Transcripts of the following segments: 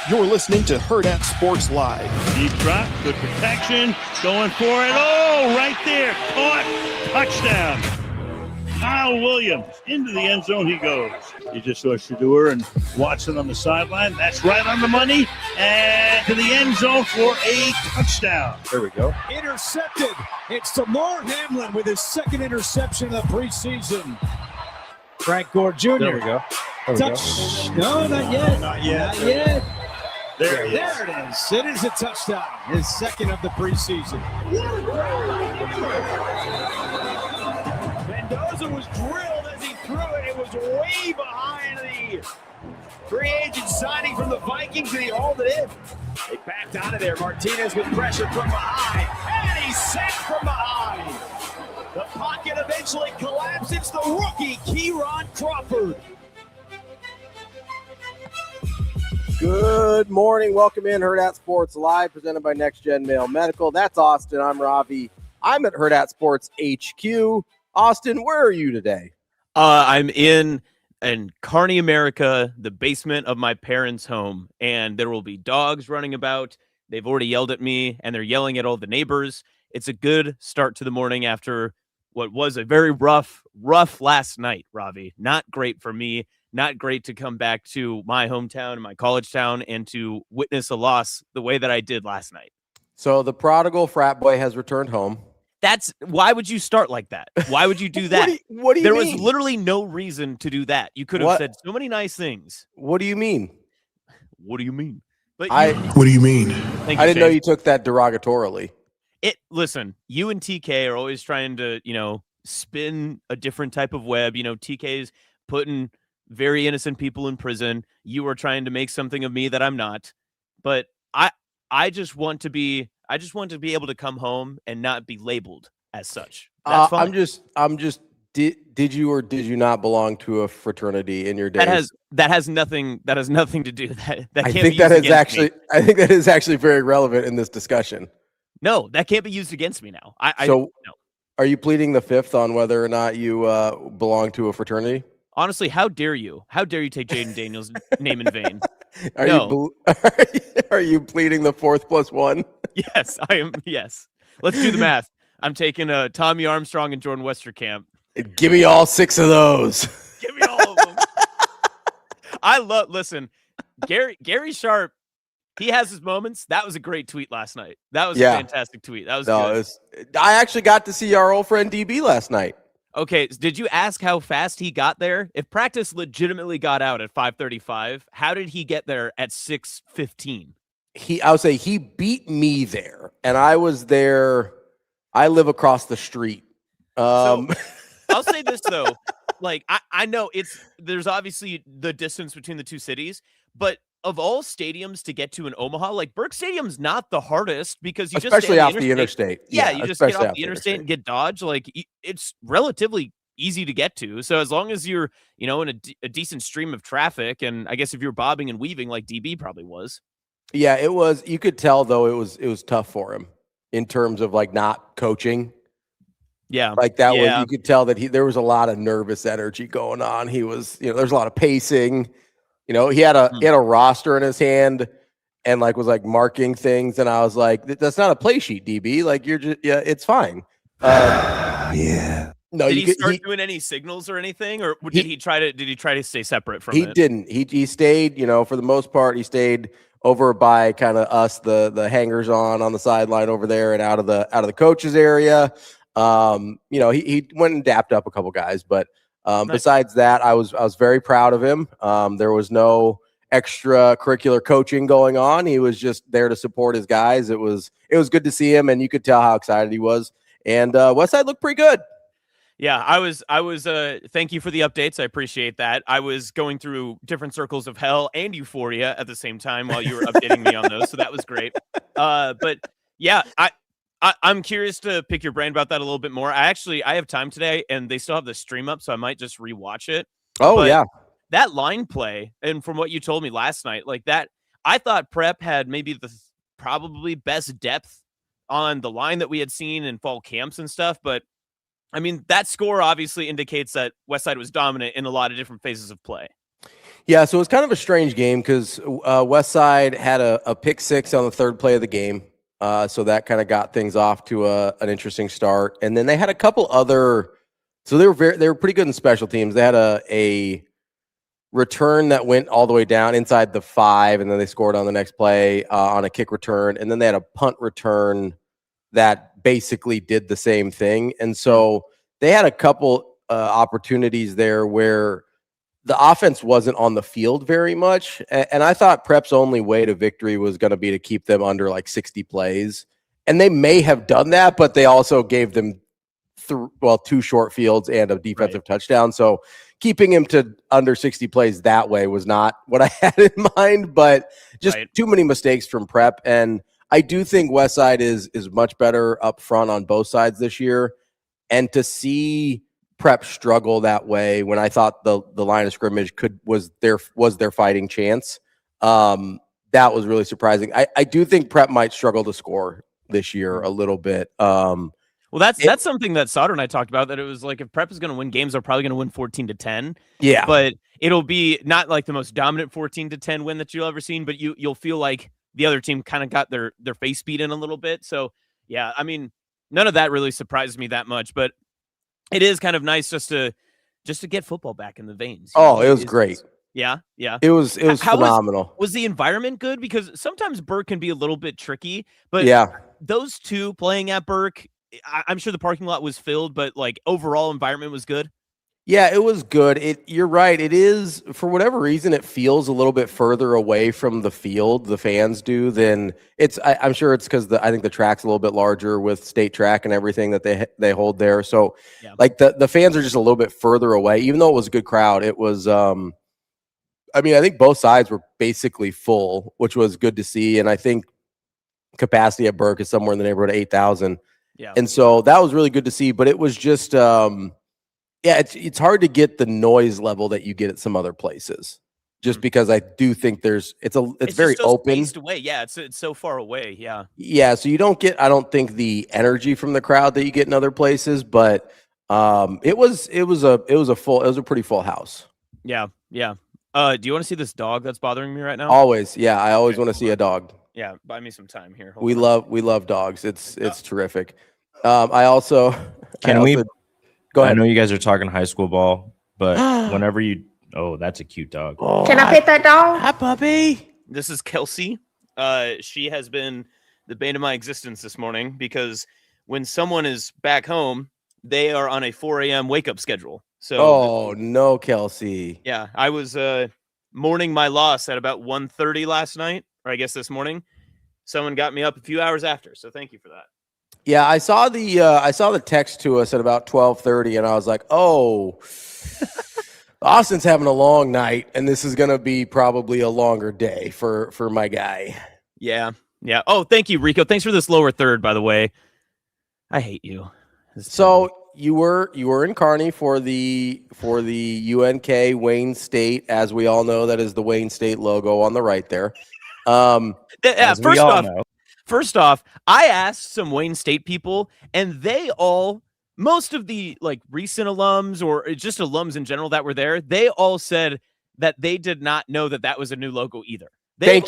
You're listening to Hurrdat Sports Live. Deep drop, good protection, going for it. Oh, right there, caught, touchdown. Kyle Williams, into the end zone he goes. You just saw Shador and Watson on the sideline. That's right on the money, and to the end zone for a touchdown. There we go. Intercepted. It's Damar Hamlin with his second interception of the preseason. Frank Gore Jr. There we go. Touch. No, not yet. Not yet. Not yet. There it is. There it is. It is a touchdown. His second of the preseason. Mendoza was drilled as he threw it. It was way behind the free agent signing from the Vikings, and he hauled it in. They backed out of there. Martinez with pressure from behind, and he's sacked from behind. The pocket eventually collapsed. It's the rookie, Kieron Crawford. Good morning. Welcome in Hurrdat Sports Live, presented by Next Gen Mail Medical. That's Austin. I'm Ravi. I'm at Hurrdat Sports HQ. Austin, where are you today? I'm in Kearney, America, the basement of my parents' home, and there will be dogs running about. They've already yelled at me, and they're yelling at all the neighbors. It's a good start to the morning after what was a very rough last night, Ravi. Not great for me. Not great to come back to my hometown and my college town and to witness a loss the way that I did last night. So the prodigal frat boy has returned home. Why would you start like that? Why would you do that? What do you there mean? was literally no reason to do that. You could have said so many nice things. What do you mean? What do you mean? But What do you mean? I didn't know you took that derogatorily. Listen, you and TK are always trying to, spin a different type of web. TK's putting very innocent people in prison. You are trying to make something of me that I'm not. But I just want to be able to come home and not be labeled as such. That's fine. Did you or did you not belong to a fraternity in your days? That has nothing to do that. I think that is actually very relevant in this discussion. No, that can't be used against me now. No. Are you pleading the fifth on whether or not you belong to a fraternity? Honestly, how dare you? How dare you take Jaden Daniels' name in vain? Are you pleading the fourth plus one? Yes, I am. Yes. Let's do the math. I'm taking Tommy Armstrong and Jordan Westerkamp. Give me all six of those. Give me all of them. Listen, Gary Sharp, he has his moments. That was a great tweet last night. That was a fantastic tweet. That was good. I actually got to see our old friend DB last night. Okay, did you ask how fast he got there? If practice legitimately got out at 5:35, how did he get there at 6:15? I would say he beat me there, and I was there. I live across the street. So, I'll say this though, I know there's obviously the distance between the two cities, but of all stadiums to get to in Omaha, Burke Stadium's not the hardest because you especially just off the interstate. Yeah, you just get off the interstate and get Dodge. It's relatively easy to get to. So as long as you're, in a decent stream of traffic, and I guess if you're bobbing and weaving like DB probably was. Yeah, it was. You could tell though it was tough for him in terms of not coaching. Yeah, was. You could tell that there was a lot of nervous energy going on. He was, there's a lot of pacing. He had a roster in his hand and was marking things. And I was like, that's not a play sheet, DB. You're just, it's fine. Yeah. No, did he start doing any signals or anything, or did he try to stay separate from it? He didn't. He stayed, for the most part, he stayed over by kind of us, the hangers on the sideline over there and out of the coaches area. He went and dapped up a couple guys, but Nice. Besides that, I was very proud of him. There was no extracurricular coaching going on. He was just there to support his guys. It was good to see him, and you could tell how excited he was. And Westside looked pretty good. Yeah, I was thank you for the updates. I appreciate that. I was going through different circles of hell and euphoria at the same time while you were updating me on those. So that was great. But yeah, I'm curious to pick your brain about that a little bit more. I have time today, and they still have the stream up, so I might just rewatch it. Oh, but yeah. That line play, and from what you told me last night, that, I thought Prep had maybe the probably best depth on the line that we had seen in fall camps and stuff. But, I mean, that score obviously indicates that Westside was dominant in a lot of different phases of play. Yeah, so it was kind of a strange game because Westside had a pick six on the third play of the game. So that kind of got things off to an interesting start. And then they had a couple other – so they were pretty good in special teams. They had a return that went all the way down inside the 5, and then they scored on the next play on a kick return. And then they had a punt return that basically did the same thing. And so they had a couple opportunities there where – the offense wasn't on the field very much. And I thought Prep's only way to victory was going to be to keep them under like 60 plays. And they may have done that, but they also gave them 2 short fields and a defensive touchdown. So keeping him to under 60 plays that way was not what I had in mind, but just too many mistakes from Prep. And I do think Westside is much better up front on both sides this year. And to see Prep struggle that way when I thought the line of scrimmage was their fighting chance. That was really surprising. I do think Prep might struggle to score this year a little bit. Well, that's something that Sautter and I talked about, that it was like if Prep is going to win games, they're probably going to win 14-10. Yeah. But it'll be not like the most dominant 14-10 win that you'll ever seen, but you'll feel like the other team kind of got their face beat in a little bit. So yeah, I mean, none of that really surprised me that much, but it is kind of nice just to get football back in the veins. Oh, it was great. Yeah. It was phenomenal. Was the environment good? Because sometimes Burke can be a little bit tricky, but those two playing at Burke, I'm sure the parking lot was filled, but like overall environment was good. Yeah, it was good. You're right. It is, for whatever reason, it feels a little bit further away from the field, the fans do, than it's. I'm sure it's because I think the track's a little bit larger with state track and everything that they hold there. So, like the fans are just a little bit further away. Even though it was a good crowd, it was. I mean, I think both sides were basically full, which was good to see. And I think capacity at Burke is somewhere in the neighborhood of 8,000. Yeah, and so that was really good to see. But it was just. Yeah, it's hard to get the noise level that you get at some other places, just because I do think it's very just so open. Spaced away. Yeah, it's so far away. Yeah. Yeah, so you don't get, I don't think, the energy from the crowd that you get in other places, but it was a pretty full house. Yeah. Do you want to see this dog that's bothering me right now? Always. Yeah, I always want to see a dog. Yeah, buy me some time here. We love dogs. It's terrific. I also Go ahead. I know you guys are talking high school ball, but whenever that's a cute dog. Oh, can I pet that dog? Hi, puppy. This is Kelsey. She has been the bane of my existence this morning because when someone is back home, they are on a 4 a.m. wake up schedule. So, no, Kelsey. Yeah, I was mourning my loss at about 1:30 last night, or I guess this morning. Someone got me up a few hours after, so thank you for that. Yeah, I saw the text to us at about 12:30, and I was like, "Oh, Austin's having a long night, and this is going to be probably a longer day for my guy." Yeah. Oh, thank you, Rico. Thanks for this lower third, by the way. I hate you. So you were in Kearney for the UNK Wayne State, as we all know. That is the Wayne State logo on the right there. First off, I asked some Wayne State people, and most of the like recent alums or just alums in general that were there, they all said that they did not know that was a new logo either. They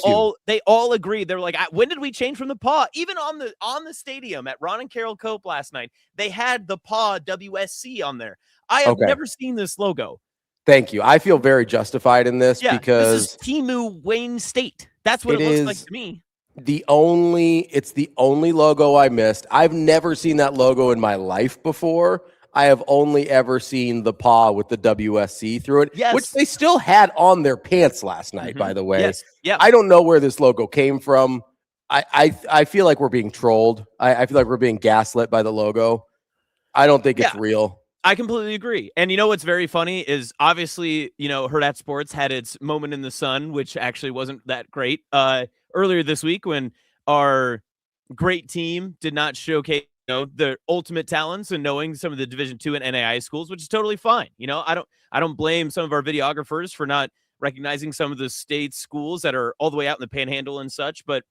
all agreed. They were like, when did we change from the paw? Even on the stadium at Ron and Carol Cope last night, they had the paw WSC on there. I have never seen this logo. Thank you. I feel very justified in this because this is Timu Wayne State. That's what it looks like to me. It's the only logo I missed. I've never seen that logo in my life before. I have only ever seen the paw with the WSC through it, which they still had on their pants last night, by the way. Yes. Yeah. I don't know where this logo came from. I feel like we're being trolled. I feel like we're being gaslit by the logo. I don't think it's real. I completely agree. And you know what's very funny is obviously, Hurrdat Sports had its moment in the sun, which actually wasn't that great earlier this week when our great team did not showcase their ultimate talents and knowing some of the Division II and NAI schools, which is totally fine. I don't blame some of our videographers for not recognizing some of the state schools that are all the way out in the Panhandle and such. But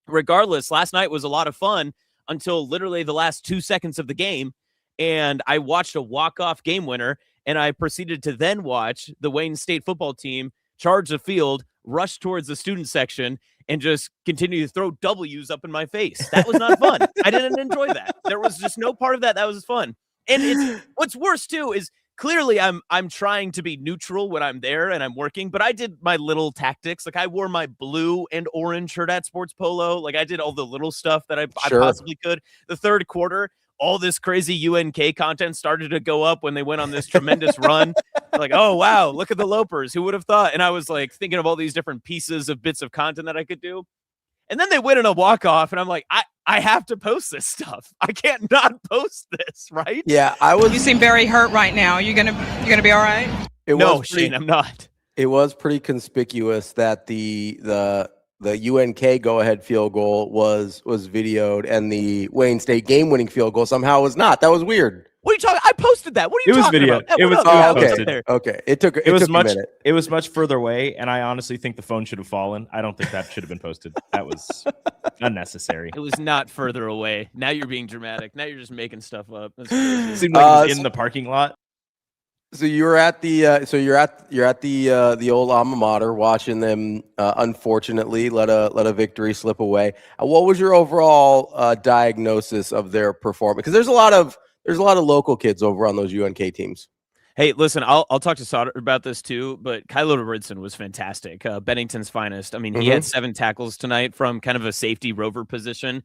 regardless, last night was a lot of fun until literally the last 2 seconds of the game. And I watched a walk-off game winner, and I proceeded to then watch the Wayne State football team charge the field, rush towards the student section, and just continue to throw W's up in my face. That was not fun. I didn't enjoy that. There was just no part of that was fun. And what's worse too is clearly I'm trying to be neutral when I'm there and I'm working, but I did my little tactics. Like I wore my blue and orange Hurrdat sports polo. Like I did all the little stuff that I possibly could. The third quarter, all this crazy UNK content started to go up when they went on this tremendous run. Like, oh, wow, look at the Lopers. Who would have thought? And I was like thinking of all these different pieces of bits of content that I could do. And then they win in a walk-off, and I'm like, I have to post this stuff. I can't not post this, right? Yeah, You seem very hurt right now. You're gonna be all right? No, Shane, I'm not. It was pretty conspicuous that the UNK go-ahead field goal was videoed, and the Wayne State game-winning field goal somehow was not. That was weird. What are you talking? I posted that. What are you talking about? It was okay. Okay. It took a minute. It was much further away, and I honestly think the phone should have fallen. I don't think that should have been posted. That was unnecessary. It was not further away. Now you're being dramatic. Now you're just making stuff up. That's It seemed like it was in the parking lot. So you're at the old alma mater watching them unfortunately let a victory slip away. What was your overall diagnosis of their performance? Because there's a lot of local kids over on those UNK teams. Hey, listen, I'll talk to Sautter about this too, but Kylo Ridson was fantastic. Bennington's finest. I mean, he had 7 tackles tonight from kind of a safety rover position.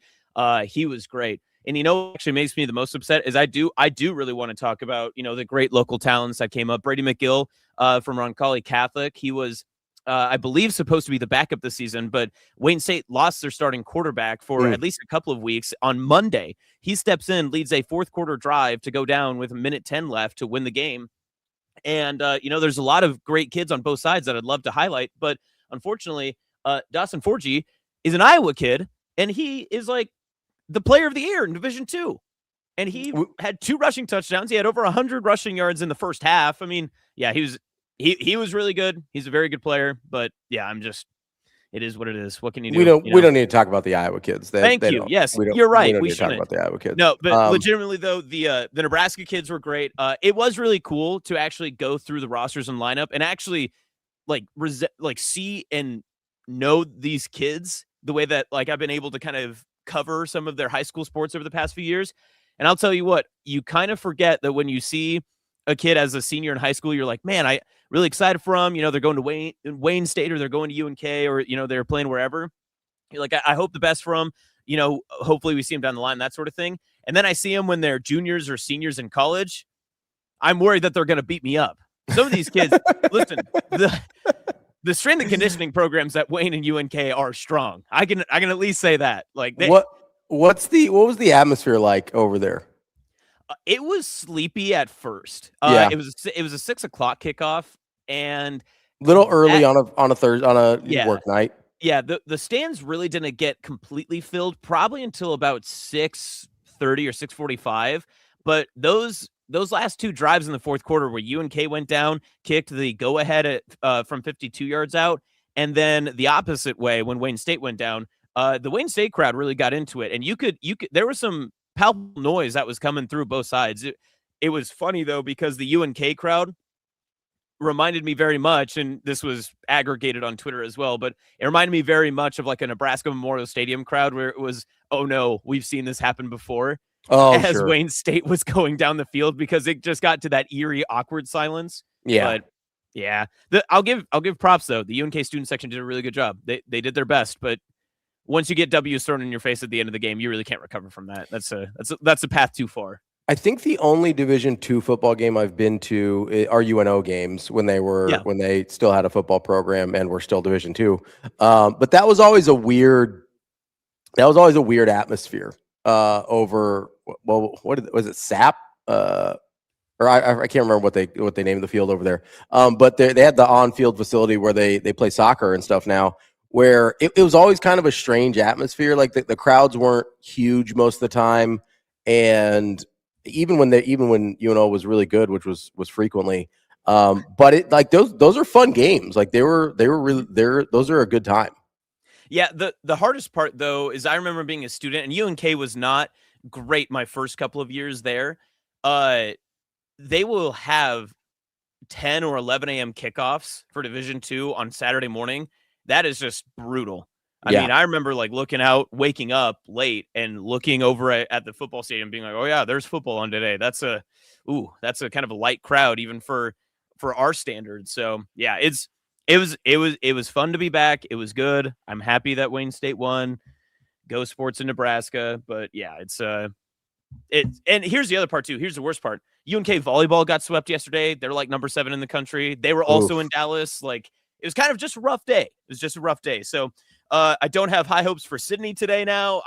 He was great. And what actually makes me the most upset is I do really want to talk about, the great local talents that came up. Brady McGill from Roncalli Catholic. He was, I believe, supposed to be the backup this season, but Wayne State lost their starting quarterback for at least a couple of weeks. On Monday, he steps in, leads a fourth quarter drive to go down with 1:10 left to win the game. And, there's a lot of great kids on both sides that I'd love to highlight. But unfortunately, Dawson Forgey is an Iowa kid, and he is like the player of the year in Division II. And he had 2 rushing touchdowns. He had over 100 rushing yards in the first half. I mean, yeah, he was really good. He's a very good player. But, yeah, it is what it is. What can you do? We don't need to talk about the Iowa kids. Thank you. Yes, you're right. We shouldn't talk about the Iowa kids. No, but legitimately though, the Nebraska kids were great. It was really cool to actually go through the rosters and lineup and actually see and know these kids the way that I've been able to kind of cover some of their high school sports over the past few years. And I'll tell you what, you kind of forget that when you see a kid as a senior in high school, you're like, man, I really excited for them. They're going to Wayne State, or they're going to UNK, or, they're playing wherever. You're like, I hope the best for them. Hopefully we see them down the line, that sort of thing. And then I see them when they're juniors or seniors in college. I'm worried that they're going to beat me up. Some of these kids, listen, the strength and conditioning programs at Wayne and UNK are strong. I can at least say that. What was the atmosphere like over there? It was sleepy at first. It was a 6:00 kickoff, and a little early on a Thursday on a work night. Yeah, the stands really didn't get completely filled probably until about 6:30 or 6:45. But those last 2 drives in the fourth quarter where UNK went down, kicked the go ahead from 52 yards out, and then the opposite way when Wayne State went down, the Wayne State crowd really got into it, and you could there was some palpable noise that was coming through both sides. It was funny though, because the UNK crowd reminded me very much, and this was aggregated on Twitter as well, but it reminded me very much of a Nebraska Memorial Stadium crowd where it was, oh no, we've seen this happen before. As Wayne State was going down the field, because it just got to that eerie, awkward silence. Yeah. But yeah, I'll give props though. The UNK student section did a really good job. They did their best, but once you get W's thrown in your face at the end of the game, you really can't recover from that. That's a path too far. I think the only Division II football game I've been to are UNO games when they still had a football program and were still Division II. But that was always a weird atmosphere over. Well, was it SAP? Or I can't remember what they named the field over there. But they had the on-field facility where they play soccer and stuff now, where it was always kind of a strange atmosphere. Like the crowds weren't huge most of the time, and even when UNO was really good, which was frequently, but it those are fun games. Like they were really those are a good time. Yeah, the hardest part though is I remember being a student, and UNK was not great my first couple of years there. They will have 10 or 11 a.m. kickoffs for Division II on Saturday morning, that is just brutal. I mean, I remember like waking up late and looking over at the football stadium being like, oh yeah, there's football on today. That's a kind of a light crowd, even for our standards. So yeah, it was fun to be back. It was good. I'm happy that Wayne State won. Go Sports in Nebraska. But yeah, and here's the other part too. Here's the worst part. UNK volleyball got swept yesterday. They're like number 7 in the country. They were also in Dallas. Like, it was kind of just a rough day. It was just a rough day. So I don't have high hopes for Sydney today now.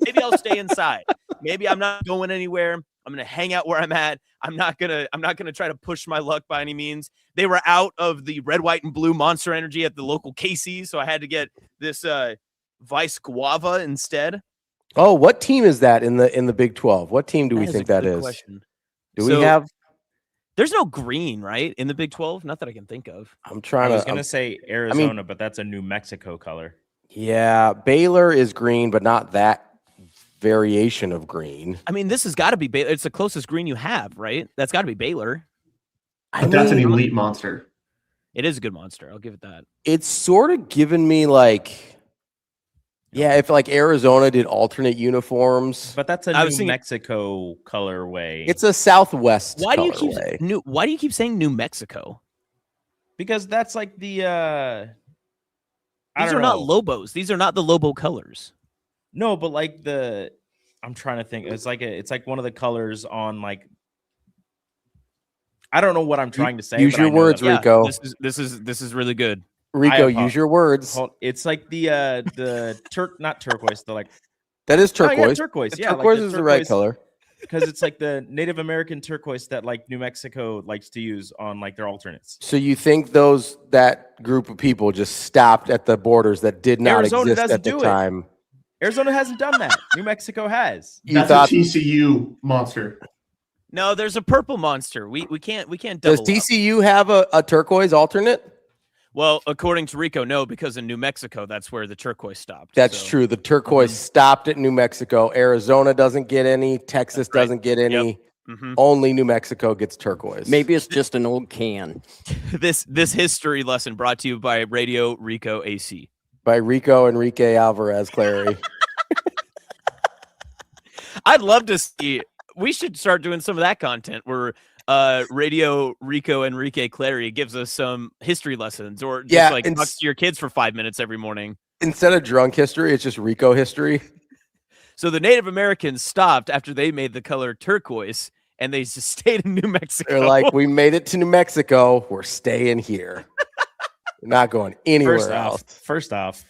Maybe I'll stay inside. Maybe I'm not going anywhere. I'm going to hang out where I'm at. I'm not going to try to push my luck by any means. They were out of the red, white, and blue Monster Energy at the local Casey's, so I had to get this Vice Guava instead. Oh, what team is that in the Big 12? What team do we think that is? Question. Do we have? There's no green, right, in the Big 12? Not that I can think of. I was going to say Arizona, but that's a New Mexico color. Yeah, Baylor is green, but not that variation of green. I mean, this has got to be Baylor. It's the closest green you have, right? That's got to be Baylor. That's an elite monster. It is a good monster. I'll give it that. It's sort of given me like, yeah, if like Arizona did alternate uniforms, but that's a New Mexico colorway. It's a Southwest. Why do you keep saying New Mexico? Because that's like the. These are not Lobos. These are not the Lobo colors. No, but like I'm trying to think. It's like one of the colors on like. I don't know what I'm trying to say. Use your words, Rico. This is really good. Rico, use your words. It's like the not turquoise. The like that is turquoise. Oh, yeah, turquoise. Yeah, turquoise like is the right color because it's like the Native American turquoise that like New Mexico likes to use on like their alternates. So you think that group of people just stopped at the borders that did not exist at the time? Arizona hasn't done that. New Mexico has. That's a TCU monster. No, there's a purple monster. We can't double. Does TCU have a turquoise alternate? Well, according to Rico, no, because in New Mexico, that's where the turquoise stopped. That's true. The turquoise stopped at New Mexico. Arizona doesn't get any. Texas doesn't get any. Yep. Only New Mexico gets turquoise. Maybe it's just an old can. This history lesson brought to you by Radio Rico AC. By Rico Enrique Alvarez Clary. I'd love to see. We should start doing some of that content where Radio Rico Enrique Clary gives us some history lessons, or just talks to your kids for 5 minutes every morning. Instead of drunk history, it's just Rico history. So the Native Americans stopped after they made the color turquoise, and they just stayed in New Mexico. They're like, we made it to New Mexico. We're staying here. We're not going anywhere else. First off,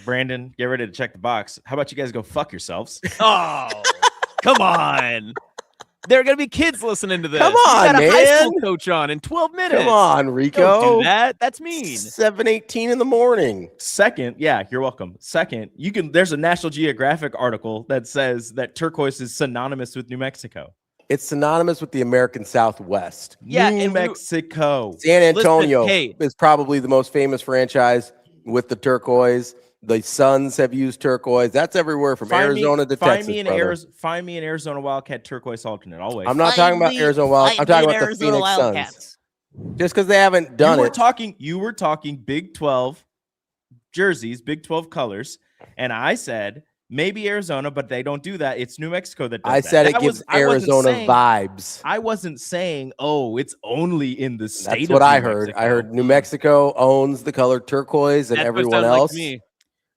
Brandon, get ready to check the box. How about you guys go fuck yourselves? Oh, come on. There are going to be kids listening to this. Come on, man. You got a high school coach on in 12 minutes. Come on, Rico. Don't do that. That's mean. 7:18 in the morning. Second, yeah, you're welcome. Second, there's a National Geographic article that says that turquoise is synonymous with New Mexico. It's synonymous with the American Southwest. Yeah, New Mexico. San Antonio is probably the most famous franchise with the turquoise. The Suns have used turquoise. That's everywhere from Arizona to Texas. Find me an Arizona Wildcat turquoise alternate. Always. I'm not talking about Arizona Wildcats. I'm talking about the Phoenix Suns. Just because they haven't done it. You were talking Big 12 jerseys, Big 12 colors, and I said maybe Arizona, but they don't do that. It's New Mexico that does that. I said it gives Arizona vibes. I wasn't saying, it's only in the state. That's what I heard. I heard New Mexico owns the color turquoise, and everyone else. Like me.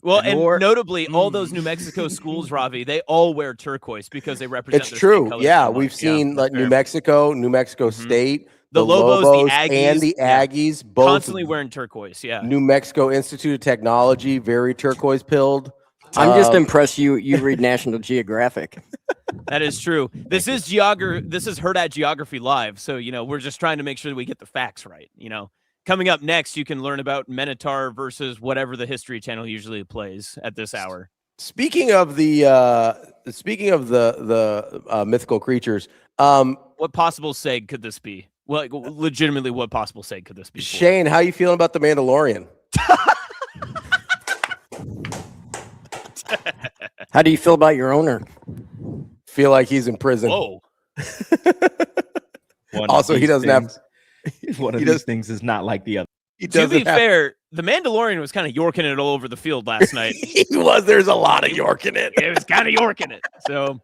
Well, and notably, all those New Mexico schools, Ravi, they all wear turquoise because they represent. It's true. Yeah, we've seen like New Mexico State, the Lobos, the Aggies, and the Aggies, both constantly wearing turquoise. Yeah. New Mexico Institute of Technology, very turquoise pilled. I'm just impressed you read National Geographic. That is true. This is Hurrdat Geography Live, so we're just trying to make sure that we get the facts right. Coming up next, you can learn about Minotaur versus whatever the History Channel usually plays at this hour. Speaking of the mythical creatures, what possible seg could this be? Well, legitimately, what possible seg could this be? Shane, how you feeling about the Mandalorian? How do you feel about your owner? Feel like he's in prison. Whoa. Also, he doesn't have One of He these does- things is not like the other. He To doesn't be have- fair, the Mandalorian was kind of yorking it all over the field last night. he was. There's a lot of York in it. It was kind of yorking it. So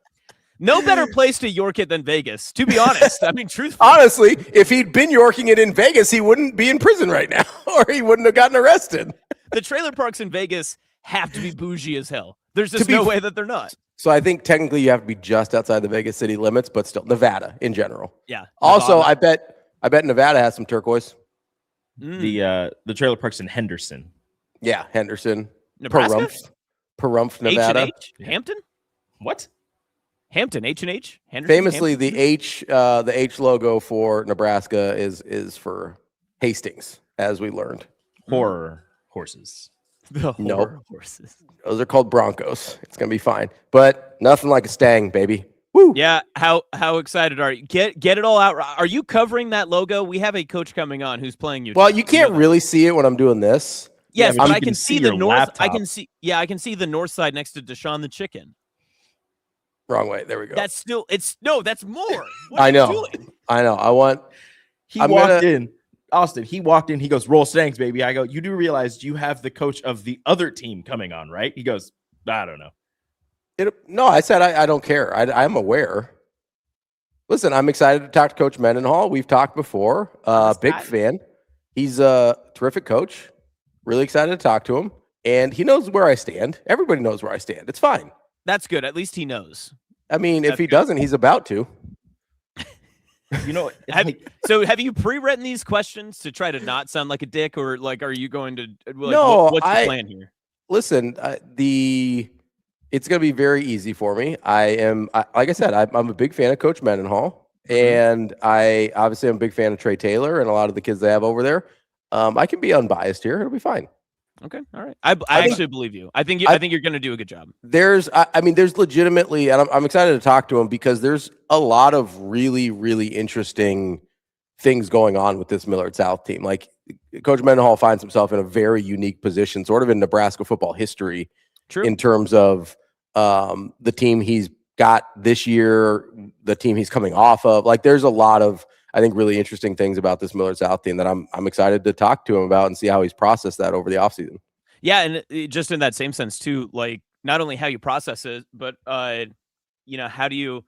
no better place to york it than Vegas, to be honest. I mean, truthfully. Honestly, if he'd been yorking it in Vegas, he wouldn't be in prison right now, or he wouldn't have gotten arrested. The trailer parks in Vegas have to be bougie as hell. There's just To be no f- way that they're not. So I think technically you have to be just outside the Vegas city limits, but still Nevada in general. Yeah. Also, Nevada. I bet Nevada has some turquoise. The trailer parks in Henderson. Yeah, Henderson, Nebraska? Pahrump, Nevada. H&H? Hampton? What? Hampton, H&H? Henderson, Famously, Hampton? the H logo for Nebraska is for Hastings, as we learned. Horror horses. The No. horror horses. Those are called Broncos. It's gonna be fine, but nothing like a Stang, baby. Woo! Yeah, how excited are you? Get it all out. Are you covering that logo? We have a coach coming on who's playing you. Well, you can't really see it when I'm doing this. Yes, Yeah, but you I can can see see the your north. I laptop. can see. Yeah, I can see the north side next to Deshaun the chicken. Wrong way. There we go. That's still. That's more. What I are you know. doing? I know. He I'm walked gonna- in. Austin, he walked in. He goes, roll Stangs, baby. I go, you do realize you have the coach of the other team coming on, right? He goes, I don't know. No, I said I don't care. I'm aware. Listen, I'm excited to talk to Coach Mendenhall. We've talked before. Big fan. He's a terrific coach. Really excited to talk to him. And he knows where I stand. Everybody knows where I stand. It's fine. That's good. At least he knows. I mean, if That's he good. doesn't, he's about to. You know, it's Have you pre-written these questions to try to not sound like a dick, or like, are you going to? Like, No, what's the plan here? Listen, it's going to be very easy for me. Like I said, I'm a big fan of Coach Mendenhall, and I obviously am a big fan of Trey Taylor and a lot of the kids they have over there. I can be unbiased here. It'll be fine. Okay, all right. I actually believe you. I think you're going to do a good job. There's legitimately, and I'm excited to talk to him because there's a lot of really, really interesting things going on with this Millard South team. Like Coach Mendenhall finds himself in a very unique position, sort of in Nebraska football history, in terms of the team he's got this year, the team he's coming off of. Like there's a lot of, I think, really interesting things about this Millard South team that I'm excited to talk to him about and see how he's processed that over the offseason. Yeah, and just in that same sense too, like not only how you process it, but how do you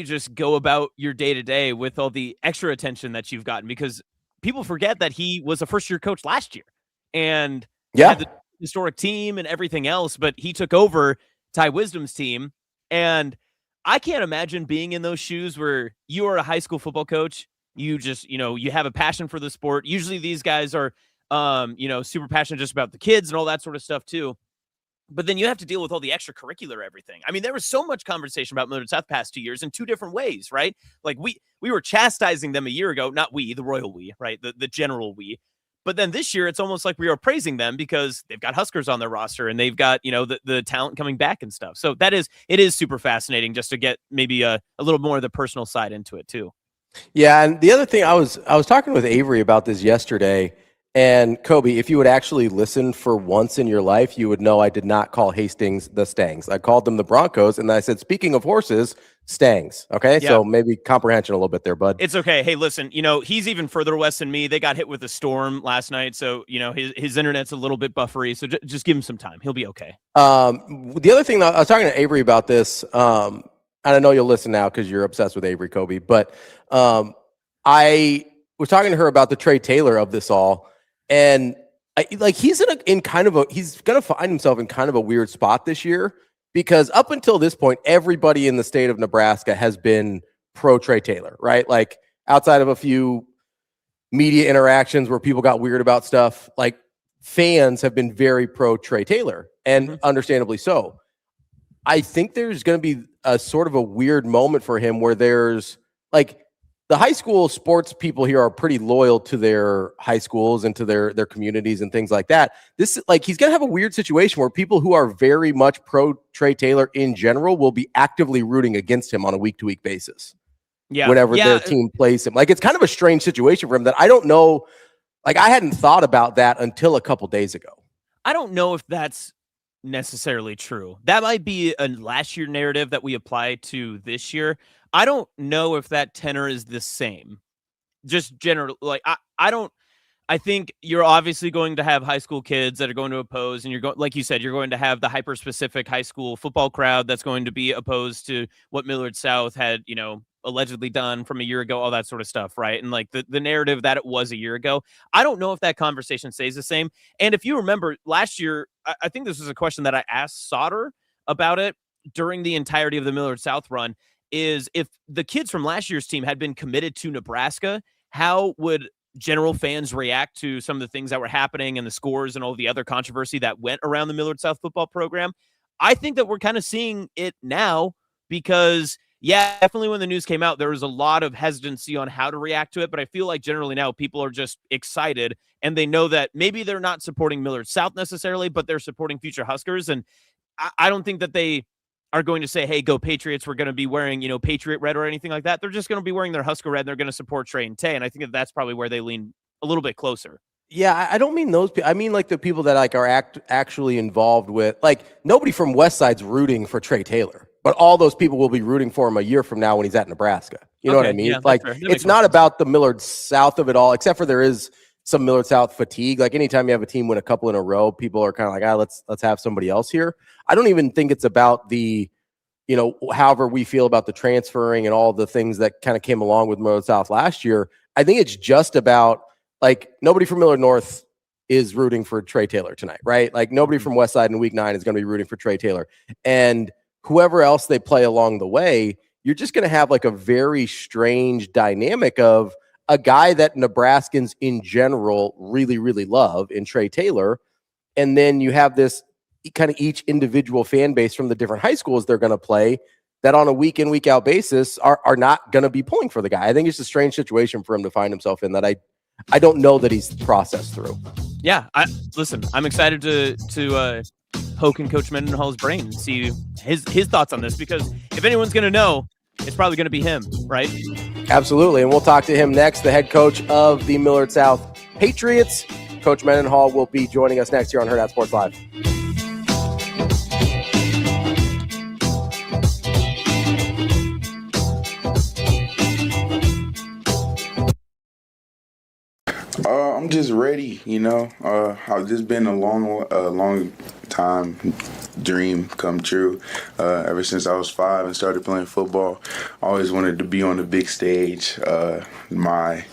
just go about your day to day with all the extra attention that you've gotten? Because people forget that he was a first year coach last year and had the historic team and everything else, but he took over Ty Wisdom's team, and I can't imagine being in those shoes where you are a high school football coach. You just, you have a passion for the sport. Usually these guys are, super passionate just about the kids and all that sort of stuff too. But then you have to deal with all the extracurricular everything. I mean, there was so much conversation about Millard South past 2 years in two different ways, right? Like we were chastising them a year ago, not we, the royal we, right? The general we. But then this year, it's almost like we are praising them because they've got Huskers on their roster and they've got, the talent coming back and stuff. So it is super fascinating just to get maybe a little more of the personal side into it too. Yeah, and the other thing, I was talking with Avery about this yesterday, and Kobe, if you would actually listen for once in your life, you would know I did not call Hastings the Stangs. I called them the Broncos, and I said, speaking of horses, Stangs. Okay, Yeah. so maybe comprehension a little bit there, bud. It's okay. Hey, listen, he's even further west than me. They got hit with a storm last night, so his internet's a little bit buffery. So just give him some time; he'll be okay. The other thing, I was talking to Avery about this, and I know you'll listen now because you're obsessed with Avery, Kobe. But I was talking to her about the Trey Taylor of this all, and he's he's gonna find himself in kind of a weird spot this year because up until this point, everybody in the state of Nebraska has been pro Trey Taylor, right? Like outside of a few media interactions where people got weird about stuff, like fans have been very pro Trey Taylor, and understandably so. I think there's going to be a sort of a weird moment for him where there's like the high school sports people here are pretty loyal to their high schools and to their communities and things like that. This he's going to have a weird situation where people who are very much pro Trey Taylor in general will be actively rooting against him on a week-to-week basis. Yeah. Whenever their team plays him. Like it's kind of a strange situation for him that I don't know. Like I hadn't thought about that until a couple days ago. I don't know if that's necessarily true. That might be a last year narrative that we apply to this year. I don't know if that tenor is the same. just general, like, I think you're obviously going to have high school kids that are going to oppose, and you're going, like you said, you're going to have the hyper specific high school football crowd that's going to be opposed to what Millard South had, allegedly done from a year ago, all that sort of stuff. Right. And like the narrative that it was a year ago, I don't know if that conversation stays the same. And if you remember last year, I think this was a question that I asked Sautter about it during the entirety of the Millard South run, is if the kids from last year's team had been committed to Nebraska, how would general fans react to some of the things that were happening and the scores and all the other controversy that went around the Millard South football program? I think that we're kind of seeing it now because, yeah, definitely when the news came out, there was a lot of hesitancy on how to react to it. But I feel like generally now people are just excited and they know that maybe they're not supporting Millard South necessarily, but they're supporting future Huskers. And I don't think that they are going to say, hey, go Patriots, we're going to be wearing, Patriot red or anything like that. They're just going to be wearing their Husker red. And they're going to support Trey and Tay. And I think that that's probably where they lean a little bit closer. Yeah, I don't mean those people. I mean like the people that like are actually involved with, like, nobody from Westside's rooting for Trey Taylor, but all those people will be rooting for him a year from now when he's at Nebraska. You know what I mean? Yeah, like, it's not about the Millard South of it all, except for there is some Millard South fatigue. Like anytime you have a team win a couple in a row, people are kind of like, let's have somebody else here. I don't even think it's about the, however we feel about the transferring and all the things that kind of came along with Millard South last year. I think it's just about, like, nobody from Millard North is rooting for Trey Taylor tonight, right? Like, nobody from Westside in week 9 is going to be rooting for Trey Taylor. And whoever else they play along the way, you're just going to have like a very strange dynamic of a guy that Nebraskans in general really, really love in Trey Taylor. And then you have this kind of each individual fan base from the different high schools they're going to play that on a week in, week out basis are not going to be pulling for the guy. I think it's a strange situation for him to find himself in that I don't know that he's processed through. Yeah, I'm excited to poke in Coach Mendenhall's brain and see his thoughts on this, because if anyone's going to know, it's probably going to be him, right? Absolutely, and we'll talk to him next, the head coach of the Millard South Patriots. Coach Mendenhall will be joining us next year on Hurrdat Sports Live. I'm just ready, I've just been a long time dream come true. Ever since I was 5 and started playing football, I always wanted to be on the big stage. My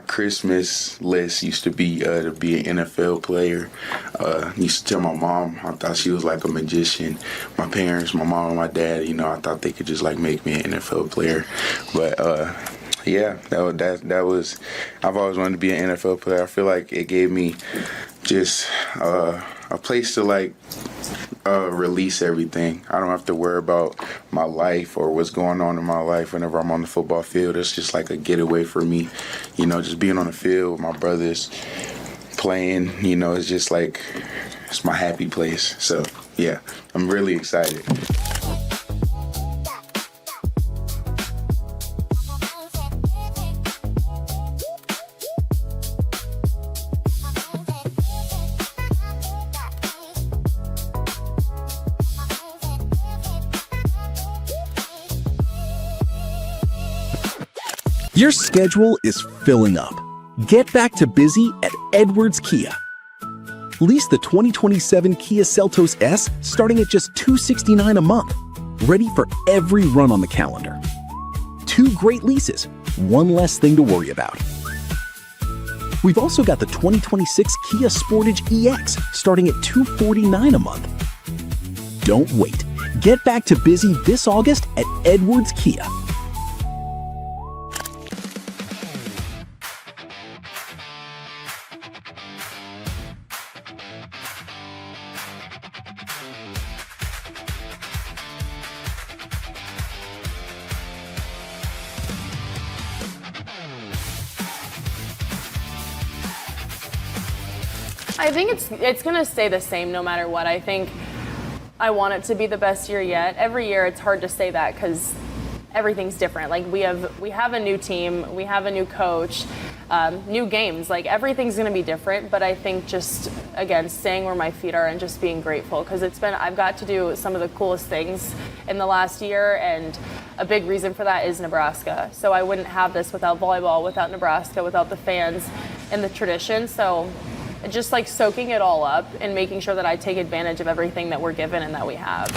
Christmas list used to be an NFL player. Used to tell my mom I thought she was like a magician. My parents, my mom and my dad, I thought they could just like make me an NFL player. But yeah, that was. I've always wanted to be an NFL player. I feel like it gave me just a place to like release everything. I don't have to worry about my life or what's going on in my life whenever I'm on the football field. It's just like a getaway for me, just being on the field with my brothers, playing. It's just like it's my happy place. So yeah, I'm really excited. Your schedule is filling up. Get back to busy at Edwards Kia. Lease the 2027 Kia Seltos S starting at just $269 a month. Ready for every run on the calendar. 2 great leases, 1 less thing to worry about. We've also got the 2026 Kia Sportage EX starting at $249 a month. Don't wait. Get back to busy this August at Edwards Kia. I think it's going to stay the same no matter what. I think I want it to be the best year yet. Every year it's hard to say that because everything's different. Like we have a new team, we have a new coach. new games. Like, everything's going to be different, but I think just, again, staying where my feet are and just being grateful, because I've got to do some of the coolest things in the last year, and a big reason for that is Nebraska. So I wouldn't have this without volleyball, without Nebraska, without the fans and the tradition. So just like soaking it all up and making sure that I take advantage of everything that we're given and that we have.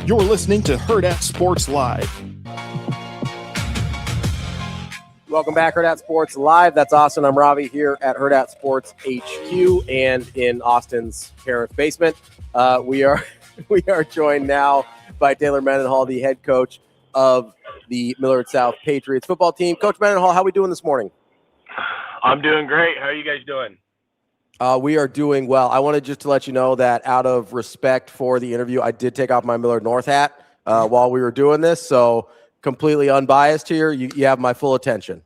You're listening to Hurrdat Sports Live. Welcome back, Hurrdat Sports Live. That's Austin. I'm Ravi here at Hurrdat Sports HQ and in Austin's parents' basement. We are joined now by Taylor Mendenhall, the head coach of the Millard South Patriots football team. Coach Mendenhall, how are we doing this morning? I'm doing great. How are you guys doing? We are doing well. I wanted just to let you know that out of respect for the interview, I did take off my Millard North hat while we were doing this. So completely unbiased here. You have my full attention.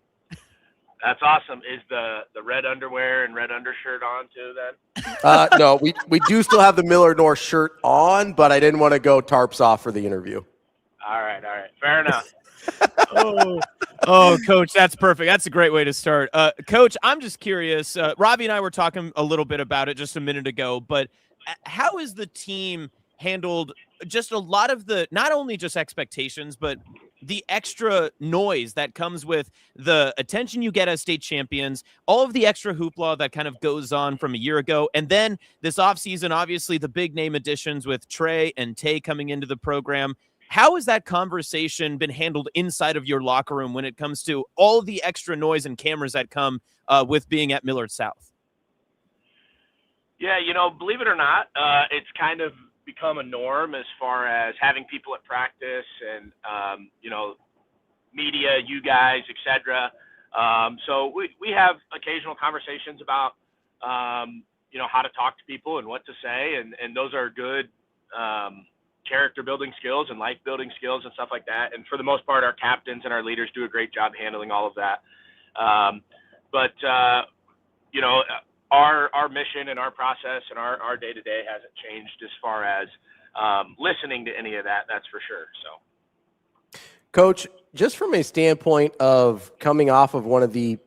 That's awesome. Is the red underwear and red undershirt on too then? No, we do still have the Millard North shirt on, but I didn't want to go tarps off for the interview. All right. Fair enough. Oh, Coach, that's perfect. That's a great way to start. Coach, I'm just curious. Ravi and I were talking a little bit about it just a minute ago, but how is the team handled just a lot of the, not only just expectations, but the extra noise that comes with the attention you get as state champions, all of the extra hoopla that kind of goes on from a year ago, and then this offseason, obviously the big name additions with Trey and Tay coming into the program. How has that conversation been handled inside of your locker room when it comes to all the extra noise and cameras that come with being at Millard South? Yeah, believe it or not, it's kind of become a norm as far as having people at practice and, media, you guys, etc. So we have occasional conversations about, how to talk to people and what to say. And those are good character building skills and life building skills and stuff like that. And for the most part, our captains and our leaders do a great job handling all of that. But our mission and our process and our day-to-day hasn't changed as far as listening to any of that. That's for sure. So, Coach, just from a standpoint of coming off of one of the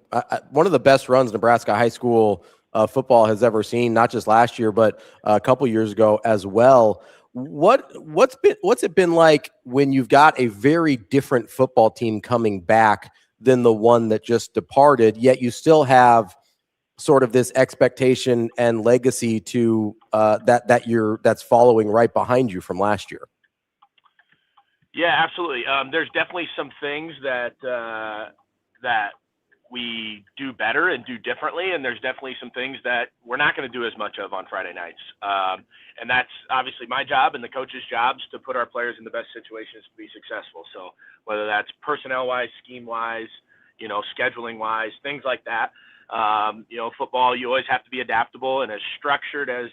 best runs Nebraska high school football has ever seen, not just last year, but a couple years ago as well. What's it been like when you've got a very different football team coming back than the one that just departed, yet you still have sort of this expectation and legacy to that's following right behind you from last year? Yeah, absolutely. There's definitely some things that we do better and do differently, and there's definitely some things that we're not going to do as much of on Friday nights. And that's obviously my job and the coach's jobs to put our players in the best situations to be successful. So whether that's personnel-wise, scheme-wise, scheduling-wise, things like that. Football, you always have to be adaptable, and as structured as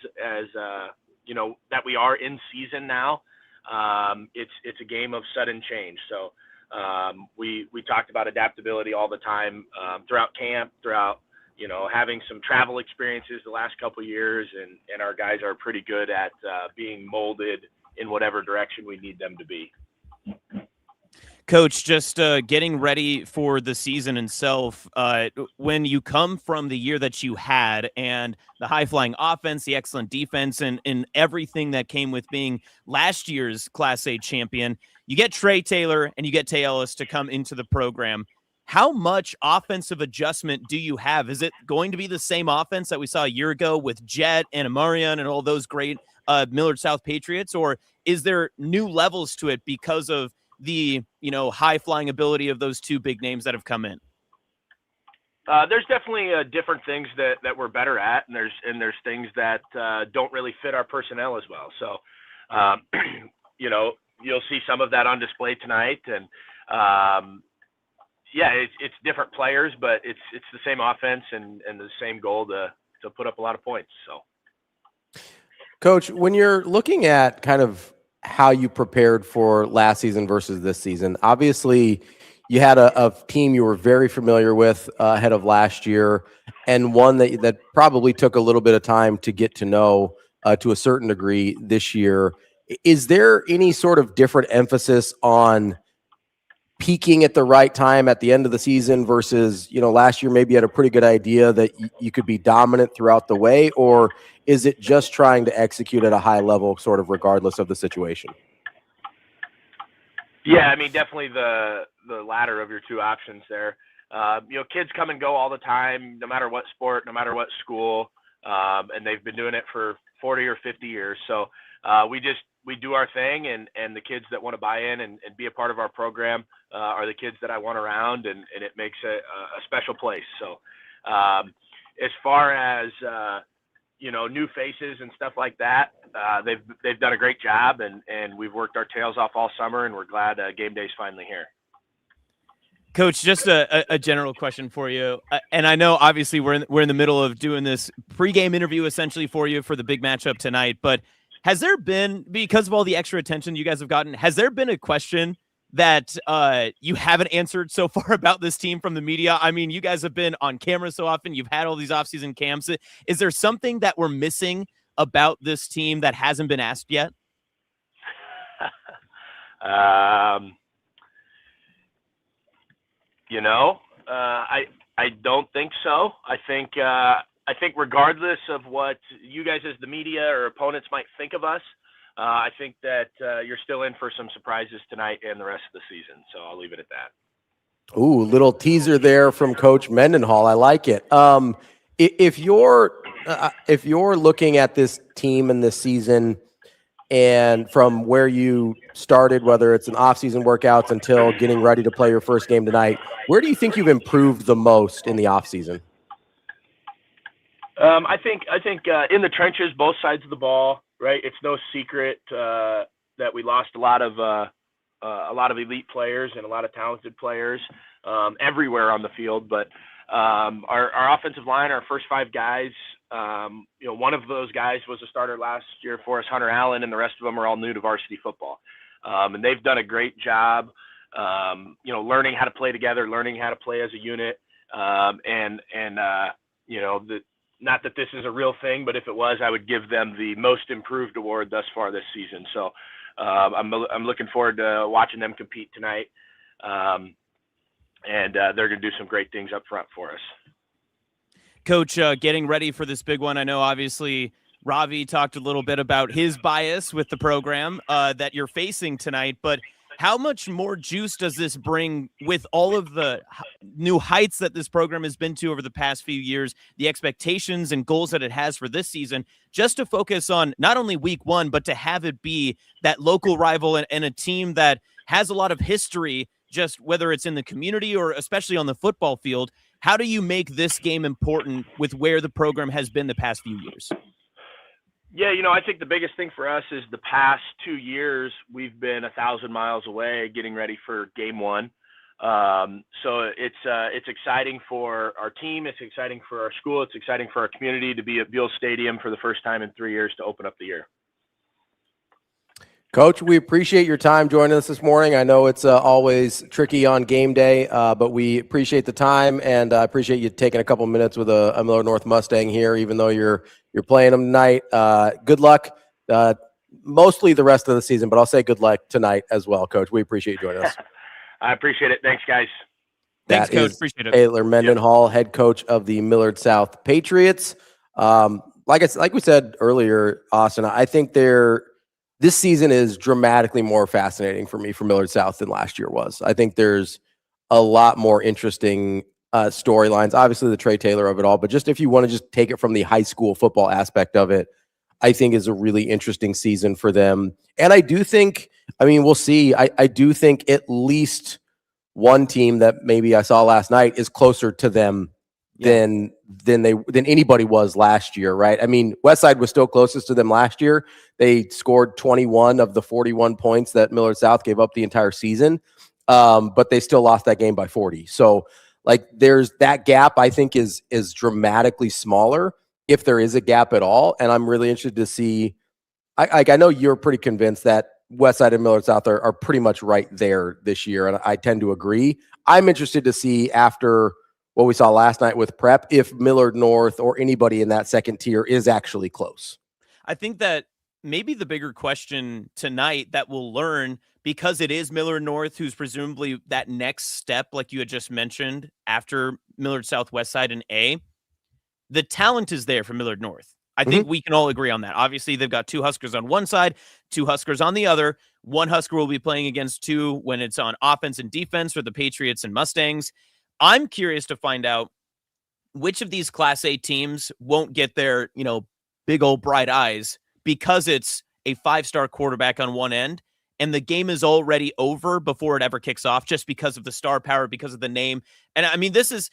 that we are in season now, it's a game of sudden change. So we talked about adaptability all the time throughout camp, throughout having some travel experiences the last couple of years, and our guys are pretty good at being molded in whatever direction we need them to be. Coach, just getting ready for the season itself, when you come from the year that you had and the high-flying offense, the excellent defense, and everything that came with being last year's Class A champion, you get Trey Taylor and you get Tay Ellis to come into the program. How much offensive adjustment do you have? Is it going to be the same offense that we saw a year ago with Jet and Amarian and all those great Millard South Patriots, or is there new levels to it because of the high-flying ability of those two big names that have come in? There's definitely different things that we're better at, and there's things that don't really fit our personnel as well. So, you'll see some of that on display tonight, and it's different players, but it's the same offense and the same goal to put up a lot of points. So, Coach, when you're looking at kind of how you prepared for last season versus this season, obviously you had a team you were very familiar with ahead of last year, and one that probably took a little bit of time to get to know to a certain degree this year. Is there any sort of different emphasis on peaking at the right time at the end of the season versus, last year maybe you had a pretty good idea that you could be dominant throughout the way, or is it just trying to execute at a high level sort of regardless of the situation? Yeah, I mean, definitely the latter of your two options there. Kids come and go all the time, no matter what sport, no matter what school, and they've been doing it for 40 or 50 years. So we do our thing, and the kids that want to buy in and be a part of our program are the kids that I want around, and it makes a special place. So as far as new faces and stuff like that, they've done a great job, and we've worked our tails off all summer, and we're glad game day's finally here. Coach, just a general question for you, and I know obviously we're in the middle of doing this pregame interview essentially for you for the big matchup tonight, but has there been, because of all the extra attention you guys have gotten, has there been a question that you haven't answered so far about this team from the media? I mean, you guys have been on camera so often. You've had all these offseason camps. Is there something that we're missing about this team that hasn't been asked yet? I don't think so. I think regardless of what you guys as the media or opponents might think of us, I think that you're still in for some surprises tonight and the rest of the season. So I'll leave it at that. Ooh, little teaser there from Coach Mendenhall. I like it. If you're looking at this team and this season, and from where you started, whether it's an off-season workouts until getting ready to play your first game tonight, where do you think you've improved the most in the off-season? I think in the trenches, both sides of the ball. Right, it's no secret that we lost a lot of elite players and a lot of talented players everywhere on the field. But our offensive line, our first five guys, one of those guys was a starter last year for us, Hunter Allen, and the rest of them are all new to varsity football. And they've done a great job, learning how to play together, learning how to play as a unit, not that this is a real thing, but if it was, I would give them the most improved award thus far this season. So I'm looking forward to watching them compete tonight. And they're going to do some great things up front for us. Coach, getting ready for this big one. I know obviously Ravi talked a little bit about his bias with the program that you're facing tonight, but how much more juice does this bring with all of the new heights that this program has been to over the past few years, the expectations and goals that it has for this season, just to focus on not only week one, but to have it be that local rival and a team that has a lot of history, just whether it's in the community or especially on the football field? How do you make this game important with where the program has been the past few years? Yeah, I think the biggest thing for us is the past 2 years we've been 1,000 miles away getting ready for game one. So it's exciting for our team. It's exciting for our school. It's exciting for our community to be at Beal Stadium for the first time in 3 years to open up the year. Coach, we appreciate your time joining us this morning. I know it's always tricky on game day, but we appreciate the time, and I appreciate you taking a couple minutes with a Millard North Mustang here, even though you're playing them tonight. Good luck, mostly the rest of the season, but I'll say good luck tonight as well, Coach. We appreciate you joining us. I appreciate it. Thanks, guys. Thanks, That Coach. is Appreciate it. Taylor Mendenhall, head coach of the Millard South Patriots. Like we said earlier, Austin, I think this season is dramatically more fascinating for me for Millard South than last year was. I think there's a lot more interesting storylines. Obviously, the Trey Taylor of it all, but just if you want to just take it from the high school football aspect of it, I think is a really interesting season for them. And I do think, we'll see. I do think at least one team that maybe I saw last night is closer to them than anybody was last year, right? I mean, Westside was still closest to them last year. They scored 21 of the 41 points that Millard South gave up the entire season, but they still lost that game by 40. So, there's that gap. I think is dramatically smaller if there is a gap at all. And I'm really interested to see. I know you're pretty convinced that Westside and Millard South are pretty much right there this year, and I tend to agree. I'm interested to see after what we saw last night with Prep if Millard North or anybody in that second tier is actually close. I think that maybe the bigger question tonight that we'll learn, because it is Millard North who's presumably that next step, like you had just mentioned, after Millard South Westside and A, the talent is there for Millard North. I think we can all agree on that. Obviously, they've got two Huskers on one side, two Huskers on the other. One Husker will be playing against two when it's on offense and defense for the Patriots and Mustangs. I'm curious to find out which of these Class A teams won't get their, big old bright eyes because it's a five-star quarterback on one end and the game is already over before it ever kicks off just because of the star power, because of the name. And I mean, this is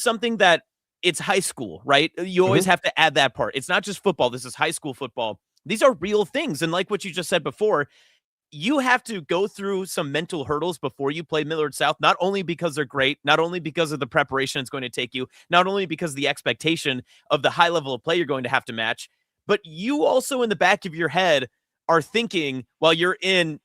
something that it's high school, right? You always have to add that part. It's not just football. This is high school football. These are real things. And like what you just said before, you have to go through some mental hurdles before you play Millard South, not only because they're great, not only because of the preparation it's going to take you, not only because of the expectation of the high level of play you're going to have to match, but you also in the back of your head are thinking while you're in,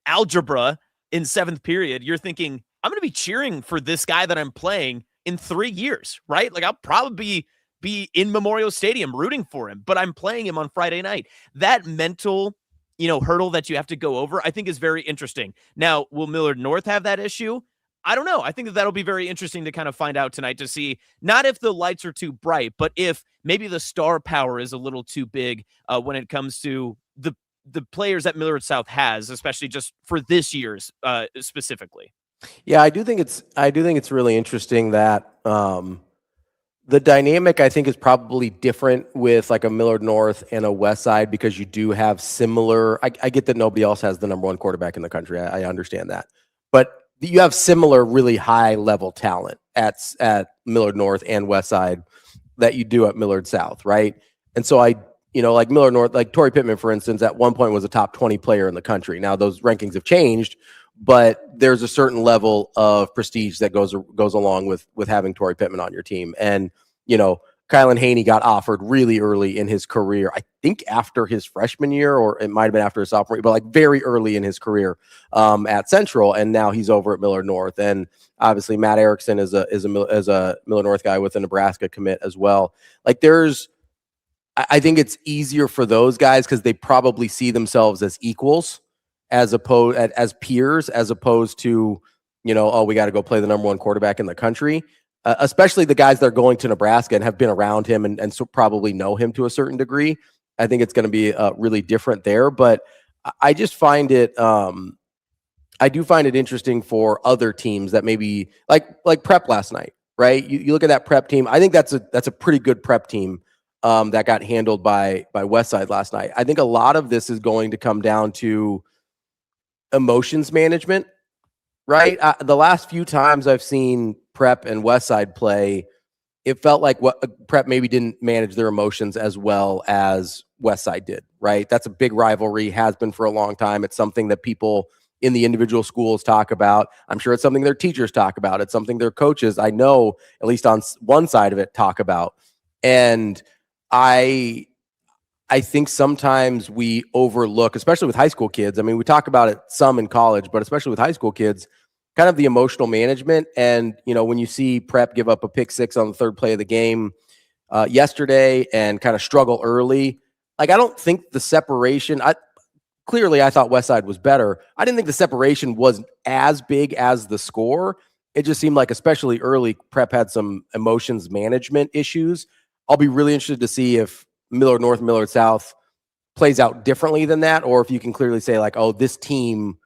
algebra in seventh period, you're thinking, I'm going to be cheering for this guy that I'm playing in 3 years, right? I'll probably be in Memorial Stadium rooting for him, but I'm playing him on Friday night. That mental, hurdle that you have to go over, I think is very interesting. Now, will Millard North have that issue? I don't know. I think that'll be very interesting to kind of find out tonight to see not if the lights are too bright, but if maybe the star power is a little too big when it comes to the players that Millard South has, especially just for this year's specifically. Yeah, I do think it's really interesting that the dynamic I think is probably different with like a Millard North and a Westside because you do have similar. I get that nobody else has the number one quarterback in the country. I understand that, but you have similar really high level talent at Millard North and Westside that you do at Millard South, right? And so like Millard North, like Torrey Pittman, for instance, at one point was a top 20 player in the country. Now those rankings have changed, but there's a certain level of prestige that goes along with having Torrey Pittman on your team. And, Kylan Haney got offered really early in his career, I think after his freshman year, or it might have been after his sophomore year, but very early in his career at Central. And now he's over at Millard North. And obviously Matt Erickson is a Millard North guy with a Nebraska commit as well. I think it's easier for those guys because they probably see themselves as equals as peers, as opposed to, we got to go play the number one quarterback in the country. Especially the guys that are going to Nebraska and have been around him and so probably know him to a certain degree. I think it's going to be really different there. But I just find it, I do find it interesting for other teams that maybe like Prep last night, right? You look at that Prep team. I think that's a pretty good Prep team that got handled by Westside last night. I think a lot of this is going to come down to emotions management, right? The last few times I've seen Prep and Westside play, it felt like Prep maybe didn't manage their emotions as well as Westside did, right? That's a big rivalry, has been for a long time. It's something that people in the individual schools talk about. I'm sure it's something their teachers talk about. It's something their coaches, I know, at least on one side of it, talk about. And I think sometimes we overlook, especially with high school kids. I mean, we talk about it some in college, but especially with high school kids, kind of the emotional management. And, when you see Prep give up a pick six on the third play of the game yesterday and kind of struggle early, I don't think the separation, clearly I thought Westside was better. I didn't think the separation was as big as the score. It just seemed like, especially early, Prep had some emotions management issues. I'll be really interested to see if Millard North, Millard South plays out differently than that, or if you can clearly say like, oh, this team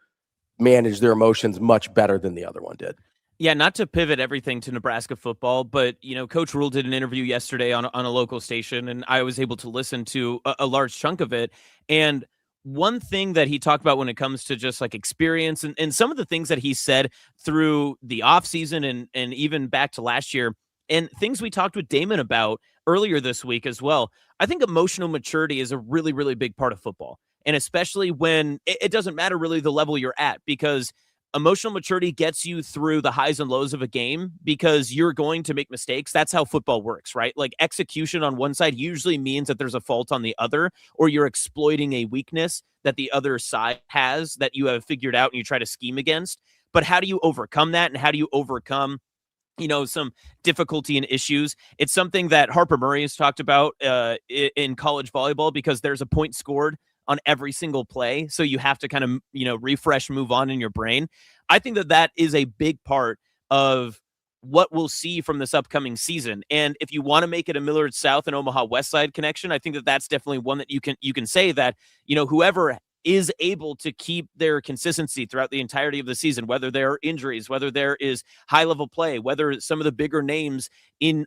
managed their emotions much better than the other one did. Yeah, not to pivot everything to Nebraska football, but, Coach Rule did an interview yesterday on a local station, and I was able to listen to a large chunk of it. And one thing that he talked about when it comes to just like experience and some of the things that he said through the offseason and even back to last year, and things we talked with Damon about earlier this week as well. I think emotional maturity is a really, really big part of football. And especially when it doesn't matter really the level you're at, because emotional maturity gets you through the highs and lows of a game because you're going to make mistakes. That's how football works, right? Like execution on one side usually means that there's a fault on the other, or you're exploiting a weakness that the other side has that you have figured out and you try to scheme against. But how do you overcome that? And how do you overcome some difficulty and issues? It's something that Harper Murray has talked about in college volleyball, because there's a point scored on every single play. So you have to kind of, refresh, move on in your brain. I think that is a big part of what we'll see from this upcoming season. And if you want to make it a Millard South and Omaha Westside connection, I think that's definitely one that you can say that, whoever is able to keep their consistency throughout the entirety of the season, whether there are injuries, whether there is high level play, whether some of the bigger names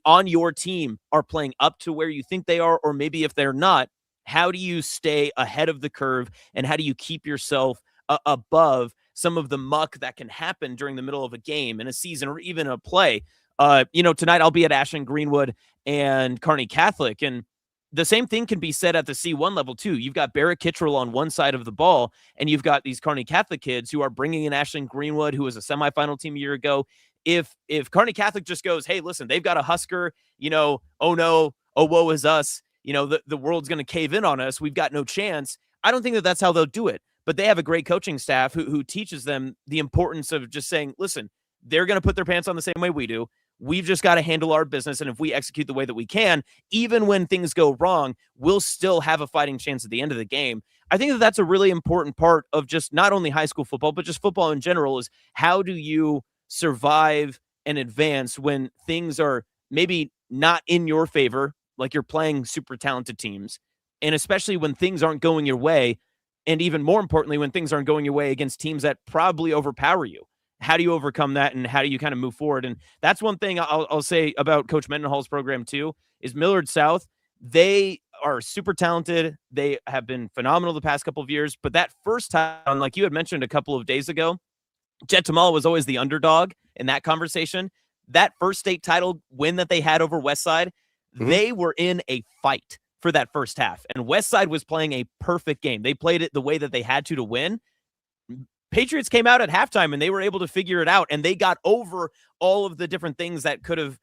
on your team are playing up to where you think they are, or maybe if they're not, how do you stay ahead of the curve and how do you keep yourself above some of the muck that can happen during the middle of a game, in a season, or even a play? Tonight I'll be at Ashland Greenwood and Kearney Catholic, and the same thing can be said at the C1 level too. You've got Barrett Kittrell on one side of the ball, and you've got these Kearney Catholic kids who are bringing in Ashland Greenwood, who was a semifinal team a year ago. If Kearney Catholic just goes, hey, listen, they've got a Husker, oh no, oh woe is us, the world's going to cave in on us, we've got no chance. I don't think that that's how they'll do it, but they have a great coaching staff who teaches them the importance of just saying, listen, they're going to put their pants on the same way we do. We've just got to handle our business. And if we execute the way that we can, even when things go wrong, we'll still have a fighting chance at the end of the game. I think that that's a really important part of just not only high school football, but just football in general, is how do you survive and advance when things are maybe not in your favor, like you're playing super talented teams, and especially when things aren't going your way, and even more importantly, when things aren't going your way against teams that probably overpower you. How do you overcome that, and how do you kind of move forward? And that's one thing I'll say about Coach Mendenhall's program too, is Millard South, they are super talented. They have been phenomenal the past couple of years, but that first time, like you had mentioned a couple of days ago, Jet Tamala was always the underdog in that conversation. That first state title win that they had over Westside, they were in a fight for that first half, and Westside was playing a perfect game. They played it the way that they had to win. Patriots came out at halftime and they were able to figure it out, and they got over all of the different things that could have,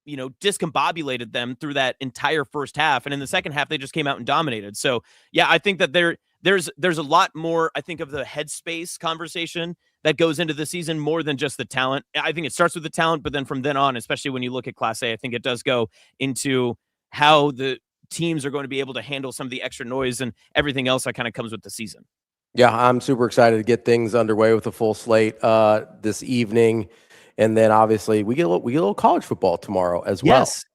discombobulated them through that entire first half. And in the second half, they just came out and dominated. So yeah, I think that there's a lot more, I think, of the headspace conversation that goes into the season more than just the talent. I think it starts with the talent, but then from then on, especially when you look at Class A, I think it does go into how the teams are going to be able to handle some of the extra noise and everything else that kind of comes with the season. Yeah, I'm super excited to get things underway with a full slate this evening, and then obviously we get a little college football tomorrow as well. Yes,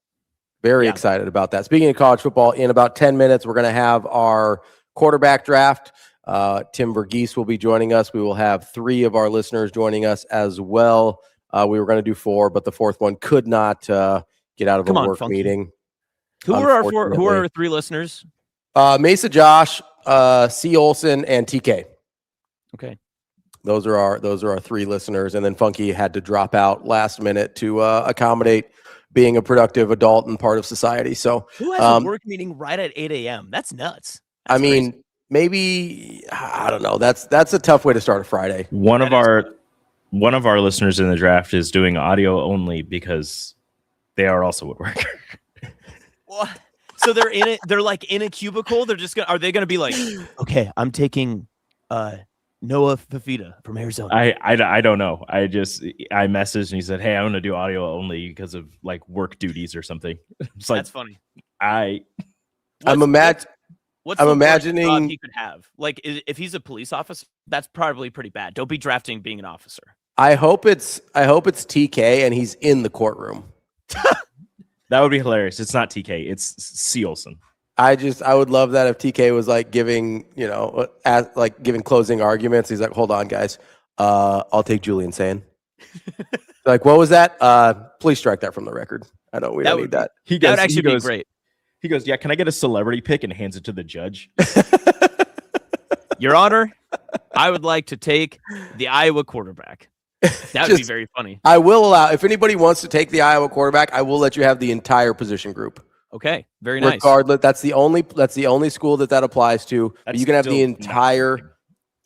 very excited about that. Speaking of college football, in about 10 minutes we're going to have our quarterback draft. Tim Verghese will be joining us. We will have 3 of our listeners joining us as well. We were going to do 4, but the 4th one could not get out of a work meeting. Who are our 3 listeners? Mesa Josh, C. Olson, and TK. Okay. Those are our 3 listeners. And then Funky had to drop out last minute to accommodate being a productive adult and part of society. So who has a work meeting right at 8 a.m.? That's nuts. That's crazy. Maybe, I don't know. That's a tough way to start a Friday. One of our listeners in the draft is doing audio only because they are also at work. What? So they're in it. They're like in a cubicle. They're just are they going to be like, okay, I'm taking Noah Fafita from Arizona. I don't know. I messaged and he said, hey, I want to do audio only because of like work duties or something. It's like, that's funny. I'm imagining. What's I'm the worst imagining job he could have? Like, if he's a police officer, that's probably pretty bad. Don't be drafting being an officer. I hope it's TK and he's in the courtroom. That would be hilarious. It's not TK. It's C. Olson. I would love that if TK was like giving, giving closing arguments. He's like, hold on, guys. I'll take Julian Sand. Like, what was that? Please strike that from the record. We don't need that. That would actually be great. He goes, yeah, can I get a celebrity pick, and hands it to the judge? Your Honor, I would like to take the Iowa quarterback. That would be very funny. I will allow, if anybody wants to take the Iowa quarterback, I will let you have the entire position group. Okay, very nice. Regardless, that's the only school that applies to. You can have the entire.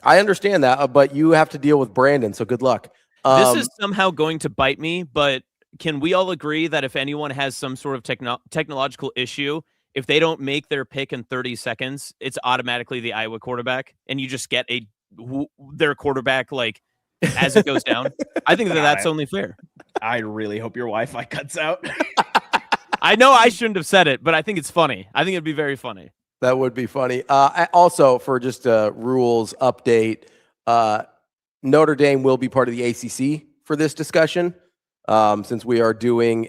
I understand that, but you have to deal with Brandon. So good luck. This is somehow going to bite me, but can we all agree that if anyone has some sort of technological issue, if they don't make their pick in 30 seconds, it's automatically the Iowa quarterback, and you just get their quarterback like as it goes down? I think that's only fair. I really hope your Wi-Fi cuts out. I know I shouldn't have said it, but I think it's funny. I think it'd be very funny. That would be funny. Also, for just a rules update, Notre Dame will be part of the ACC for this discussion, since we are doing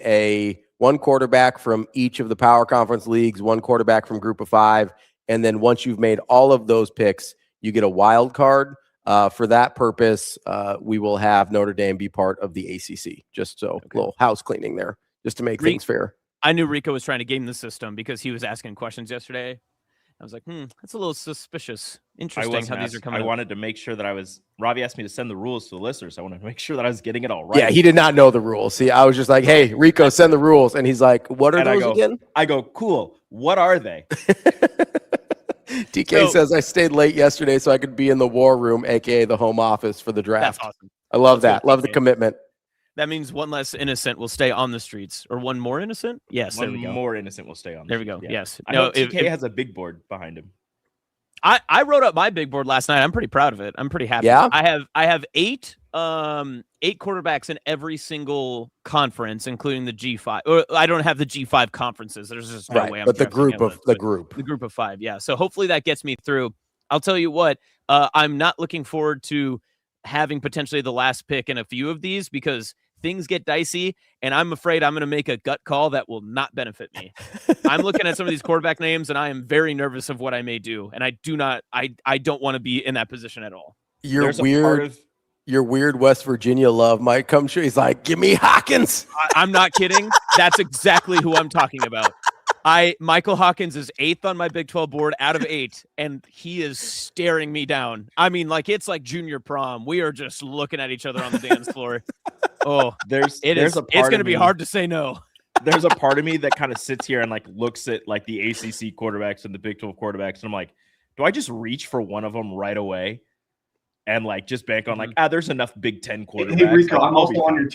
one quarterback from each of the power conference leagues, one quarterback from Group of 5, and then once you've made all of those picks, you get a wild card. For that purpose, we will have Notre Dame be part of the ACC. Just so a little house cleaning there, just to make things fair. I knew Rico was trying to game the system because he was asking questions yesterday. I was like, that's a little suspicious. Interesting how these are coming. I wanted to make sure that Ravi asked me to send the rules to the listeners. I wanted to make sure that I was getting it all right. Yeah, he did not know the rules. See, I was just like, hey, Rico, send the rules. And he's like, what are those again? I go, cool. What are they? TK says, I stayed late yesterday so I could be in the war room, a.k.a. the home office for the draft. That's awesome. I love that. Love the commitment. That means one less innocent will stay on the streets, or one more innocent? Yes, there we go. One more innocent will stay on the streets. There we go. Yeah. Yes. I know TK has a big board behind him. I wrote up my big board last night. I'm pretty proud of it. I'm pretty happy. Yeah. I have eight quarterbacks in every single conference, including the G5. Or I don't have the G5 conferences. There's just no way. But the group of 5. Yeah. So hopefully that gets me through. I'll tell you what. I'm not looking forward to having potentially the last pick in a few of these because things get dicey, and I'm afraid I'm going to make a gut call that will not benefit me. I'm looking at some of these quarterback names, and I am very nervous of what I may do, and I don't want to be in that position at all. Your weird West Virginia love might come true. He's like, give me Hawkins. I'm not kidding. That's exactly who I'm talking about. Michael Hawkins is 8th on my Big 12 board out of 8, and he is staring me down. I mean, like it's like junior prom. We are just looking at each other on the dance floor. Oh, it's going to be hard to say no. There's a part of me that kind of sits here and like looks at like the ACC quarterbacks and the Big 12 quarterbacks, and I'm like, do I just reach for one of them right away and like just bank on like, there's enough Big 10 quarterbacks. Hey Rico, I'm also on your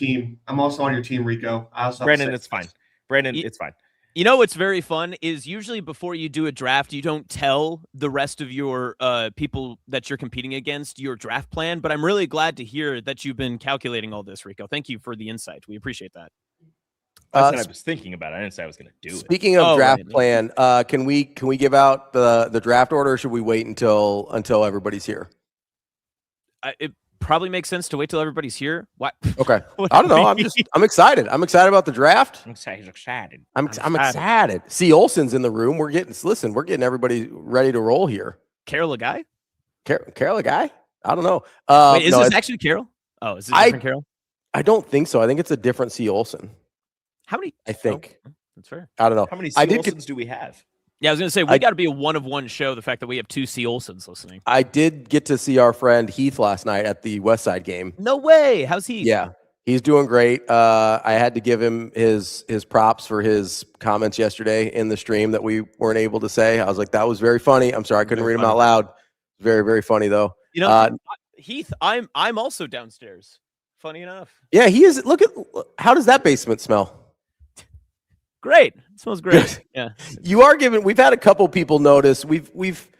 team. Rico. Brandon, it's fine. It's fine. You know what's very fun is usually before you do a draft, you don't tell the rest of your people that you're competing against your draft plan. But I'm really glad to hear that you've been calculating all this, Rico. Thank you for the insight. We appreciate that. I was thinking about it. I didn't say I was going to do it. Speaking of draft plan, can we give out the draft order, or should we wait until everybody's here? It probably makes sense to wait till everybody's here. What? Okay. I don't know. I'm excited. I'm excited about the draft. I'm excited. I'm excited. See, Olson's in the room. We're getting everybody ready to roll here. Carol Lagai? Carol Lagai? I don't know. Wait, is this actually Carol? Oh, is it different Carol? I don't think so. I think it's a different C. Olson. How many? I think. That's fair. I don't know. How many C. Olsons do we have? Yeah, I was going to say, we got to be a one-of-one show, the fact that we have 2 C. Olsons listening. I did get to see our friend Heath last night at the Westside game. No way. How's he? Yeah, he's doing great. I had to give him his props for his comments yesterday in the stream that we weren't able to say. I was like, that was very funny. I'm sorry I couldn't read them out loud. Very, very funny, though. You know, Heath, I'm also downstairs. Funny enough. Yeah, he is. How does that basement smell? Great. It smells great. Yeah. You are giving. We've had a couple people notice. We've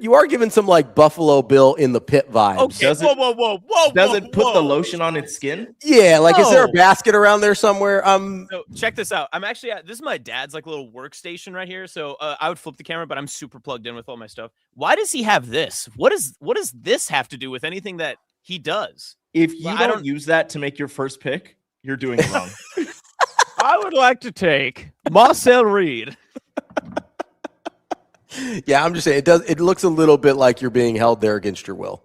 You are giving some like Buffalo Bill in the pit vibes. Okay, whoa. Does it put the lotion on its skin? Yeah, like is there a No. basket around there somewhere? So check this out. I'm actually this is my dad's like little workstation right here. So I would flip the camera, but I'm super plugged in with all my stuff. Why does he have this? What does this have to do with anything that he does? If you don't use that to make your first pick, you're doing it wrong. I would like to take Marcel Reed. Yeah, I'm just saying it looks a little bit like you're being held there against your will.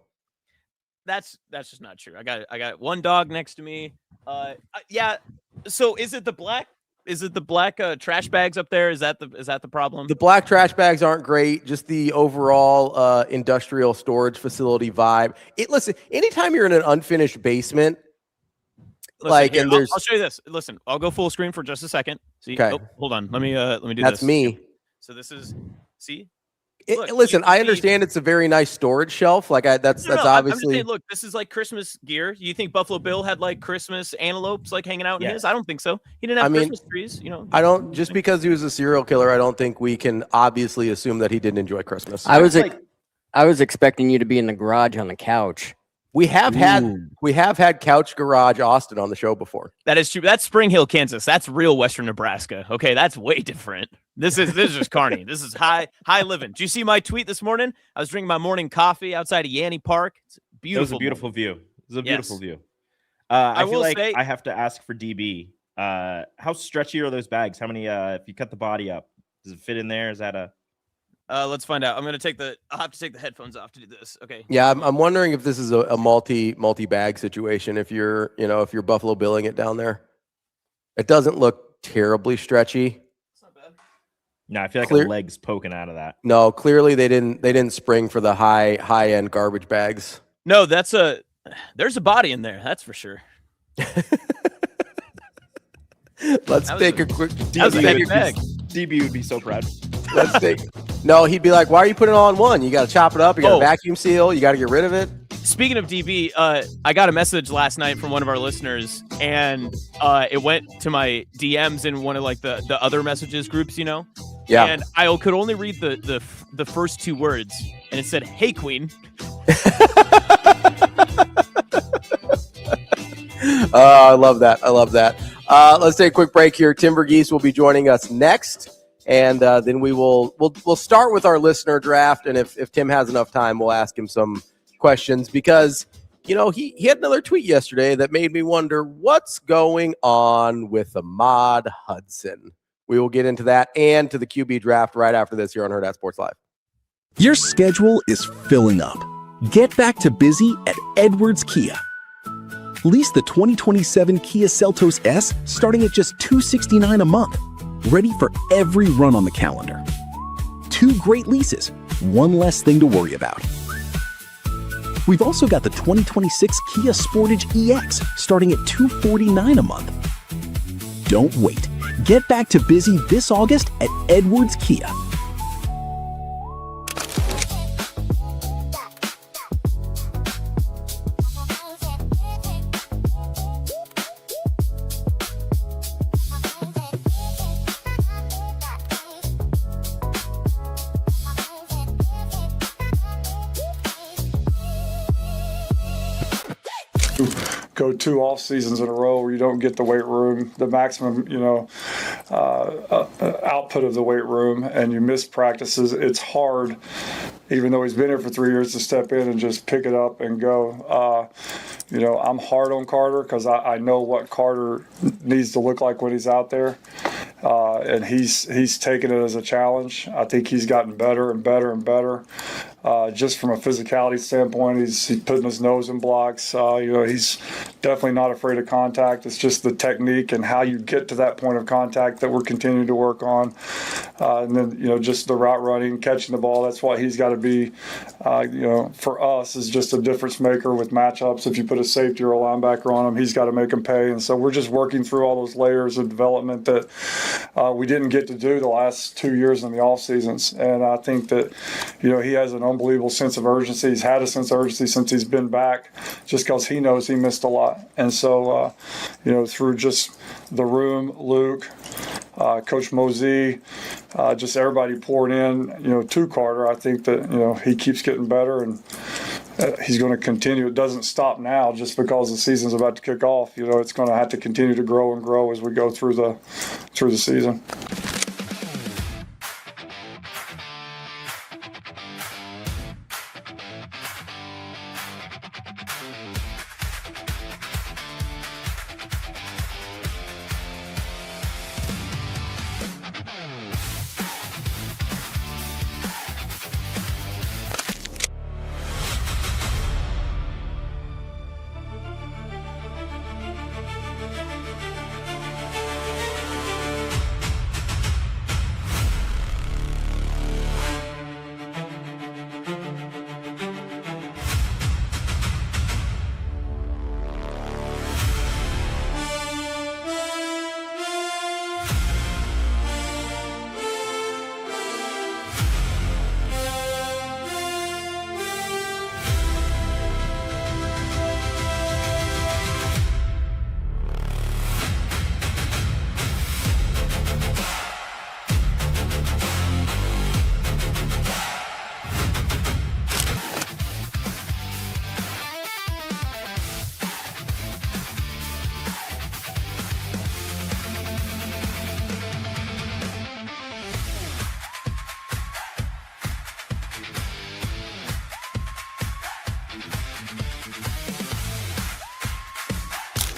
That's just not true. I got one dog next to me. Yeah. So is it the black trash bags up there? Is that the problem? The black trash bags aren't great. Just the overall industrial storage facility vibe. Listen, anytime you're in an unfinished basement, I'll show you this. Listen, I'll go full screen for just a second. See, okay. Oh, hold on. Let me do this. That's me. So this is see. Listen, I understand it's a very nice storage shelf. That's I'm obviously. just saying, look, this is like Christmas gear. You think Buffalo Bill had like Christmas antelopes like hanging out in his? I don't think so. He didn't have Christmas trees. I don't. Just because he was a serial killer, I don't think we can obviously assume that he didn't enjoy Christmas. I was expecting you to be in the garage on the couch. We have had Couch Garage Austin on the show before. That is true. That's Spring Hill, Kansas. That's real Western Nebraska. Okay, that's way different. This is just Kearney. This is high living. Did you see my tweet this morning? I was drinking my morning coffee outside of Yanni Park. It's beautiful. It was a beautiful view. It was a beautiful view. I feel like I have to ask for DB. How stretchy are those bags? How many? If you cut the body up, does it fit in there? Is that a? Let's find out. I'll have to take the headphones off to do this. Okay. Yeah, I'm wondering if this is a multi bag situation. If you're Buffalo Billing it down there, it doesn't look terribly stretchy. It's not bad. No, I feel like a leg's poking out of that. No, clearly they didn't spring for the high end garbage bags. No, there's a body in there. That's for sure. Let's take a quick. DB would be so proud. Let's take. No, he'd be like, "Why are you putting it on one? You got to chop it up. You got to vacuum seal. You got to get rid of it." Speaking of DB, I got a message last night from one of our listeners, and it went to my DMs in one of like the other messages groups, Yeah. And I could only read the first two words, and it said, "Hey, Queen." I love that. Let's take a quick break here. Tim Verghese will be joining us next. And then we'll start with our listener draft, and if Tim has enough time, we'll ask him some questions because he had another tweet yesterday that made me wonder what's going on with Ahmad Hudson. We will get into that and to the QB draft right after this here on Hurrdat Sports Live. Your schedule is filling up. Get back to busy at Edwards Kia. Lease the 2027 Kia Seltos S starting at just $269 a month. Ready for every run on the calendar. 2 great leases, 1 less thing to worry about. We've also got the 2026 Kia Sportage EX starting at $249 a month. Don't wait. Get back to busy this August at Edwards Kia. Go 2 off seasons in a row where you don't get the weight room, the maximum, output of the weight room, and you miss practices. It's hard, even though he's been here for 3 years, to step in and just pick it up and go. I'm hard on Carter because I know what Carter needs to look like when he's out there. And he's taken it as a challenge. I think he's gotten better and better and better. Just from a physicality standpoint, he's putting his nose in blocks. He's definitely not afraid of contact. It's just the technique and how you get to that point of contact that we're continuing to work on. And then, just the route running, catching the ball, that's what he's got to be. For us, is just a difference maker with matchups. If you put a safety or a linebacker on him, he's got to make him pay. And so we're just working through all those layers of development that we didn't get to do the last 2 years in the off seasons. And I think that, he has an unbelievable sense of urgency. He's had a sense of urgency since he's been back, just because he knows he missed a lot. And so, through just the room, Luke, Coach Mosey, just everybody pouring in, to Carter. I think that, he keeps getting better, and he's going to continue. It doesn't stop now just because the season's about to kick off. It's going to have to continue to grow and grow as we go through the season.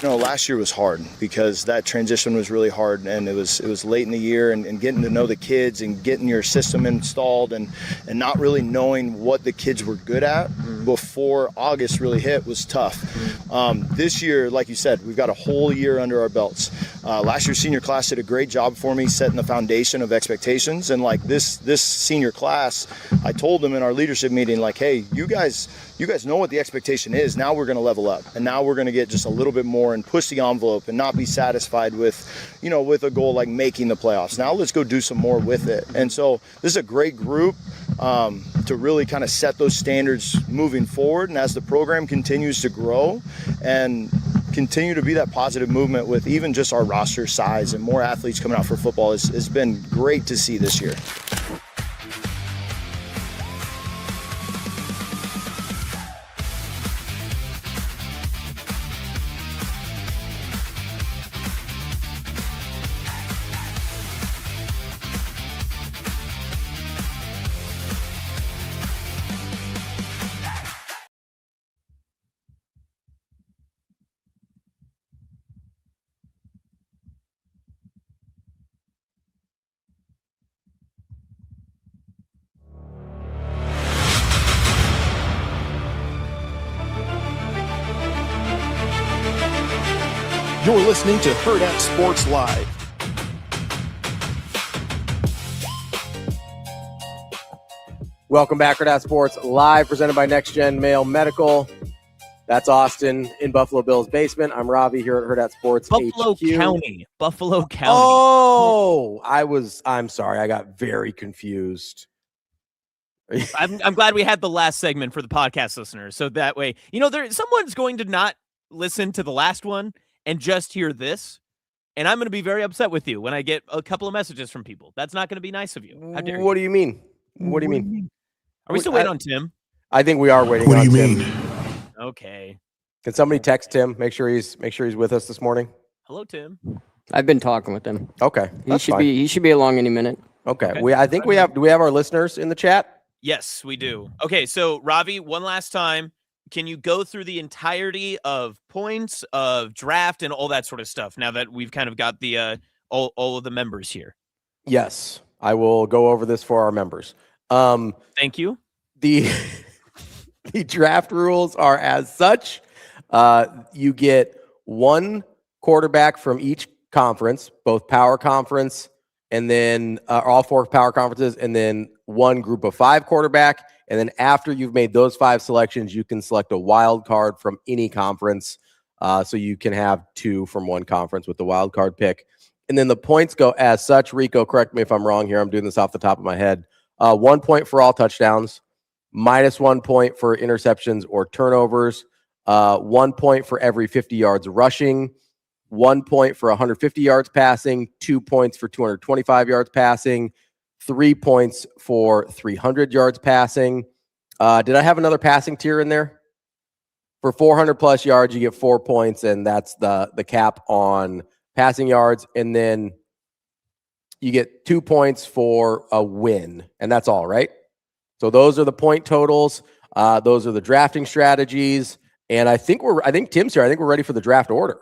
Last year was hard because that transition was really hard, and it was late in the year, and getting to know the kids and getting your system installed and not really knowing what the kids were good at before August really hit was tough. This year, like you said, we've got a whole year under our belts. Last year's senior class did a great job for me setting the foundation of expectations, and like this senior class, I told them in our leadership meeting, like, hey, you guys know what the expectation is. Now we're going to level up, and now we're going to get just a little bit more and push the envelope and not be satisfied with, with a goal like making the playoffs. Now let's go do some more with it. And so this is a great group to really kind of set those standards moving forward. And as the program continues to grow and continue to be that positive movement with even just our roster size and more athletes coming out for football has been great to see this year. You're listening to Hurrdat Sports Live. Welcome back, Hurrdat Sports Live, presented by Next Gen Mail Medical. That's Austin in Buffalo Bill's basement. I'm Ravi here at Hurrdat Sports Buffalo HQ. County. Buffalo County. Oh, I'm sorry. I got very confused. I'm glad we had the last segment for the podcast listeners. So that way, someone's going to not listen to the last one and just hear this. And I'm going to be very upset with you when I get a couple of messages from people. That's not going to be nice of you. How dare you? What do you mean? What do you mean? Are we still waiting on Tim? I think we are waiting What on do you Tim. mean? Okay. Can somebody text Tim? Make sure he's with us this morning. Hello, Tim. I've been talking with him. Okay. He should be along any minute. Okay. Do we have our listeners in the chat? Yes, we do. Okay, so Ravi, one last time. Can you go through the entirety of points, of draft, and all that sort of stuff now that we've kind of got the all of the members here? Yes, I will go over this for our members. Thank you. The draft rules are as such. You get one quarterback from each conference, both power conference, and then all four power conferences, and then one group of 5 quarterback. And then after you've made those 5 selections, you can select a wild card from any conference. So you can have 2 from one conference with the wild card pick. And then the points go as such. Rico, correct me if I'm wrong here. I'm doing this off the top of my head. 1 point for all touchdowns, -1 point for interceptions or turnovers, 1 point for every 50 yards rushing, 1 point for 150 yards passing, 2 points for 225 yards passing, 3 points for 300 yards passing. Did I have another passing tier in there? For 400 plus yards, you get 4 points, and that's the cap on passing yards. And then you get 2 points for a win, and that's all, right? So those are the point totals. Those are the drafting strategies. And I think Tim's here. I think we're ready for the draft order.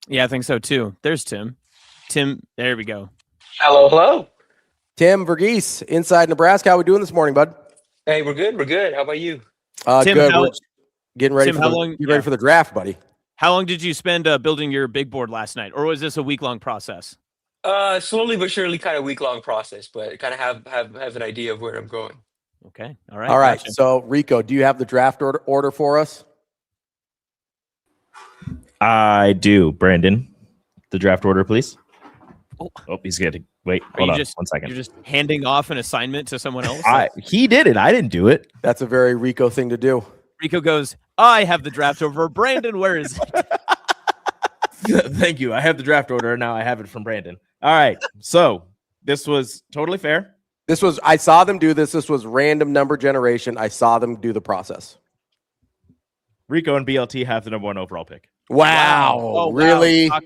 Yeah, I think so too. There's Tim. Tim, there we go. Hello. Tim Verghese, inside Nebraska. How we doing this morning, bud? Hey, we're good. We're good. How about you? Tim, good. We're getting ready ready for the draft, buddy. How long did you spend building your big board last night, or was this a week-long process? Slowly but surely, kind of week-long process, but kind of have an idea of where I'm going. Okay. All right. All right. Gotcha. So, Rico, do you have the draft order for us? I do. Brandon, the draft order, please. Oh, he's getting. Wait, hold on 1 second. You're just handing off an assignment to someone else? He did it. I didn't do it. That's a very Rico thing to do. Rico goes, I have the draft over. Brandon, where is it? Thank you. I have the draft order, and now I have it from Brandon. All right. So this was totally fair. I saw them do this. This was random number generation. I saw them do the process. Rico and BLT have the number 1 overall pick. Wow. Oh, really? Wow.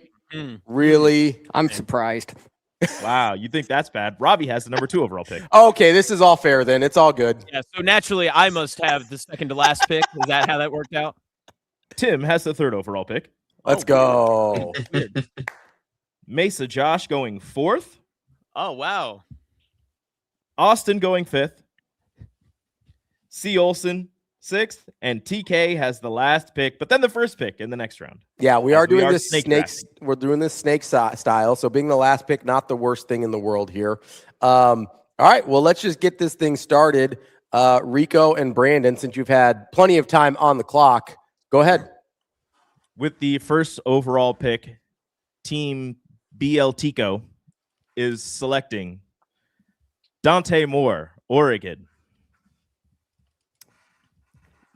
Really? I'm surprised. Wow. You think that's bad? Robbie has the number 2 overall pick. Okay. This is all fair then. It's all good. Yeah. So naturally, I must have the second to last pick. Is that how that worked out? Tim has the 3rd overall pick. Let's go. Mesa Josh going 4th. Oh, wow. Austin going 5th. C. Olson 6th, and TK has the last pick, but then the first pick in the next round. Yeah, we are doing this snakes. We're doing this snake style. So being the last pick, not the worst thing in the world here. All right, well, let's just get this thing started. Rico and Brandon, since you've had plenty of time on the clock, go ahead. With the first overall pick, Team BLTco is selecting Dante Moore, Oregon.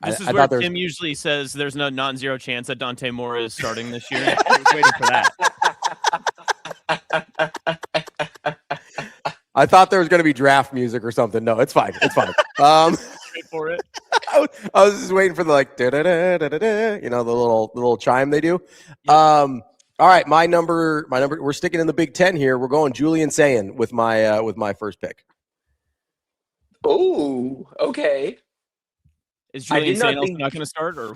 This is where Tim usually says there's no non-zero chance that Dante Moore is starting this year. I was waiting for that. I thought there was going to be draft music or something. No, it's fine. It's fine. Wait for it. I was just waiting for the the little chime they do. All right, my number. We're sticking in the Big Ten here. We're going Julian Sayin with my first pick. Oh, okay. Is Julian Sayin not going to start, or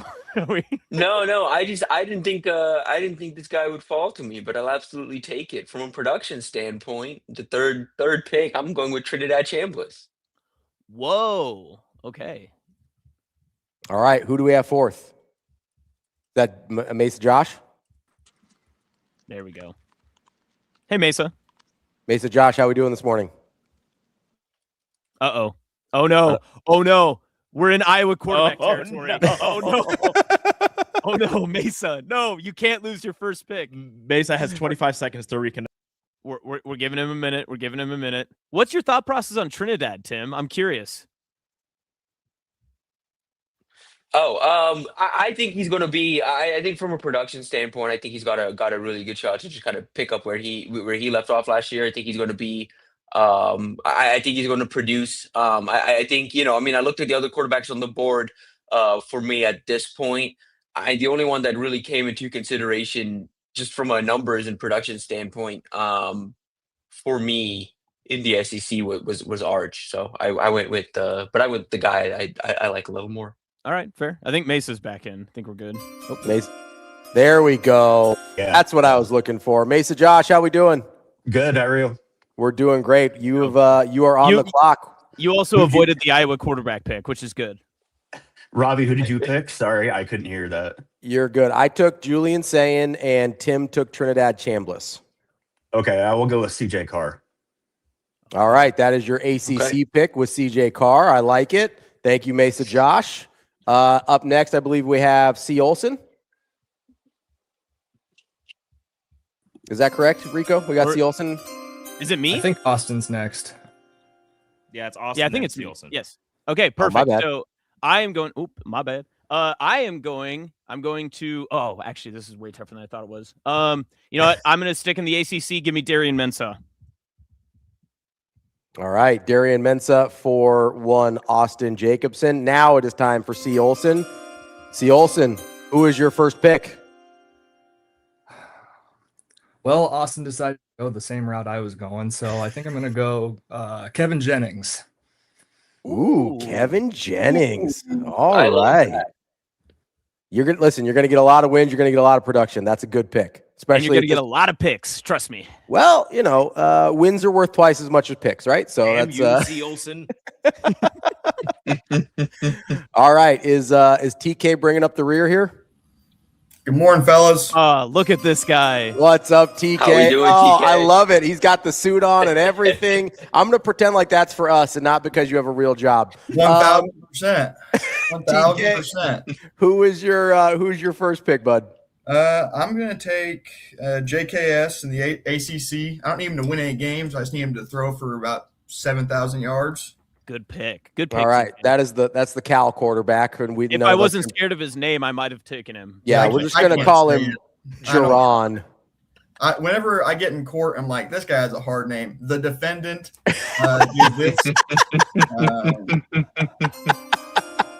No. I didn't think this guy would fall to me, but I'll absolutely take it. From a production standpoint, the third pick, I'm going with Trinidad Chambliss. Whoa. Okay. All right. Who do we have 4th? Is that Mesa Josh? There we go. Hey, Mesa. Mesa Josh, how we doing this morning? Uh-oh. Oh, no. Oh, no. We're in Iowa quarterback territory. No. Oh, no. Oh, no, Mesa. No, you can't lose your first pick. Mesa has 25 seconds to reconnect. We're giving him a minute. We're giving him a minute. What's your thought process on Trinidad, Tim? I'm curious. I think he's going to be. I think from a production standpoint, I think he's got a really good shot to just kind of pick up where he left off last year. I think he's going to be. I think he's going to produce. I think I looked at the other quarterbacks on the board. For me at this point, the only one that really came into consideration just from a numbers and production standpoint, for me in the SEC was Arch. So I went with the guy I like a little more. All right, fair. I think Mesa's back in. I think we're good. Oh, Mesa. There we go. Yeah. That's what I was looking for. Mesa Josh, how we doing? Good. How are you? We're doing great. You are on the clock. You also avoided the Iowa quarterback pick, which is good. Robbie, who did you pick? Sorry, I couldn't hear that. You're good. I took Julian Sayin and Tim took Trinidad Chambliss. Okay, I will go with CJ Carr. All right, that is your ACC pick with CJ Carr. I like it. Thank you, Mesa Josh. Up next, I believe we have C. Olson. Is that correct, Rico? We got C. Olson. Is it me? I think Austin's next. Yeah, it's Austin. Yeah, I think it's C. Olson. Yes. Okay, perfect. my bad. So I am going. Oop, my bad. I'm going to. Oh, actually, this is way tougher than I thought it was. You know what? I'm going to stick in the ACC. Give me Darian Mensah. All right, Darian Mensah for 1, Austin Jacobsen. Now it is time for C. Olson. C. Olson, who is your first pick? Well, Austin decided to go the same route I was going, so I think I'm going to go Kevin Jennings. Ooh, Kevin Jennings. All right. You're gonna listen. You're gonna get a lot of wins. You're gonna get a lot of production. That's a good pick, especially. And you're gonna get a lot of picks. Trust me. Well, wins are worth twice as much as picks, right? So that's C. Olson. All right. Is TK bringing up the rear here? Good morning, fellas. Look at this guy. What's up, TK? How we doing, Oh, TK? I love it. He's got the suit on and everything. I'm gonna pretend like that's for us and not because you have a real job. 1,000%. 1,000%. Who's your first pick, bud? I'm going to take JKS in the ACC. I don't need him to win any games. I just need him to throw for about 7,000 yards. Good pick. Good pick. All right, that's the Cal quarterback, and we. If I wasn't scared of his name, I might have taken him. Yeah, we're just gonna call him Jaron. Whenever I get in court, I'm like, this guy has a hard name. The defendant.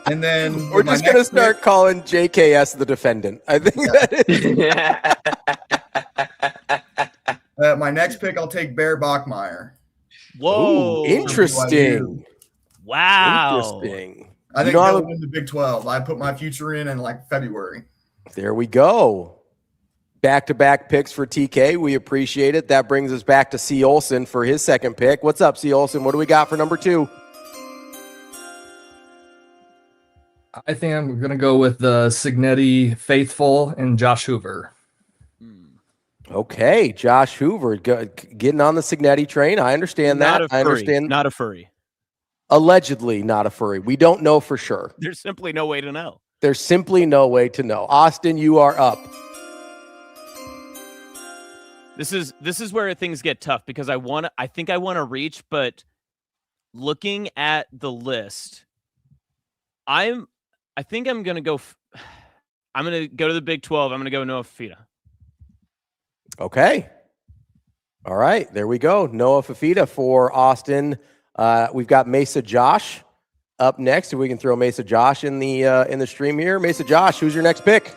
And then we're just gonna start calling JKS the defendant. I think that is. My next pick, I'll take Bear Bachmeier. Whoa! Ooh, interesting. Wow. Interesting. I think they'll win the Big 12. I put my future in like February. There we go. Back-to-back picks for TK. We appreciate it. That brings us back to C. Olson for his second pick. What's up, C. Olson? What do we got for number 2? I think I'm going to go with the Signetti faithful and Josh Hoover. Okay, Josh Hoover getting on the Signetti train. I understand that. I understand. Not a furry. Allegedly not a furry. We don't know for sure. There's simply no way to know. There's simply no way to know. Austin, you are up. This is where things get tough because I think I want to reach, but looking at the list, I think I'm gonna go. I'm gonna go to the Big 12. I'm gonna go Noah Fafita. Okay. All right, there we go. Noah Fafita for Austin. We've got Mesa Josh up next. If we can throw Mesa Josh in the stream here. Mesa Josh, who's your next pick?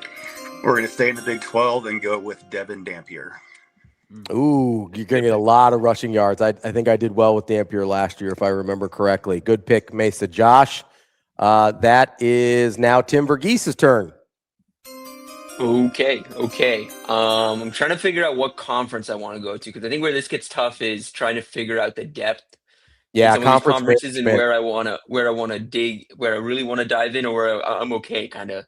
We're going to stay in the Big 12 and go with Devin Dampier. Ooh, you're going to get a lot of rushing yards. I think I did well with Dampier last year, if I remember correctly. Good pick, Mesa Josh. That is now Tim Verghese's turn. Okay. I'm trying to figure out what conference I want to go to because I think where this gets tough is trying to figure out the depth. Yeah, conferences and where I want to dig, where I really want to dive in, or where I'm okay, kind of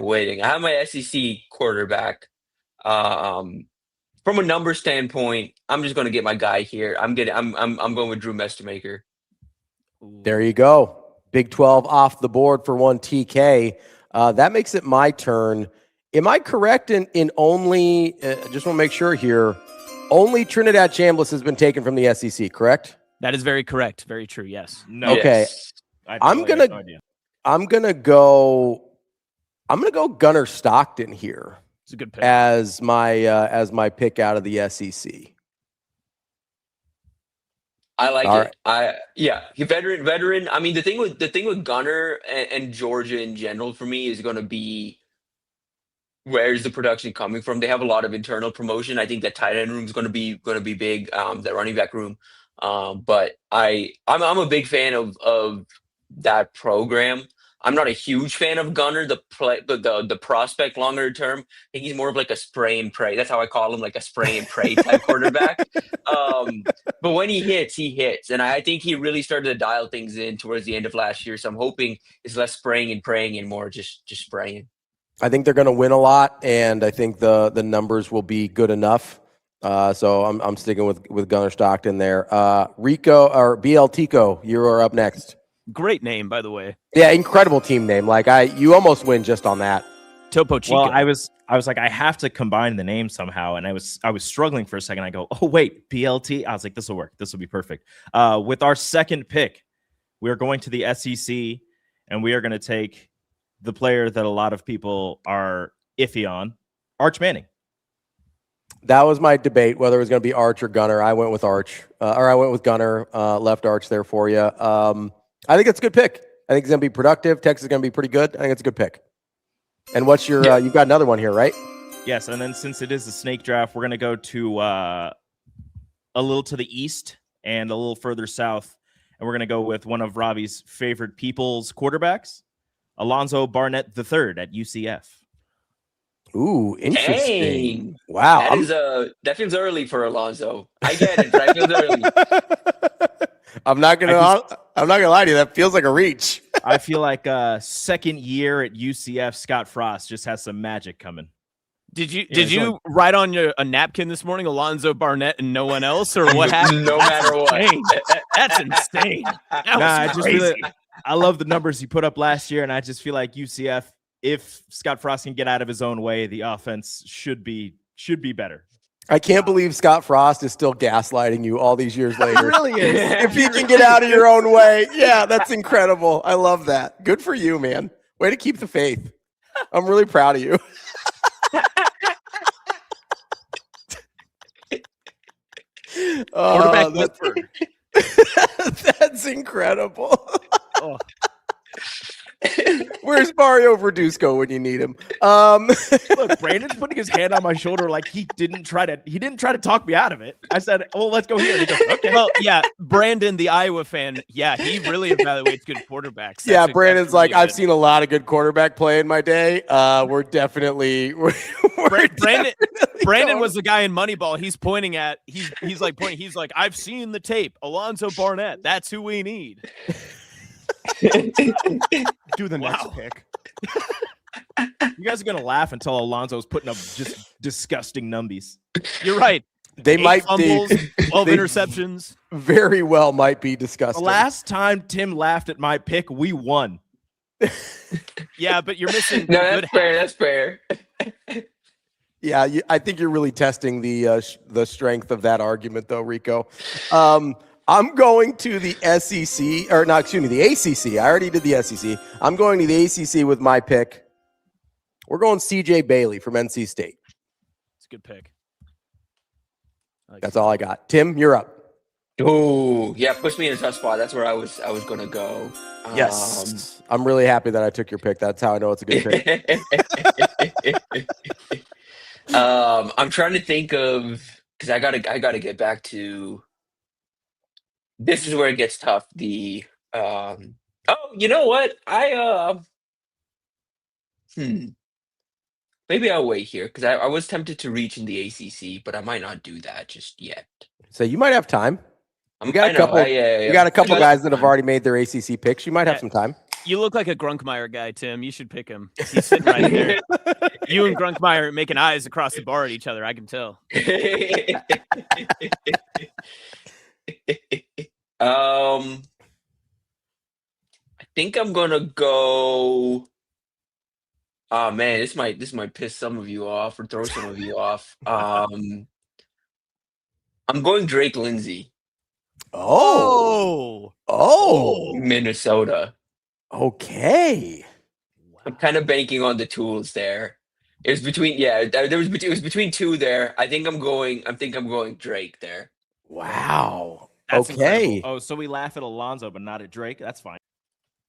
waiting. I have my SEC quarterback. From a number standpoint, I'm just going to get my guy here. I'm going with Drew Mestermaker. There you go. Big 12 off the board for 1 TK. That makes it my turn. Am I correct in only? Just want to make sure here. Only Trinidad Chambliss has been taken from the SEC, correct? That is very correct. Very true. Yes. No. Okay. Yes. I'm gonna go Gunnar Stockton here. It's a good pick. As my pick out of the SEC. I like All it. Veteran. I mean, the thing with Gunnar and Georgia in general for me is going to be where's the production coming from. They have a lot of internal promotion. I think that tight end room is going to be big. That running back room. But I'm a big fan of that program. I'm not a huge fan of Gunnar, the prospect longer term. I think he's more of like a spray and pray. That's how I call him, like a spray and pray type quarterback. But when he hits. And I think he really started to dial things in towards the end of last year. So I'm hoping it's less spraying and praying and more just spraying. I think they're going to win a lot, and I think the numbers will be good enough. So I'm sticking with Gunnar Stockton there. Rico or BL Tico, you are up next. Great name, by the way. Yeah, incredible team name. Like you almost win just on that. Topo Chico. Well, I was like, I have to combine the names somehow, and I was struggling for a second. I go, oh wait, BLT. I was like, this will work. This will be perfect. With our second pick, we are going to the SEC, and we are going to take the player that a lot of people are iffy on, Arch Manning. That was my debate, whether it was going to be Arch or Gunner. I went with Arch, or I went with Gunner, left Arch there for you. I think it's a good pick. I think it's going to be productive. Texas is going to be pretty good. I think it's a good pick. And what's your, you've got another one here, right? Yes, and then since it is a snake draft, we're going to go to a little to the east and a little further south, and we're going to go with one of Ravi's favorite people's quarterbacks, Alonzo Barnett III at UCF. Ooh, interesting. Dang. Wow. That feels early for Alonzo. I get it, but I feel early. I'm not gonna lie to you. That feels like a reach. I feel like second year at UCF, Scott Frost just has some magic coming. Did you write on a napkin this morning, Alonzo Barnett and no one else, or what happened? No matter what. That's insane. That was crazy. I love the numbers he put up last year, and I just feel like UCF, if Scott Frost can get out of his own way, the offense should be better. I can't believe Scott Frost is still gaslighting you all these years later. It really is. If you can get out of your own way. Yeah, that's incredible. I love that. Good for you, man. Way to keep the faith. I'm really proud of you. That's incredible. Oh. Where's Mario Verduzco when you need him? Look, Brandon's putting his hand on my shoulder like he didn't try to talk me out of it. I said, "Well, let's go here." And he goes, "Okay." Well, yeah, Brandon, the Iowa fan, yeah, he really evaluates good quarterbacks. Yeah, Brandon's like, I've seen a lot of good quarterback play in my day. We're definitely Brandon was the guy in Moneyball. He's pointing at he's like, I've seen the tape. Alonzo Barnett, that's who we need. Do the next pick. You guys are gonna laugh until Alonzo's putting up just disgusting numbies. You're right. They 8 might fumbles, be 12 interceptions. Very well might be disgusting. The last time Tim laughed at my pick, we won. Yeah, but you're missing. No, that's fair. That's fair. Yeah, I think you're really testing the strength of that argument, though, Rico. I'm going to the SEC, or not, excuse me, the ACC. I already did the SEC. I'm going to the ACC with my pick. We're going CJ Bailey from NC State. It's a good pick. That's all I got. Tim, you're up. Oh, yeah, push me in a tough spot. That's where I was going to go. Yes. I'm really happy that I took your pick. That's how I know it's a good pick. I'm trying to think of, because I gotta get back to. This is where it gets tough. You know what? Maybe I'll wait here because I was tempted to reach in the ACC, but I might not do that just yet. So you might have time. We got a couple guys that have already made their ACC picks. You might have some time. You look like a Grunkmeyer guy, Tim. You should pick him. He's sitting right there. You and Grunkmeyer making eyes across the bar at each other. I can tell. I think I'm gonna go. Oh man, this might piss some of you off or throw some of you off. I'm going Drake Lindsay. Oh, Minnesota. Okay. I'm kind of banking on the tools there. It was between it was between two there. I think I'm going Drake there. Wow. That's okay. Incredible. Oh, so we laugh at Alonzo, but not at Drake. That's fine.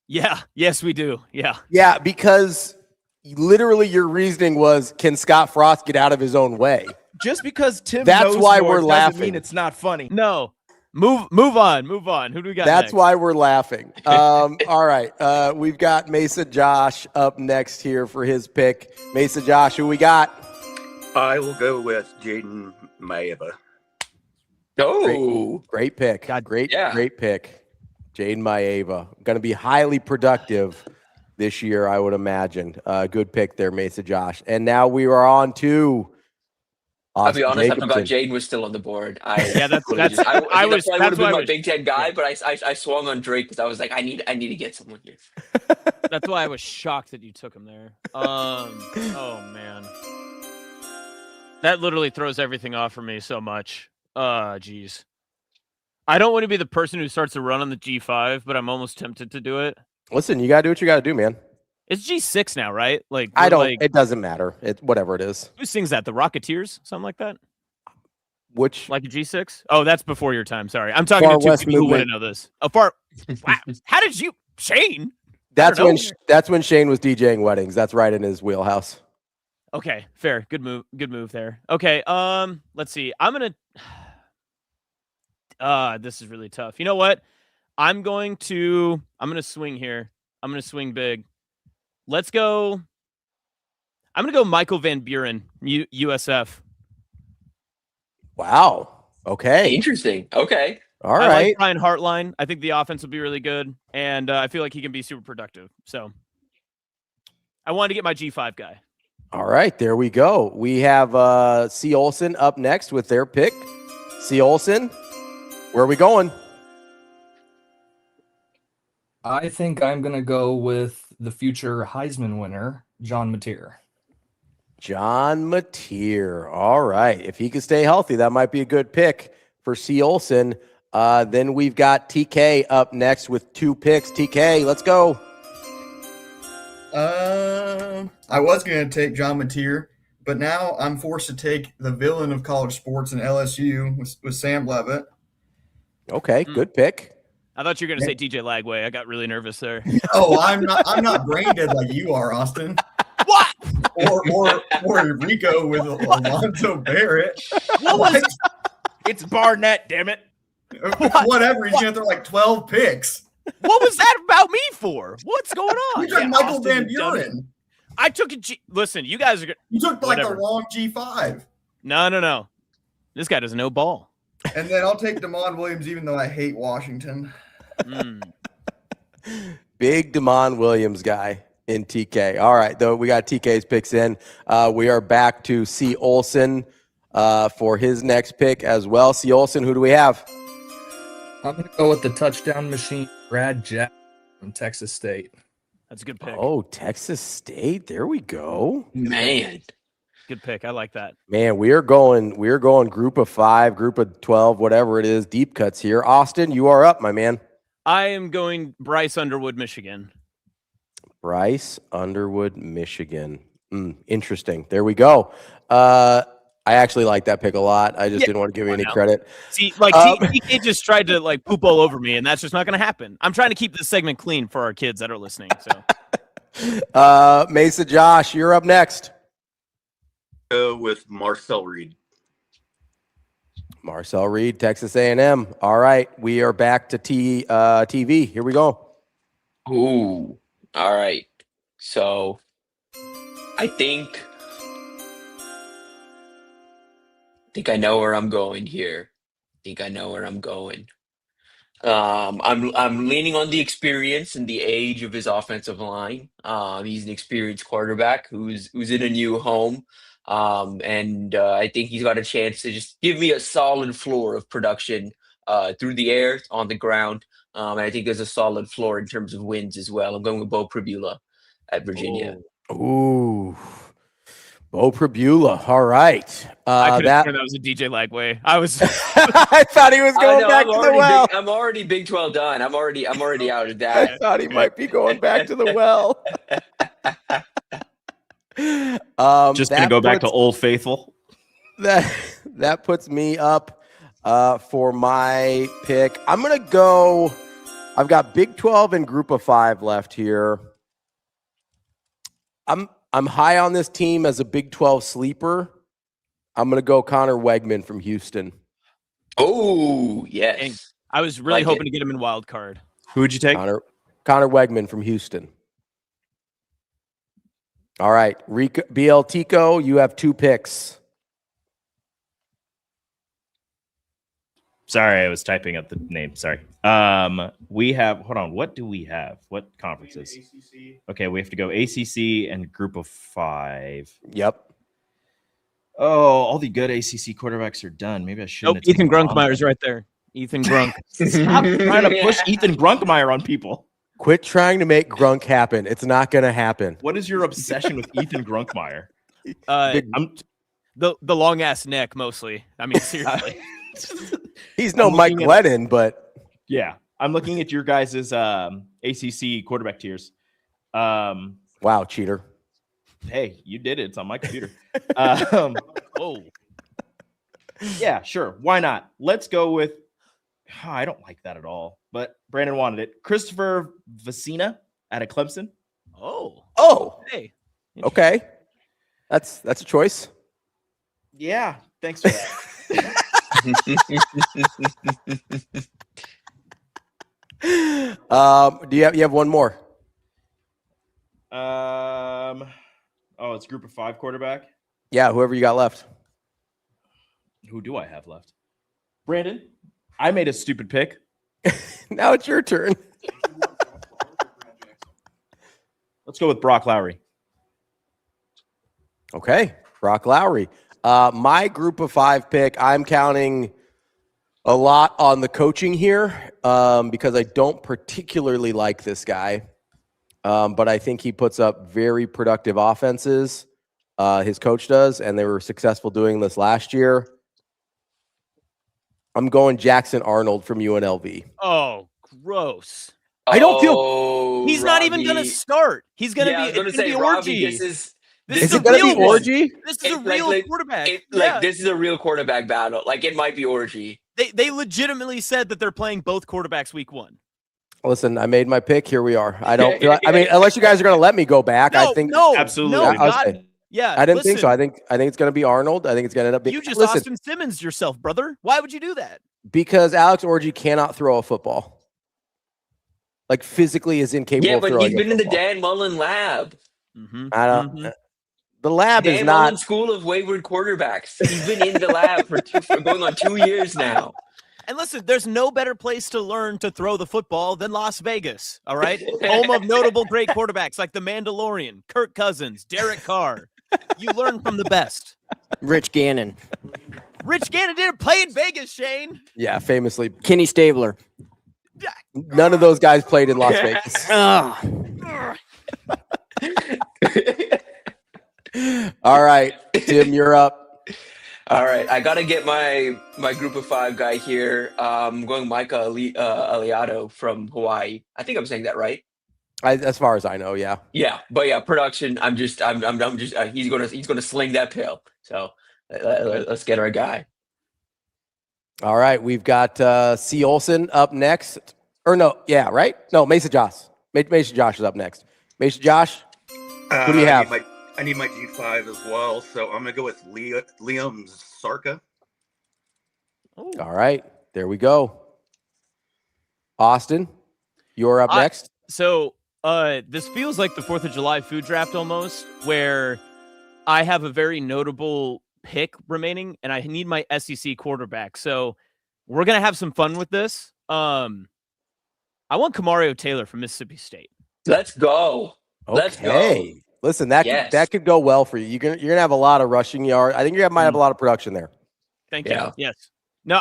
Yeah. Yes, we do. Yeah. Yeah, because literally your reasoning was, can Scott Frost get out of his own way? Just because Tim That's knows why more we're doesn't laughing. mean it's not funny. No. Move on. Who do we got That's next? why we're laughing. All right. We've got Mesa Josh up next here for his pick. Mesa Josh, who we got? I will go with Jaden Maeva. Oh, great pick. Great pick. Jaden Maeva. Going to be highly productive this year, I would imagine. Good pick there, Mesa Josh. And now we are on to I'll be honest, Jacobsen. I forgot Jaden was still on the board. That's would have been my Big Ten guy, but I swung on Drake because I was like, I need to get someone here. That's why I was shocked that you took him there. Oh man. That literally throws everything off for me so much. Geez. I don't want to be the person who starts to run on the G5, but I'm almost tempted to do it. Listen, you gotta do what you gotta do, man. It's G6 now, right? Like it doesn't matter. Whatever it is. Who sings that? The Rocketeers? Something like that? Which like a G6? Oh, that's before your time. Sorry, I'm talking Far to two West people who movement. wouldn't know this. Wow. How did you, Shane? That's I don't when know. that's when Shane was DJing weddings. That's right in his wheelhouse. Okay, fair. Good move. Good move there. Okay, let's see. I'm gonna. This is really tough. You know what? I'm gonna swing here. I'm gonna swing big. Let's go. I'm gonna go Michael Van Buren, USF. Wow. Okay. Interesting. Okay. All I right. like Brian Hartline. I think the offense will be really good, and I feel like he can be super productive. So I wanted to get my G5 guy. All right. There we go. We have C. Olson up next with their pick. C. Olson, where are we going? I think I'm going to go with the future Heisman winner, John Mateer. John Mateer. All right. If he can stay healthy, that might be a good pick for C. Olson. Then we've got TK up next with 2 picks. TK, let's go. I was going to take John Mateer, but now I'm forced to take the villain of college sports in LSU with Sam Levitt. Okay, good pick. I thought you were going to say DJ Lagway. I got really nervous there. Oh, I'm not brain dead like you are, Austin. What? Or Rico with Alonzo Barrett. What? It's Barnett, damn it. Whatever. He's going to throw like 12 picks. What was that about me for? What's going on? You took Michael Austin, Van Buren. I took a G. Listen, you guys are good. You took like the wrong G5. No. This guy doesn't know ball. And then I'll take Damon Williams, even though I hate Washington. Big Damon Williams guy in TK. All right, though we got TK's picks in. We are back to C. Olson for his next pick as well. C. Olson, who do we have? I'm going to go with the touchdown machine, Brad Jackson from Texas State. That's a good pick. Oh, Texas State. There we go. Man. Good pick. I like that. Man, we're going group of 5, group of 12, whatever it is, deep cuts here. Austin, you are up, my man. I am going Bryce Underwood, Michigan. Bryce Underwood, Michigan. Interesting. There we go. I actually like that pick a lot. I just didn't want to give you any credit. See, like TK just tried to like poop all over me, and that's just not going to happen. I'm trying to keep this segment clean for our kids that are listening. So, Mesa Josh, you're up next. Go with Marcel Reed. Marcel Reed, Texas A&M. All right, we are back to TV. Here we go. Ooh. All right. So I think I know where I'm going here. I'm leaning on the experience and the age of his offensive line. He's an experienced quarterback who's in a new home. And I think he's got a chance to just give me a solid floor of production through the air, on the ground. And I think there's a solid floor in terms of wins as well. I'm going with Bo Pribula at Virginia. Ooh. Bo Pribula. All right. I could have sworn that was a DJ Lagway. I was. I thought he was going back to the well. I'm already Big 12 done. I'm already out of that. I thought he might be going back to the well. Just gonna go back to Old Faithful. That puts me up for my pick. I'm gonna go. I've got Big 12 and Group of 5 left here. I'm high on this team as a Big 12 sleeper. I'm gonna go Connor Wegman from Houston. Oh yes, and I was really hoping to get him in wild card. Who would you take? Connor Wegman from Houston. All right, Rico, BL Tico, you have 2 picks. Sorry, I was typing up the name. Sorry. We have, hold on. What do we have? What conferences? ACC. Okay, we have to go ACC and Group of 5. Yep. Oh, all the good ACC quarterbacks are done. Maybe I shouldn't. Nope, Ethan Grunkmeyer's right there. Ethan Grunk. Stop trying to push Ethan Grunkmeyer on people. Quit trying to make Grunk happen. It's not going to happen. What is your obsession with Ethan Grunkmeyer? The long ass neck mostly. I mean, seriously. He's no Mike Glennon, but yeah, I'm looking at your guys' ACC quarterback tiers. Wow, cheater! Hey, you did it. It's on my computer. Whoa. Yeah, sure. Why not? Let's go with. I don't like that at all, but Brandon wanted it. Christopher Vecina out of Clemson. Oh, hey, okay. That's a choice. Yeah, thanks for that. Do you have one more? It's group of 5 quarterback. Yeah, whoever you got left. Who do I have left? Brandon, I made a stupid pick. Now it's your turn. Let's go with Brock Lowry. Okay, Brock Lowry. My group of 5 pick, I'm counting a lot on the coaching here because I don't particularly like this guy. But I think he puts up very productive offenses. His coach does, and they were successful doing this last year. I'm going Jackson Arnold from UNLV. Oh, gross. I don't feel he's not even going to start. He's going to be. It's going to be orgy. This is a gonna real be orgy? This is a real quarterback. This is a real quarterback battle. Like, it might be orgy. They legitimately said that they're playing both quarterbacks week 1. Listen, I made my pick. Here we are. I don't. I mean, unless you guys are going to let me go back, I think absolutely. Yeah, I didn't think so. I think it's going to be Arnold. I think it's going to end up being. You just Austin Simmons yourself, brother. Why would you do that? Because Alex Orji cannot throw a football. Like, physically is incapable. Yeah, of but throwing he's been in the football. Dan Mullen lab. I don't. The lab Dan is Mullen not. School of Wayward Quarterbacks. He's been in the lab for going on 2 years now. And listen, there's no better place to learn to throw the football than Las Vegas, all right? Home of notable great quarterbacks like the Mandalorian, Kirk Cousins, Derek Carr. You learn from the best. Rich Gannon. Rich Gannon didn't play in Vegas, Shane. Yeah, famously. Kenny Stabler. None of those guys played in Las Vegas. All right, Tim, you're up. All right, I got to get my group of 5 guy here. I'm going Micah Aliado from Hawaii. I think I'm saying that right. As far as I know, yeah. Yeah, but yeah, production. I'm just he's gonna sling that pill. So let's get our guy. All right, we've got C. Olson up next. Or no, yeah, right? No, Mason Josh. Mason Josh is up next. Mason Josh, who do you have? I need my G5 as well, so I'm gonna go with Liam Sarka. All right, there we go. Austin, you're up next. So this feels like the 4th of July food draft almost, where I have a very notable pick remaining, and I need my SEC quarterback. So we're gonna have some fun with this. I want Kamario Taylor from Mississippi State. Let's go. Let's go. Listen, that could go well for you. You're gonna have a lot of rushing yards. I think you might have a lot of production there. Thank you. Yes. No,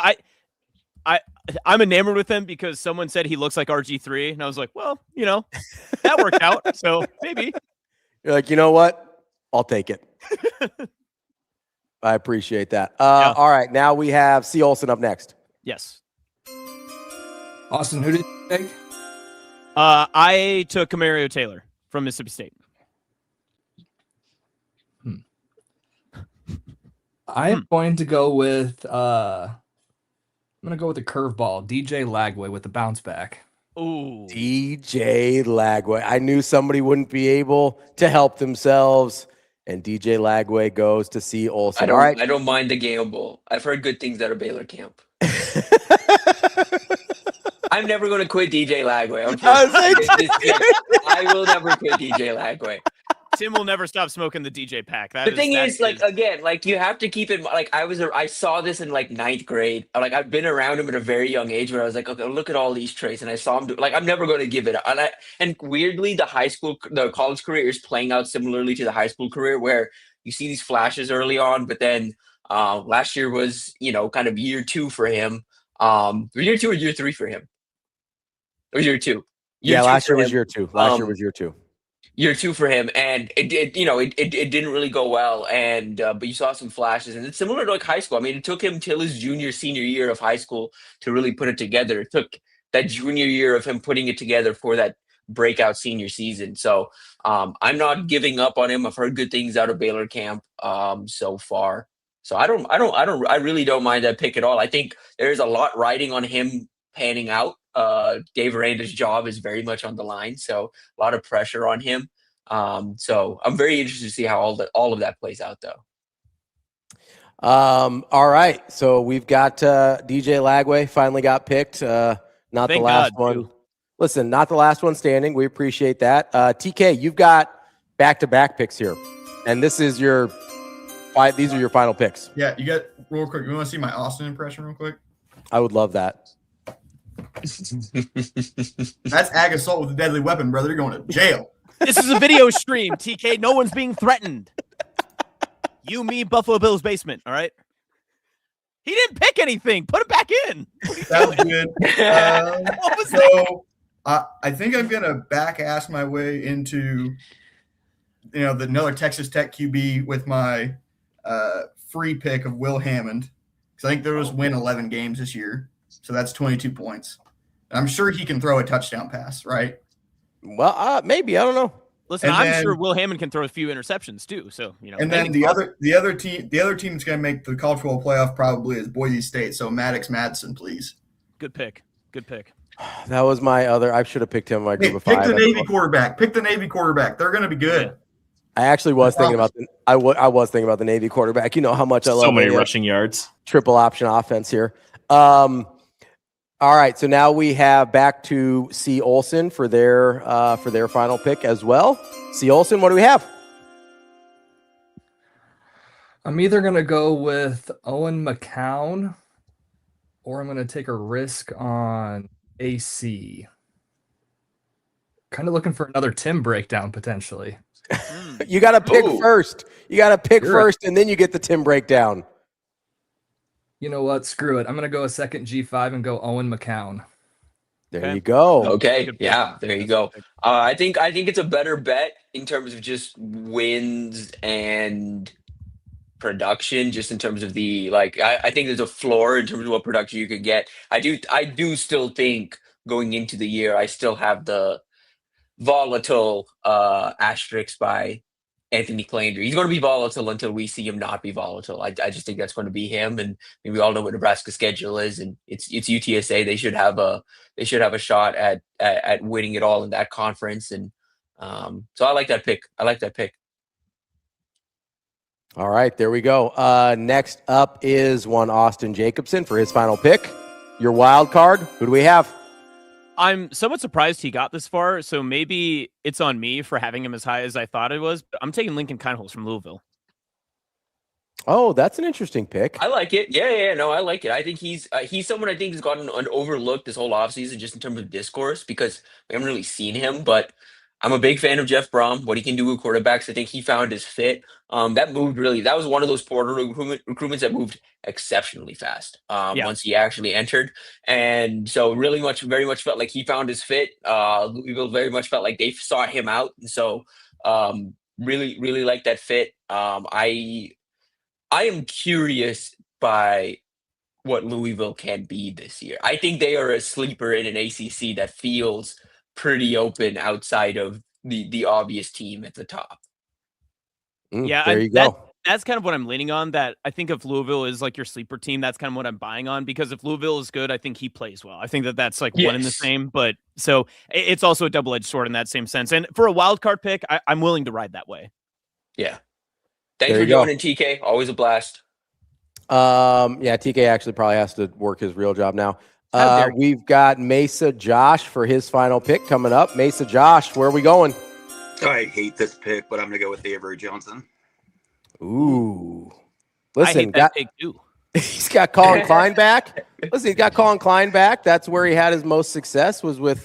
I'm enamored with him because someone said he looks like RG3, and I was like, well, that worked out. So maybe you're like, you know what? I'll take it. I appreciate that. All right, now we have C. Olson up next. Yes. Austin, who did you take? I took Kamario Taylor from Mississippi State. I am going to go with the curveball, DJ Lagway with the bounce back. Ooh, DJ Lagway. I knew somebody wouldn't be able to help themselves, and DJ Lagway goes to C. Olson. I don't mind the gamble. I've heard good things out of Baylor camp. I'm never going to quit DJ Lagway. I will never quit DJ Lagway. Tim will never stop smoking the DJ pack. The thing is, you have to keep it. Like, I saw this in like 9th grade. Like, I've been around him at a very young age where I was like, okay, look at all these traits, and I saw him do. Like, I'm never going to give it up. And weirdly, the college career is playing out similarly to the high school career, where you see these flashes early on, but then last year was kind of year 2 for him. Year 2 or year 3 for him. It was year 2. Last year was year 2. Year 2 for him, and it didn't really go well. And but you saw some flashes, and it's similar to like high school. I mean, it took him till his senior year of high school to really put it together. It took that junior year of him putting it together for that breakout senior season. So I'm not giving up on him. I've heard good things out of Baylor camp so far. So I really don't mind that pick at all. I think there's a lot riding on him panning out. Dave Aranda's job is very much on the line, so a lot of pressure on him. So I'm very interested to see how all of that plays out, though. All right, so we've got DJ Lagway finally got picked. Not Thank the last God, one. too. Listen, not the last one standing. We appreciate that. TK, you've got back-to-back picks here, and this is these are your final picks. Yeah, you got real quick. You want to see my Austin impression real quick? I would love that. That's ag assault with a deadly weapon, brother. You're going to jail. This is a video stream, TK. No one's being threatened. You, me, Buffalo Bills basement. All right. He didn't pick anything. Put it back in. That was good. What was that? I think I'm gonna back ass my way into, another Texas Tech QB with my free pick of Will Hammond, because I think there was win 11 games this year, so that's 22 points. And I'm sure he can throw a touchdown pass, right? Well, maybe, I don't know. Listen, I'm sure Will Hammond can throw a few interceptions too. So And then the other team that's going to make the college football playoff probably is Boise State. So Maddox Madsen, please. Good pick. Good pick. That was my other. I should have picked him in my group of 5. Pick the Navy quarterback. Pick the Navy quarterback. They're going to be good. Yeah. I actually was thinking about I was thinking about the Navy quarterback. You know how much I love so many rushing yards. Triple option offense here. All right, so now we have back to C. Olson for their final pick as well. C. Olson, what do we have? I'm either going to go with Owen McCown or I'm going to take a risk on AC. Kind of looking for another Tim breakdown potentially. You got to pick first. You got to pick You're first, and then you get the Tim breakdown. You know what? Screw it. I'm going to go a second G5 and go Owen McCown. There you go. Okay, yeah, there you go. I think it's a better bet in terms of just wins and production, just in terms of the I think there's a floor in terms of what production you could get. I do still think going into the year, I still have the volatile asterisk by Anthony Klander. He's going to be volatile until we see him not be volatile. I just think that's going to be him. And I mean, we all know what Nebraska's schedule is, and it's UTSA. They should have a shot at winning it all in that conference. And so I like that pick. All right, there we go. Next up is one Austin Jacobsen for his final pick. Your wild card. Who do we have? I'm somewhat surprised he got this far, so maybe it's on me for having him as high as I thought it was. But I'm taking Lincoln Kienholz from Louisville. Oh, that's an interesting pick. I like it. Yeah, no, I like it. I think he's someone I think has gotten overlooked this whole offseason just in terms of discourse because we haven't really seen him. But I'm a big fan of Jeff Brom, what he can do with quarterbacks. I think he found his fit. That was one of those portal recruitments that moved exceptionally fast once he actually entered. And so very much felt like he found his fit. Louisville very much felt like they sought him out. And so really like that fit. I am curious by what Louisville can be this year. I think they are a sleeper in an ACC that feels pretty open outside of the obvious team at the top. There you go. That's kind of what I'm leaning on. That I think if Louisville is like your sleeper team, that's kind of what I'm buying on, because if Louisville is good, I think he plays well. I think that's like one in the same, but so it's also a double-edged sword in that same sense. And for a wild card pick, I'm willing to ride that way. Yeah. Thanks for joining, TK. Always a blast. Yeah, TK actually probably has to work his real job now. We've got Mesa Josh for his final pick coming up. Mesa Josh, where are we going? I hate this pick, but I'm going to go with Avery Johnson. Ooh. Listen, I hate that pick too. He's got Colin Klein back. Listen, he's got Colin Klein back. That's where he had his most success, was with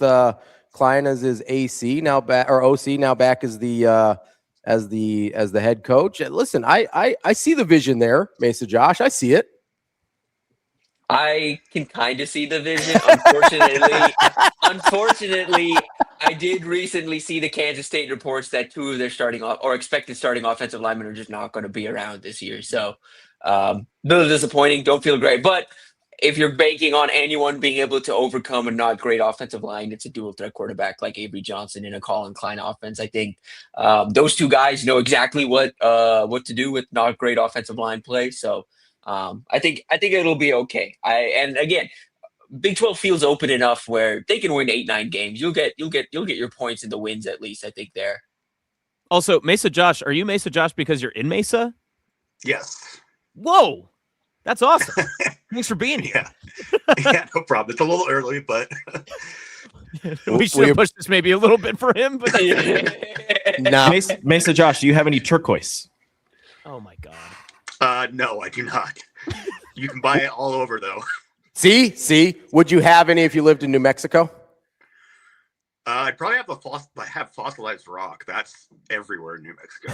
Klein as his AC now back, or OC now back as the head coach. And listen, I see the vision there, Mesa Josh. I see it. I can kind of see the vision. Unfortunately, I did recently see the Kansas State reports that 2 of their expected starting offensive linemen are just not going to be around this year. So, a little disappointing. Don't feel great, but if you're banking on anyone being able to overcome a not great offensive line, it's a dual threat quarterback like Avery Johnson in a Colin Klein offense. I think those two guys know exactly what to do with not great offensive line play. So I think it'll be okay. And again, Big 12 feels open enough where they can win 8-9 games. You'll get your points in the wins at least. I think there. Also, Mesa Josh, are you Mesa Josh because you're in Mesa? Yes. Whoa, that's awesome. Thanks for being here. Yeah, no problem. It's a little early, but we should have pushed this maybe a little bit for him. But Mesa Josh, do you have any turquoise? Oh my god. No, I do not. You can buy it all over though. See, would you have any if you lived in New Mexico? I'd probably have fossilized rock. That's everywhere in New Mexico.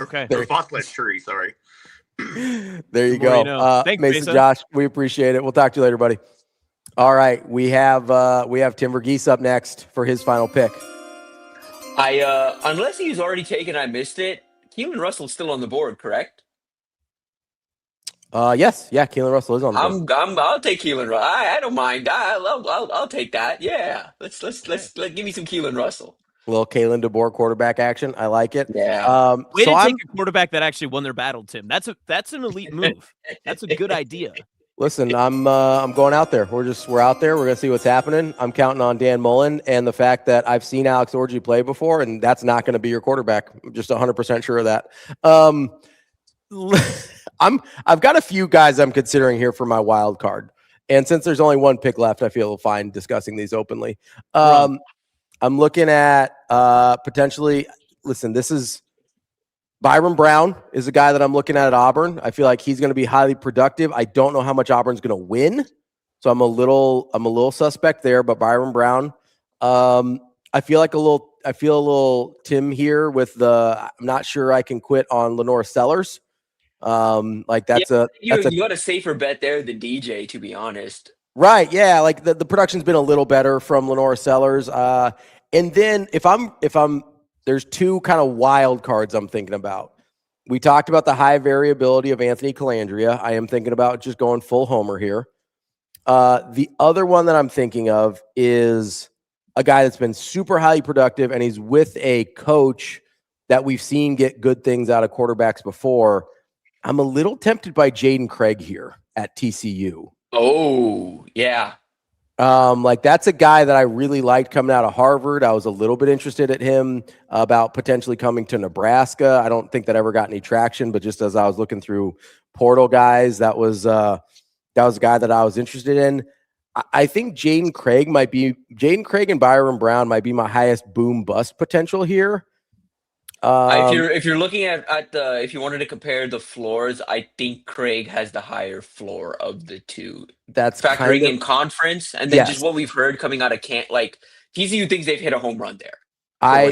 Okay. Or fossilized tree, sorry. There you go. Thanks, Mesa Josh, we appreciate it. We'll talk to you later, buddy. All right, we have Tim Verghese up next for his final pick. Unless he's already taken, I missed it. Keelan Russell's still on the board, correct? Yes, Keelan Russell is on the board. I'll take Keelan Russell. I don't mind. I'll take that. Yeah, let's give me some Keelan Russell. A little Kalen DeBoer quarterback action. I like it. Yeah. Way to take a quarterback that actually won their battle, Tim. That's an elite move. That's a good idea. Listen, I'm going out there. We're out there. We're gonna see what's happening. I'm counting on Dan Mullen and the fact that I've seen Alex Orji play before, and that's not going to be your quarterback. I'm just 100% sure of that. I've got a few guys I'm considering here for my wild card, and since there's only one pick left, I feel fine discussing these openly. I'm looking at potentially. Listen, this is Byron Brown is a guy that I'm looking at Auburn. I feel like he's going to be highly productive. I don't know how much Auburn's going to win, so I'm a little suspect there. But Byron Brown, I feel a little Tim here with the. I'm not sure I can quit on Lenore Sellers. You got a safer bet there than DJ, to be honest. Right. Yeah. Like the production's been a little better from Lenore Sellers. And then if I'm there's two kind of wild cards I'm thinking about. We talked about the high variability of Anthony Calandria. I am thinking about just going full homer here. The other one that I'm thinking of is a guy that's been super highly productive, and he's with a coach that we've seen get good things out of quarterbacks before. I'm a little tempted by Jaden Craig here at TCU. Oh, yeah. That's a guy that I really liked coming out of Harvard. I was a little bit interested at him about potentially coming to Nebraska. I don't think that ever got any traction, but just as I was looking through portal guys, that was a guy that I was interested in. I think Jaden Craig and Byron Brown might be my highest boom bust potential here. If you're looking at if you wanted to compare the floors, I think Craig has the higher floor of the two. That's factoring in conference, and then just what we've heard coming out of camp. Like TCU thinks they've hit a home run there.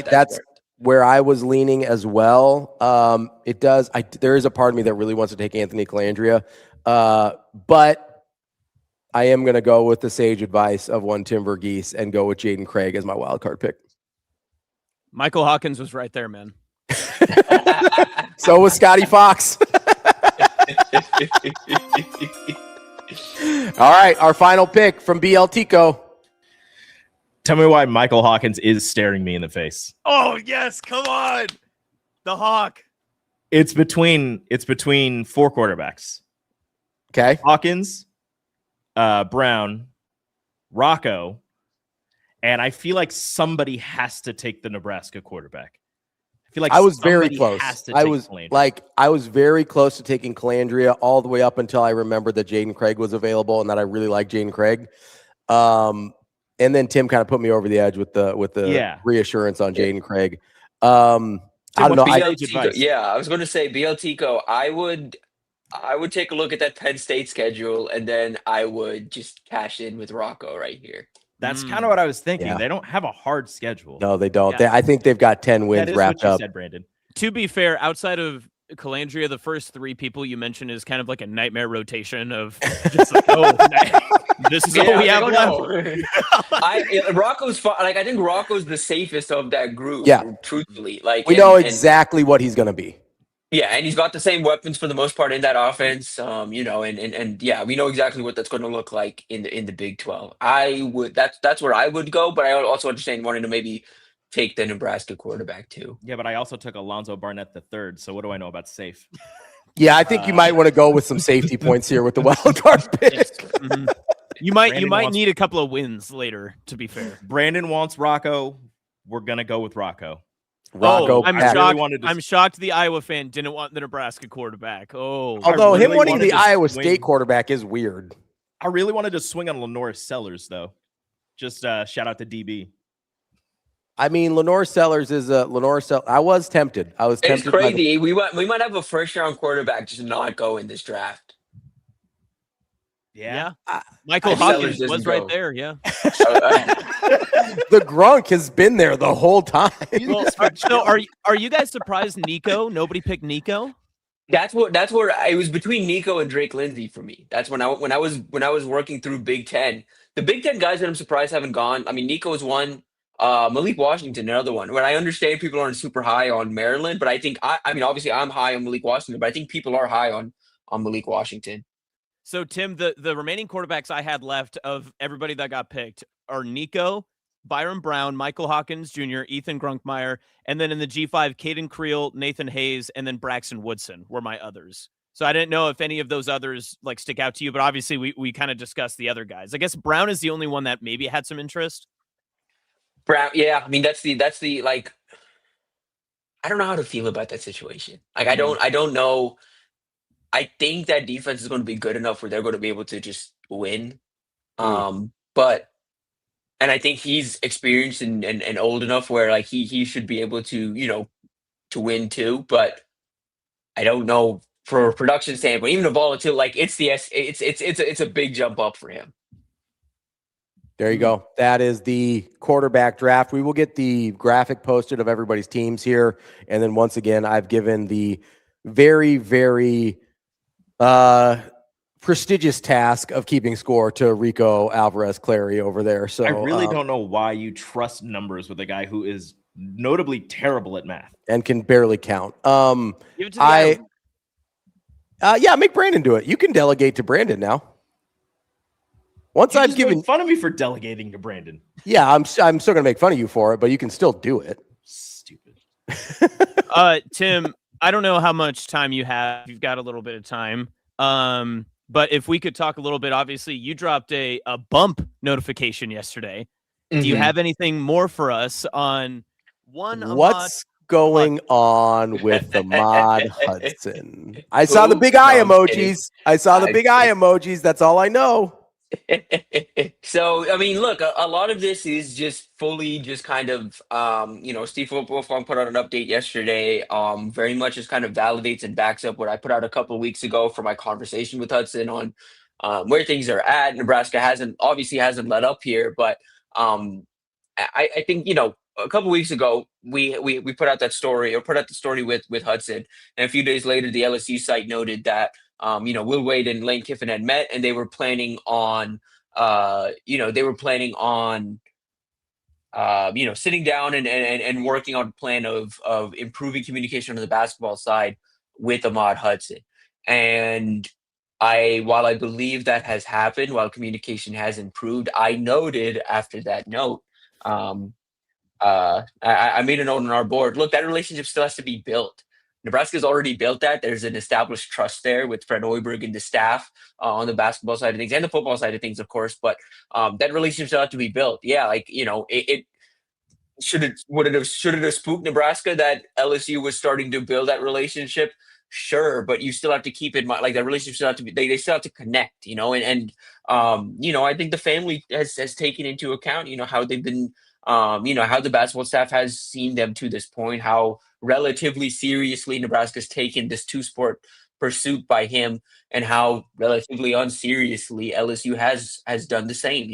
That's where I was leaning as well. There is a part of me that really wants to take Anthony Calandria, but I am going to go with the sage advice of one Tim Verghese and go with Jaden Craig as my wild card pick. Michael Hawkins was right there, man. So was Scotty Fox. All right, our final pick from BL Tico. Tell me why Michael Hawkins is staring me in the face. Oh yes, come on, the Hawk. It's between four quarterbacks. Okay, Hawkins, Brown, Rocco. And I feel like somebody has to take the Nebraska quarterback. I feel like I was very close. I was very close to taking Calandria all the way up until I remembered that Jaden Craig was available and that I really like Jaden Craig. And then Tim kind of put me over the edge with the reassurance on Jaden Craig. I don't know. I was going to say BL Tico. I would take a look at that Penn State schedule, and then I would just cash in with Rocco right here. That's kind of what I was thinking. Yeah. They don't have a hard schedule. No, they don't. I think they've got 10 wins wrapped up. Said, Brandon. To be fair, outside of Calandria, the first three people you mentioned is kind of like a nightmare rotation of just like, this is all we have left. Rocco's I think Rocco's the safest of that group. Yeah, truthfully, we know exactly what he's going to be. Yeah, and he's got the same weapons for the most part in that offense. You know, and yeah, we know exactly what that's going to look like in the Big 12. That's where I would go, but I also understand wanting to maybe take the Nebraska quarterback too. Yeah, but I also took Alonzo Barnett the third. So what do I know about safe? Yeah, I think you might want to go with some safety points here with the wild card pick. Mm-hmm. You might Brandon need a couple of wins later, to be fair. Brandon wants Rocco. We're gonna go with Rocco. Rocco, I'm shocked the Iowa fan didn't want the Nebraska quarterback. Oh, although really him wanting wanted the to Iowa swing- State quarterback is weird. I really wanted to swing on Lenore Sellers though. Just shout out to DB. I mean, Lenore Sellers is a Lenore Sellers. I was tempted. It's tempted. crazy. We might have a first round quarterback just not go in this draft. Yeah. Michael I think Sellers Hawkins doesn't was right go. there. Yeah. The Grunk has been there the whole time. Well, are you guys surprised Nico? Nobody picked Nico. That's where it was between Nico and Drake Lindsey for me. That's when I was working through Big Ten. The Big Ten guys that I'm surprised haven't gone. I mean, Nico is one. Malik Washington, another one. Where I understand people aren't super high on Maryland, but I think I mean obviously I'm high on Malik Washington, but I think people are high on Malik Washington. So Tim, the remaining quarterbacks I had left of everybody that got picked are Nico, Byron Brown, Michael Hawkins Jr., Ethan Grunkmeyer, and then in the G5, Caden Creel, Nathan Hayes, and then Braxton Woodson were my others. So I didn't know if any of those others like stick out to you, but obviously we kind of discussed the other guys. I guess Brown is the only one that maybe had some interest. Brown, yeah, I mean that's the like I don't know how to feel about that situation. Like I don't know. I think that defense is going to be good enough where they're going to be able to just win. But and I think he's experienced and old enough where like he should be able to, to win too. But I don't know for a production standpoint, even a volatility, like it's a big jump up for him. There you go. That is the quarterback draft. We will get the graphic posted of everybody's teams here. And then once again, I've given the very, very prestigious task of keeping score to Rico Alvarez Clary over there. So I really don't know why you trust numbers with a guy who is notably terrible at math and can barely count. Give it to the yeah, make Brandon do it. You can delegate to Brandon now. Once You I've just given made fun of me for delegating to Brandon. Yeah, I'm still going to make fun of you for it, but you can still do it. Stupid. Tim, I don't know how much time you have. You've got a little bit of time. But if we could talk a little bit, obviously you dropped a bump notification yesterday. Do you have anything more for us on what's going on with Ahmad Hudson? I saw the big eye emojis. That's all I know. So, I mean, look, a lot of this is just fully just kind of, Steve Wilfong put out an update yesterday, very much just kind of validates and backs up what I put out a couple of weeks ago for my conversation with Hudson on where things are at. Nebraska hasn't let up here, but I think, a couple of weeks ago, we put out that story with Hudson, and a few days later, the LSU site noted that Will Wade and Lane Kiffin had met, and they were planning on, sitting down and working on a plan of improving communication on the basketball side with Ahmad Hudson. And while I believe that has happened, while communication has improved, I noted after that note, I made a note on our board. Look, that relationship still has to be built. Nebraska's already built that. There's an established trust there with Fred Hoiberg and the staff on the basketball side of things and the football side of things, of course. But that relationship still has to be built. Yeah, it should it have spooked Nebraska that LSU was starting to build that relationship? Sure, but you still have to keep in mind, like, that relationship still have to be. They still have to connect, and I think the family has taken into account, how they've been. How the basketball staff has seen them to this point, how relatively seriously Nebraska's taken this two-sport pursuit by him, and how relatively unseriously LSU has done the same.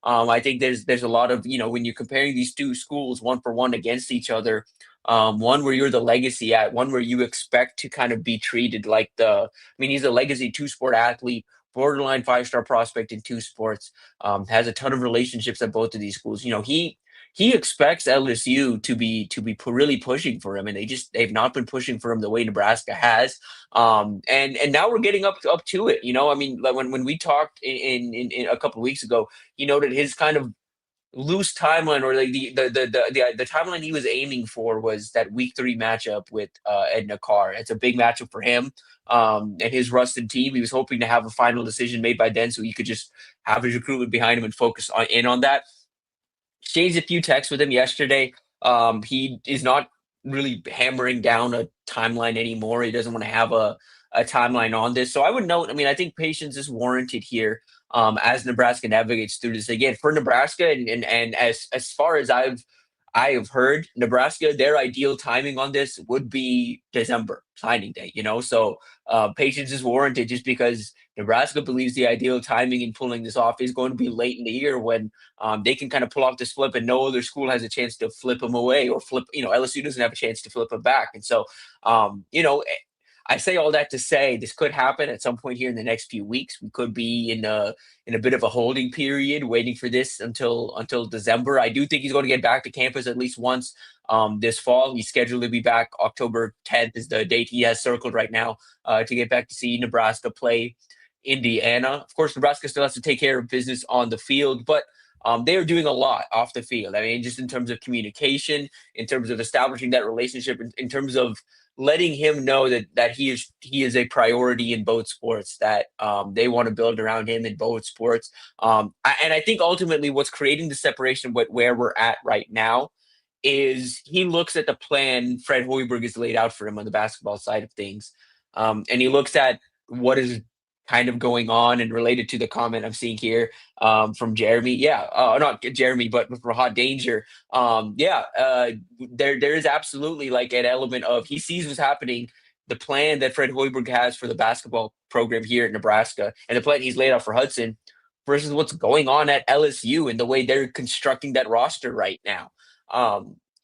I think there's a lot of, when you're comparing these two schools one for one against each other, one where you're the legacy at, one where you expect to kind of be treated like he's a legacy two-sport athlete, borderline 5-star prospect in two sports, has a ton of relationships at both of these schools. he expects LSU to be really pushing for him, and they've not been pushing for him the way Nebraska has. And now we're getting up to it. I mean, like when we talked in a couple of weeks ago, he noted his kind of loose timeline, or like the timeline he was aiming for was that week 3 matchup with Edna Carr. It's a big matchup for him and his Ruston team. He was hoping to have a final decision made by then, so he could just have his recruitment behind him and focus on that. Exchanged a few texts with him yesterday. He is not really hammering down a timeline anymore. He doesn't want to have a timeline on this. So I would note, I mean, I think patience is warranted here as Nebraska navigates through this. Again, for Nebraska, and as far as I have heard, Nebraska, their ideal timing on this would be December signing day, so patience is warranted, just because Nebraska believes the ideal timing in pulling this off is going to be late in the year, when they can kind of pull off this flip and no other school has a chance to flip them away, or LSU doesn't have a chance to flip them back. And so, I say all that to say this could happen at some point here in the next few weeks. We could be in a bit of a holding period, waiting for this until December. I do think he's going to get back to campus at least once this fall. He's scheduled to be back. October 10th is the date he has circled right now to get back to see Nebraska play Indiana. Of course, Nebraska still has to take care of business on the field, but they are doing a lot off the field. I mean, just in terms of communication, in terms of establishing that relationship, in terms of letting him know that he is a priority in both sports, that they want to build around him in both sports. And I think ultimately what's creating the separation where we're at right now is he looks at the plan Fred Hoiberg has laid out for him on the basketball side of things. And he looks at what is kind of going on, and related to the comment I'm seeing here from Jeremy. Not Jeremy, but from Hot Danger. There is absolutely like an element of, he sees what's happening, the plan that Fred Hoiberg has for the basketball program here at Nebraska, and the plan he's laid out for Hudson, versus what's going on at LSU and the way they're constructing that roster right now.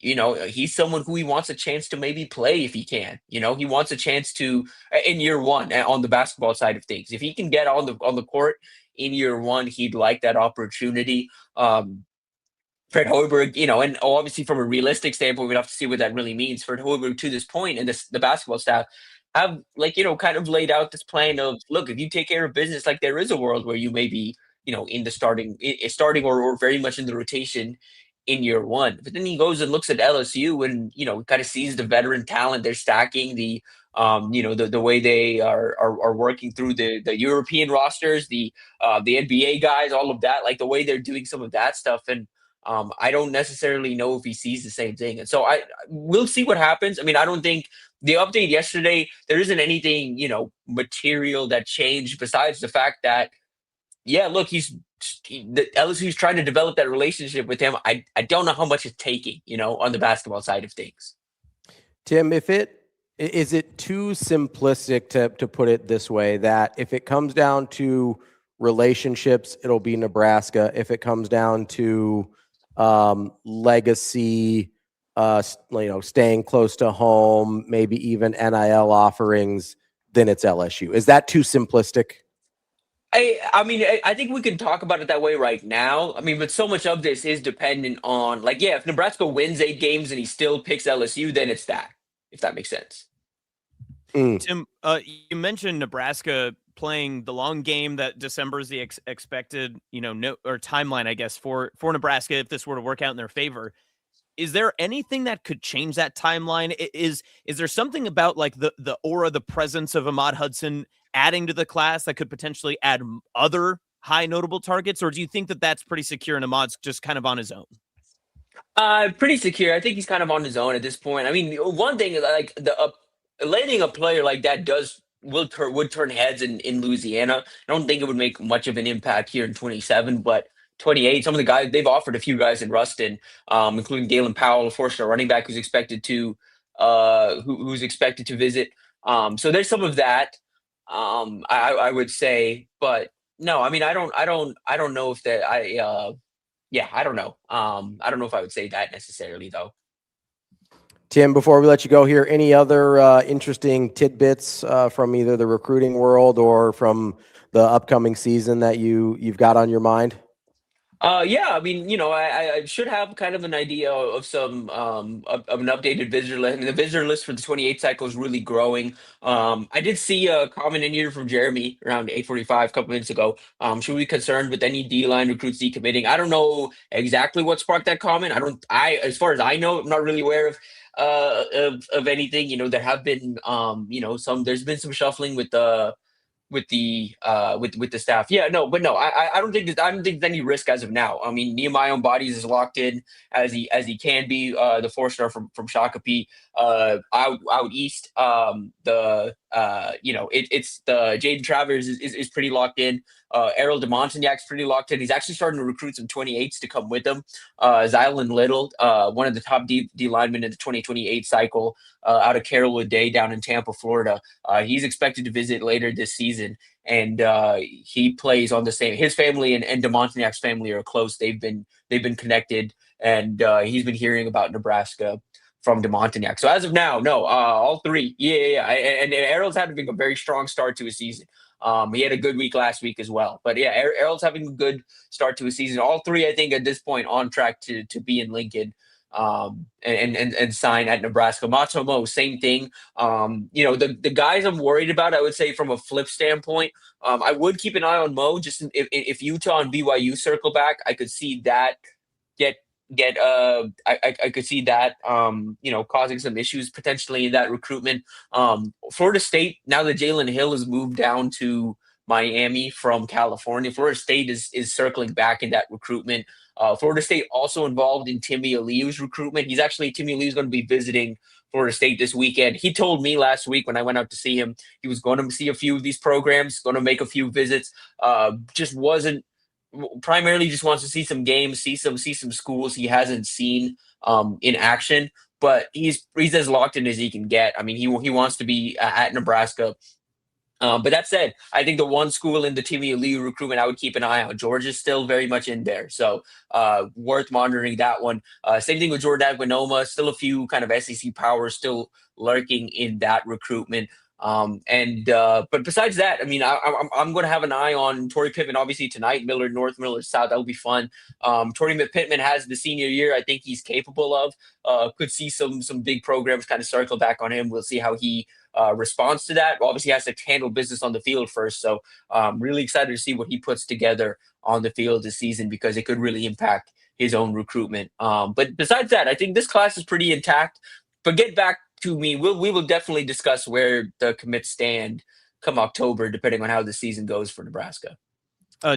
He's someone who he wants a chance to maybe play if he can. He wants a chance to, in year one, on the basketball side of things. If he can get on the court in year one, he'd like that opportunity. Fred Hoiberg, and obviously from a realistic standpoint, we'd have to see what that really means. Fred Hoiberg, to this point, and the basketball staff have, kind of laid out this plan of, look, if you take care of business, like there is a world where you may be, in the starting or very much in the rotation in year one. But then he goes and looks at LSU and, kind of sees the veteran talent they're stacking, the way they are working through the European rosters, the NBA guys, all of that, like the way they're doing some of that stuff. And I don't necessarily know if he sees the same thing. And so we'll see what happens. I mean, I don't think the update yesterday, there isn't anything, material that changed besides the fact that, look, LSU's trying to develop that relationship with him. I don't know how much it's taking, on the basketball side of things. Tim, is it too simplistic to put it this way, that if it comes down to relationships, it'll be Nebraska? If it comes down to legacy, staying close to home, maybe even NIL offerings, then it's LSU? Is that too simplistic? I mean, I think we can talk about it that way right now. I mean, but so much of this is dependent on, if Nebraska wins 8 games and he still picks LSU, then it's that, if that makes sense. Tim, you mentioned Nebraska playing the long game, that December is the expected, timeline, I guess, for Nebraska if this were to work out in their favor. Is there anything that could change that timeline? Is there something about like the aura, the presence of Ahmad Hudson adding to the class that could potentially add other high notable targets? Or do you think that that's pretty secure and Ahmad's just kind of on his own? Pretty secure. I think he's kind of on his own at this point. I mean, one thing, like landing a player like that would turn heads in Louisiana. I don't think it would make much of an impact here in 27, but 28, some of the guys, they've offered a few guys in Ruston, including Galen Powell, a 4-star running back who's expected to visit. So there's some of that. I would say, but no, I mean, I don't know if that I don't know. I don't know if I would say that necessarily though. Tim, before we let you go here, any other interesting tidbits from either the recruiting world or from the upcoming season that you've got on your mind? Yeah, I mean, I should have kind of an idea of some of an updated visitor list. I mean, the visitor list for the 28 cycle is really growing. I did see a comment in here from Jeremy around 8:45 a couple minutes ago. Should we be concerned with any D-line recruits decommitting? I don't know exactly what sparked that comment. As far as I know, I'm not really aware of anything. There have been there's been some shuffling with the staff. Yeah, no, but no, I don't think there's any risk as of now. I mean, Nehemiah Bodies is locked in as he can be. The 4-star from Shakopee out east. It's the Jaden Travers is pretty locked in. Errol DeMontagnac's pretty locked in. He's actually starting to recruit some 28s to come with him. Zylan Little, one of the top D linemen in the 2028 cycle, out of Carrollwood Day down in Tampa, Florida. He's expected to visit later this season, and he plays on the same. His family and DeMontagnac's family are close. They've been connected, and he's been hearing about Nebraska from DeMontagnac. So as of now, no, all three. Yeah. And Errol's having a very strong start to his season. He had a good week last week as well. But yeah, Errol's having a good start to his season. All three, I think, at this point on track to be in Lincoln and sign at Nebraska. Matomo, same thing. The guys I'm worried about, I would say from a flip standpoint, I would keep an eye on Mo. Just if Utah and BYU circle back, I could see that I could see that causing some issues potentially in that recruitment. Florida State, now that Jalen Hill has moved down to Miami from California, Florida State is circling back in that recruitment. Florida State also involved in Timmy Aliu's recruitment. Timmy Aliu's going to be visiting Florida State this weekend. He told me last week when I went out to see him, he was going to see a few of these programs, going to make a few visits. Primarily just wants to see some games, see some schools he hasn't seen in action, but he's as locked in as he can get. I mean, he wants to be at Nebraska. But that said, I think the one school in the Timmy Aliu recruitment I would keep an eye on, Georgia's still very much in there. So worth monitoring that one. Same thing with Jordan Winoma, still a few kind of SEC powers still lurking in that recruitment. But besides that, I mean, I'm going to have an eye on Torrey Pittman, obviously tonight, Millard North, Millard South. That will be fun. Torrey Pittman has the senior year. I think he's capable of, could see some big programs kind of circle back on him. We'll see how he responds to that. Obviously he has to handle business on the field first. So I'm really excited to see what he puts together on the field this season, because it could really impact his own recruitment. But besides that, I think this class is pretty intact. But get back to me, we will definitely discuss where the commits stand come October, depending on how the season goes for Nebraska.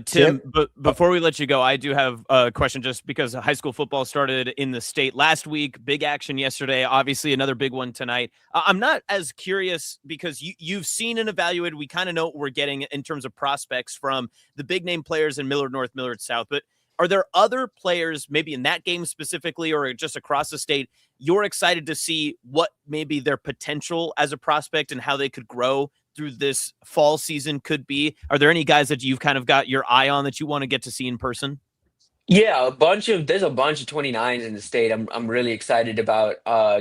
Tim, but before we let you go, I do have a question, just because high school football started in the state last week. Big action yesterday, obviously another big one tonight. I'm not as curious because you've seen and evaluated. We kind of know what we're getting in terms of prospects from the big name players in Millard North, Millard South, but are there other players, maybe in that game specifically or just across the state, you're excited to see what maybe their potential as a prospect and how they could grow through this fall season could be? Are there any guys that you've kind of got your eye on that you want to get to see in person? Yeah, there's a bunch of 29s in the state. I'm really excited about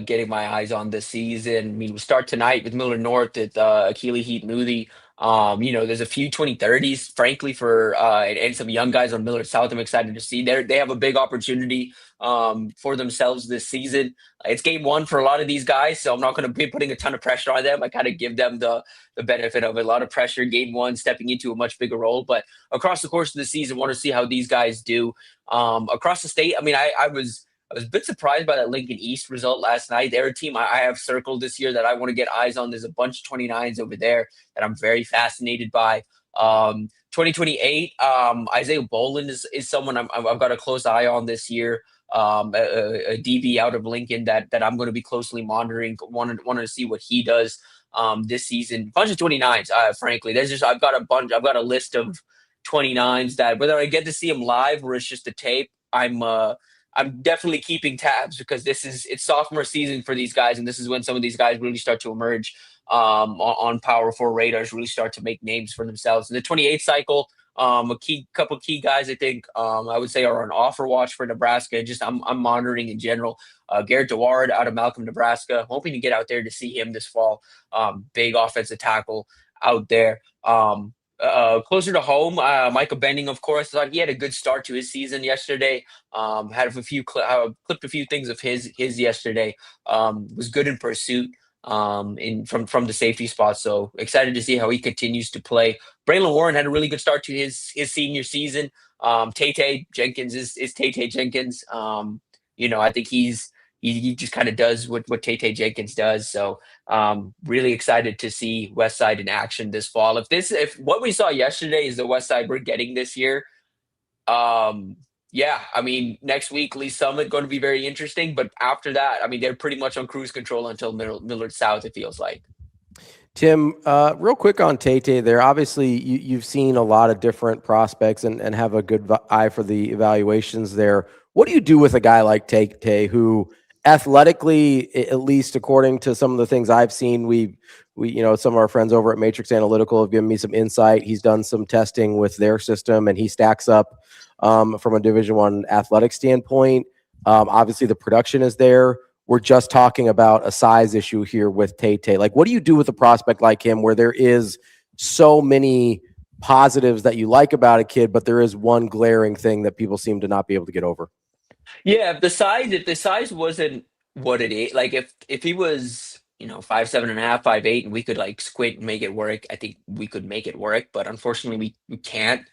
getting my eyes on this season. I mean, we'll start tonight with Millard North at Akili Heat Moody. There's a few 2030s, frankly, and some young guys on Millard South I'm excited to see. They have a big opportunity for themselves this season. It's game one for a lot of these guys, so I'm not going to be putting a ton of pressure on them. I kind of give them the benefit of a lot of pressure game one, stepping into a much bigger role. But across the course of the season, want to see how these guys do. Across the state, I mean, I was a bit surprised by that Lincoln East result last night. They're a team I have circled this year that I want to get eyes on. There's a bunch of 29s over there that I'm very fascinated by. 2028, Isaiah Boland is someone I've got a close eye on this year. A DB out of Lincoln that I'm going to be closely monitoring. Wanted to see what he does this season. Bunch of 29s, frankly. I've got a list of 29s that whether I get to see them live or it's just a tape, I'm definitely keeping tabs, because it's sophomore season for these guys, and this is when some of these guys really start to emerge on Power 4 radars, really start to make names for themselves. In the 28 cycle, couple key guys I think I would say are on offer watch for Nebraska. Just I'm monitoring in general. Garrett DeWard out of Malcolm, Nebraska. I'm hoping to get out there to see him this fall. Big offensive tackle out there. closer to home, Michael Bending, of course, thought he had a good start to his season yesterday. Had a few clipped a few things of his yesterday. Was good in pursuit from the safety spot. So excited to see how he continues to play. Braylon Warren had a really good start to his senior season. Tay Jenkins is Tay Jenkins. I think he just kind of does what Tay Jenkins does. So really excited to see Westside in action this fall. If what we saw yesterday is the Westside we're getting this year, next week Lee Summit going to be very interesting. But after that, they're pretty much on cruise control until Millard South, it feels like. Tim, real quick on Tay there. Obviously, you've seen a lot of different prospects and have a good eye for the evaluations there. What do you do with a guy like Tay who athletically, at least according to some of the things I've seen, we some of our friends over at Matrix Analytical have given me some insight. He's done some testing with their system, and he stacks up from a Division I athletic standpoint. Obviously, the production is there. We're just talking about a size issue here with Tay. Like, what do you do with a prospect like him where there is so many positives that you like about a kid, but there is one glaring thing that people seem to not be able to get over? Yeah, if the size wasn't what it is, like if he was 5'7.5", 5'8", and we could like squint and make it work, I think we could make it work. But unfortunately, we can't.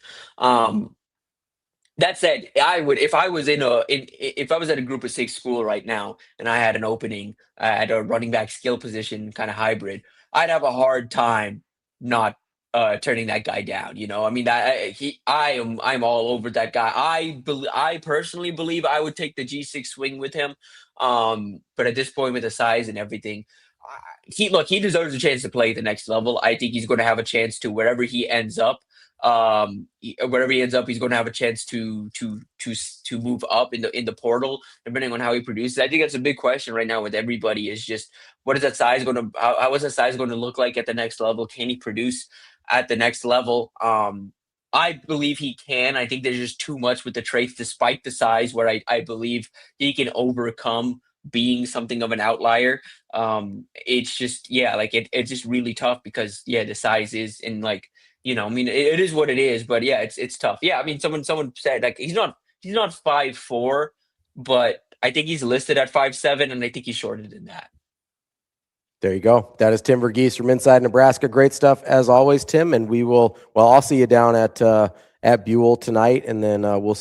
That said, if I was at a group of 6 school right now and I had an opening at a running back skill position kind of hybrid, I'd have a hard time not turning that guy down. I'm all over that guy. I personally believe I would take the G6 swing with him. But at this point, with the size and everything, he deserves a chance to play at the next level. I think he's going to have a chance to wherever he ends up. He's going to have a chance to move up in the portal, depending on how he produces. I think that's a big question right now with everybody. Is just what is that size going to? How is that size going to look like at the next level? Can he produce at the next level? I believe he can. I think there's just too much with the traits, despite the size, where I believe he can overcome being something of an outlier. It's just it's just really tough because the size is in it is what it is, but it's tough. Someone said like he's not 5'4", but I think he's listed at 5'7", and I think he's shorter than that. There you go. That is Tim Verghese from Inside Nebraska. Great stuff as always, Tim. And I'll see you down at Buell tonight, and then we'll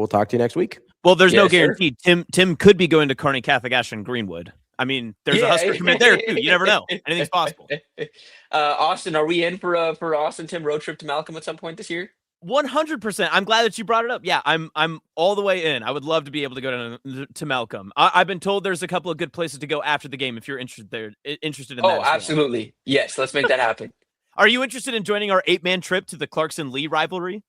talk to you next week. Well, there's no guarantee. Tim could be going to Kearney Catholic Ashland Greenwood. There's a Husker commit there too. You never know. Anything's possible. Austin, are we in for Austin Tim road trip to Malcolm at some point this year? 100%. I'm glad that you brought it up. Yeah, I'm all the way in. I would love to be able to go to Malcolm. I've been told there's a couple of good places to go after the game if you're interested in that. Oh, absolutely. Well. Yes, let's make that happen. Are you interested in joining our 8-man trip to the Clarkson-Lee rivalry?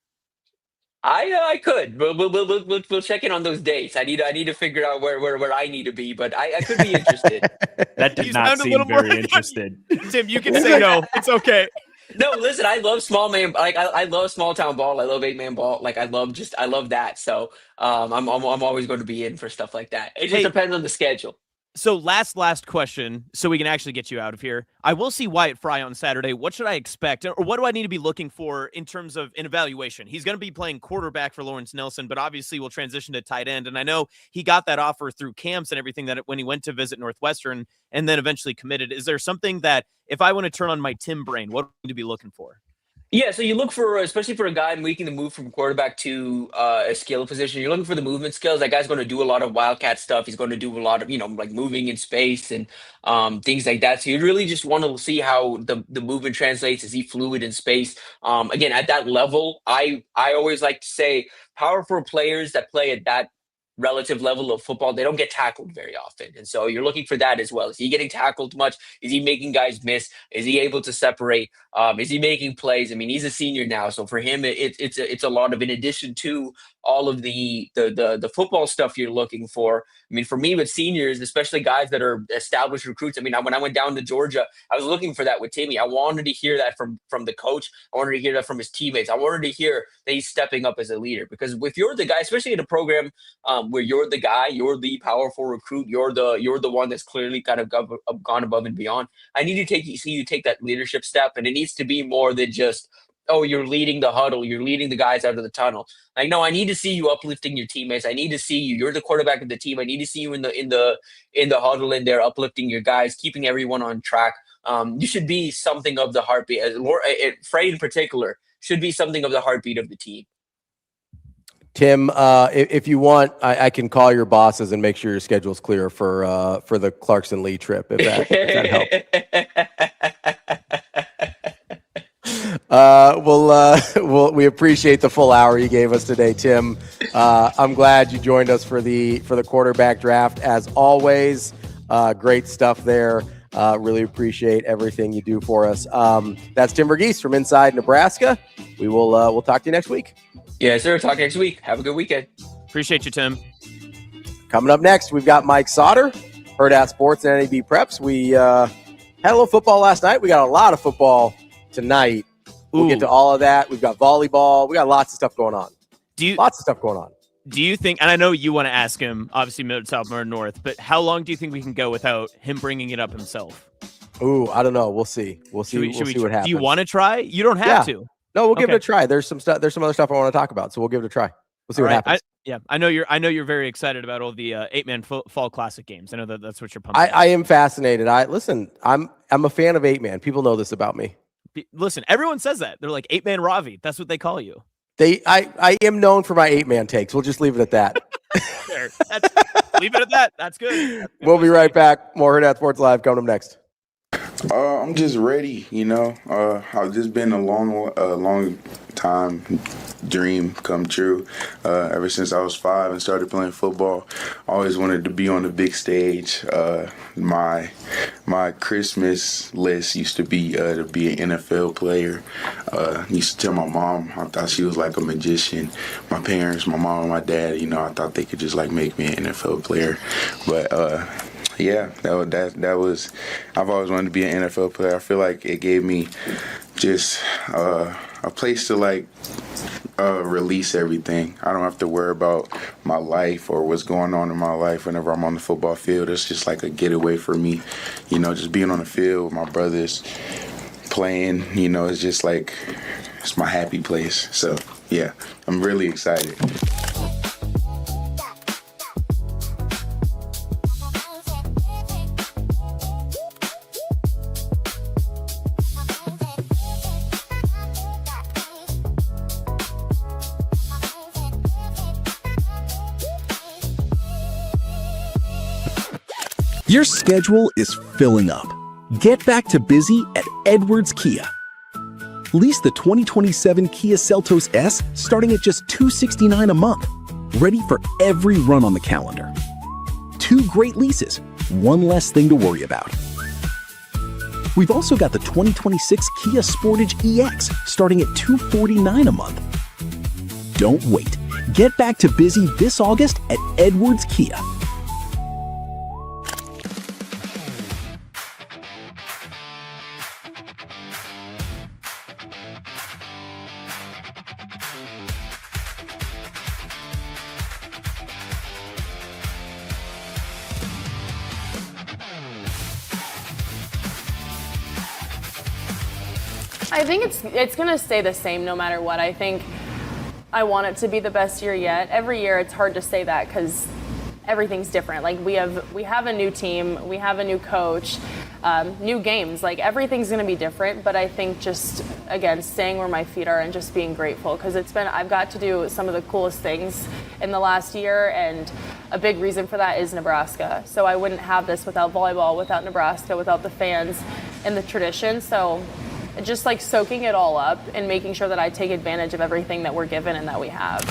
I could. We'll check in on those dates. I need to figure out where I need to be, but I could be interested. That did not seem very interested. Tim, you can say no. It's okay. No, listen, I love small man. Like I love small town ball. I love 8-man ball. Like I love that. So I'm always going to be in for stuff like that. It just depends on the schedule. So last question, so we can actually get you out of here. I will see Wyatt Fry on Saturday. What should I expect, or what do I need to be looking for in terms of an evaluation? He's going to be playing quarterback for Lawrence Nelson, but obviously will transition to tight end. And I know he got that offer through camps and everything that when he went to visit Northwestern and then eventually committed. Is there something that if I want to turn on my Tim brain, what do I need to be looking for? Yeah, so you look for, especially for a guy making the move from quarterback to a skill position, you're looking for the movement skills. That guy's going to do a lot of wildcat stuff. He's going to do a lot of, like moving in space and things like that. So you really just want to see how the movement translates. Is he fluid in space? Again, at that level, I always like to say powerful players that play at that relative level of football, they don't get tackled very often. And so you're looking for that as well. Is he getting tackled much? Is he making guys miss? Is he able to separate? Is he making plays? He's a senior now. So for him, it's a lot of, in addition to all of the football stuff you're looking for. For me with seniors, especially guys that are established recruits, when I went down to Georgia, I was looking for that with Timmy. I wanted to hear that from the coach. I wanted to hear that from his teammates. I wanted to hear that he's stepping up as a leader, because if you're the guy, especially in a program where you're the guy, you're the powerful recruit, you're the one that's clearly kind of gone above and beyond, I need to see you take that leadership step, and it needs to be more than just oh, you're leading the huddle, you're leading the guys out of the tunnel. Like, no, I need to see you uplifting your teammates. I need to see you. You're the quarterback of the team. I need to see you in the huddle in there, uplifting your guys, keeping everyone on track. You should be something of the heartbeat. Frey in particular should be something of the heartbeat of the team. Tim, if you want, I can call your bosses and make sure your schedule's clear for the Clarkson Lee trip. If that helps. We appreciate the full hour you gave us today, Tim. I'm glad you joined us for the quarterback draft as always. Great stuff there. Really appreciate everything you do for us. That's Tim Verghese from Inside Nebraska. We'll talk to you next week. Yeah, sir. Talk next week. Have a good weekend. Appreciate you, Tim. Coming up next, we've got Mike Sautter, Hurrdat Sports and NAB Preps. We had a little football last night. We got a lot of football tonight. We'll get to all of that. We've got volleyball. We got lots of stuff going on. Lots of stuff going on. Do you think, and I know you want to ask him, obviously Millard South, Millard North, but how long do you think we can go without him bringing it up himself? Ooh, I don't know. We'll see. We'll see what happens. Do you want to try? You don't have to. No, we'll give it a try. There's some stuff. There's some other stuff I want to talk about, so we'll give it a try. We'll see what happens. I know you're very excited about all the 8-man fall classic games. I know that's what you're pumped. I am fascinated. I'm a fan of 8-man. People know this about me. Listen, everyone says that. They're like 8-man Ravi. That's what they call you. I am known for my 8-man takes. We'll just leave it at that. Fair. Leave it at that. That's good. We'll be right back. More Hurrdat Sports Live coming up next. I'm just ready, I've just been a long time dream come true. Ever since I was 5 and started playing football, I always wanted to be on the big stage. My Christmas list used to be an NFL player. Used to tell my mom I thought she was like a magician. My parents, my mom and my dad, I thought they could just like make me an NFL player. But yeah, that was. I've always wanted to be an NFL player. I feel like it gave me just a place to like release everything. I don't have to worry about my life or what's going on in my life whenever I'm on the football field. It's just like a getaway for me. Just being on the field with my brothers, playing. It's just like it's my happy place. So yeah, I'm really excited. Your schedule is filling up. Get back to busy at Edwards Kia. Lease the 2027 Kia Seltos S starting at just $269 a month. Ready for every run on the calendar. 2 great leases, 1 less thing to worry about. We've also got the 2026 Kia Sportage EX starting at $249 a month. Don't wait. Get back to busy this August at Edwards Kia. I think it's going to stay the same no matter what. I think I want it to be the best year yet. Every year it's hard to say that because everything's different. Like we have a new team, we have a new coach, new games. Like everything's going to be different. But I think just again staying where my feet are and just being grateful because I've got to do some of the coolest things in the last year, and a big reason for that is Nebraska. So I wouldn't have this without volleyball, without Nebraska, without the fans and the tradition. So just like soaking it all up and making sure that I take advantage of everything that we're given and that we have.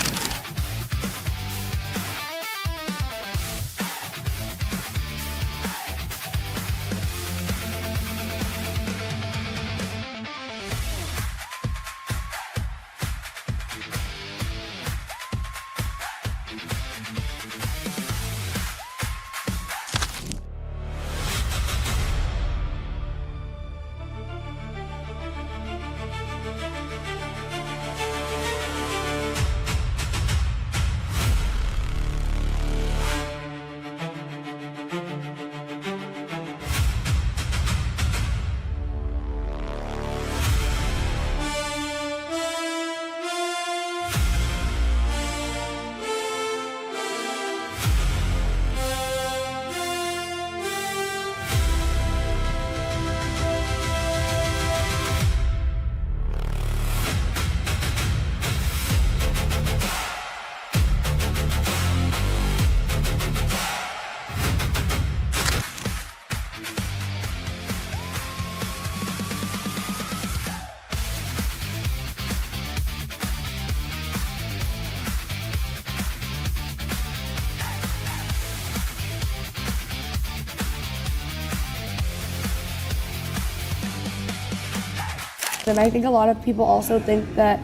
And I think a lot of people also think that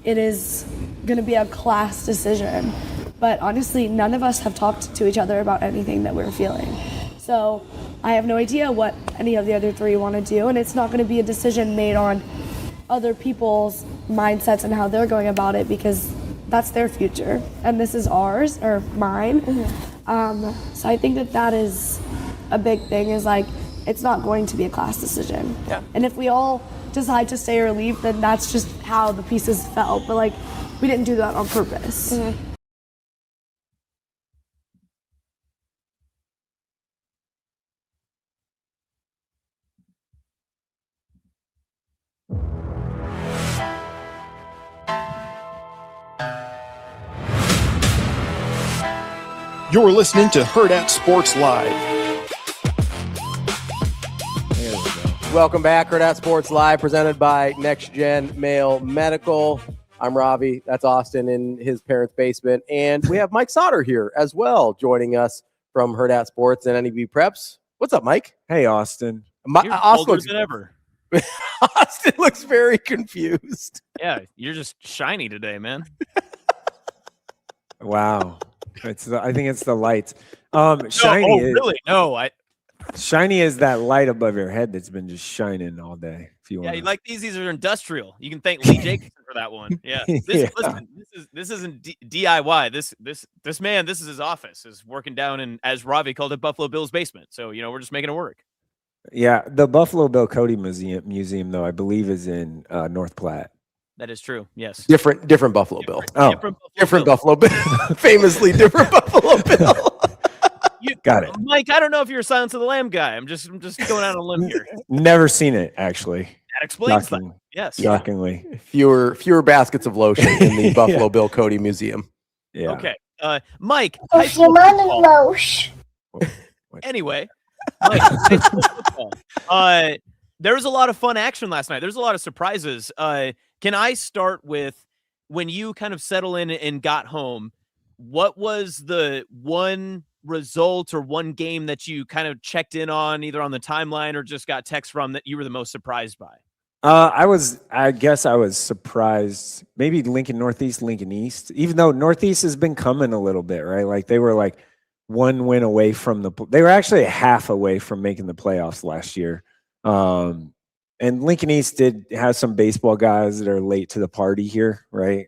it is going to be a class decision. But honestly, none of us have talked to each other about anything that we're feeling. So I have no idea what any of the other three want to do, and it's not going to be a decision made on other people's mindsets and how they're going about it, because that's their future and this is ours, or mine. So I think that is a big thing, is like, it's not going to be a class decision. Yeah. And if we all decide to stay or leave, then that's just how the pieces fell. But like, we didn't do that on purpose. You're listening to Hurrdat Sports Live. Welcome back, Hurrdat Sports Live, presented by Next Gen Male Medical. I'm Ravi. That's Austin in his parents' basement. And we have Mike Sautter here as well, joining us from Hurrdat Sports and NEB Preps. What's up, Mike? Hey, Austin. You're older than ever. Austin looks very confused. Yeah, you're just shiny today, man. Wow. I think it's the lights. Shiny. Really? No, Shiny is that light above your head that's been just shining all day. If you want. you like these? These are industrial. You can thank Lee Jacobsen for that one. Yeah. Listen, this isn't DIY. This man, this is his office. Is working down in, as Ravi called it, Buffalo Bill's basement. So we're just making it work. Yeah, the Buffalo Bill Cody Museum, though, I believe, is in North Platte. That is true. Yes. Different Buffalo Bill. Different Buffalo Bill. Famously different Buffalo Bill. Got it. Mike, I don't know if you're a Silence of the Lamb guy. I'm just going out on a limb here. Never seen it, actually. That explains that. Yes. Shockingly. Fewer baskets of lotion in the Buffalo Bill Cody Museum. Yeah. Okay. Mike. High school football. Anyway, Mike, high school football. There was a lot of fun action last night. There's a lot of surprises. Can I start with, when you kind of settle in and got home, what was the one result or one game that you kind of checked in on, either on the timeline or just got text from, that you were the most surprised by? I guess I was surprised. Maybe Lincoln Northeast, Lincoln East, even though Northeast has been coming a little bit, right? Like they were like one win away from they were actually a half away from making the playoffs last year. And Lincoln East did have some baseball guys that are late to the party here, right?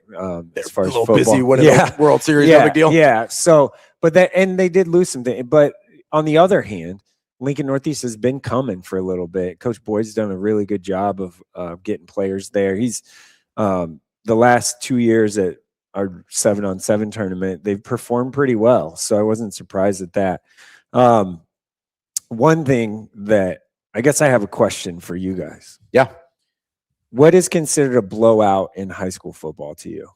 As far as football, busy winning the World Series, no big deal. Yeah. So, and they did lose some things. But on the other hand, Lincoln Northeast has been coming for a little bit. Coach Boyd's done a really good job of getting players there. He's the last 2 years at our 7-on-7 tournament, they've performed pretty well. So I wasn't surprised at that. One thing that I guess I have a question for you guys. Yeah. What is considered a blowout in high school football to you?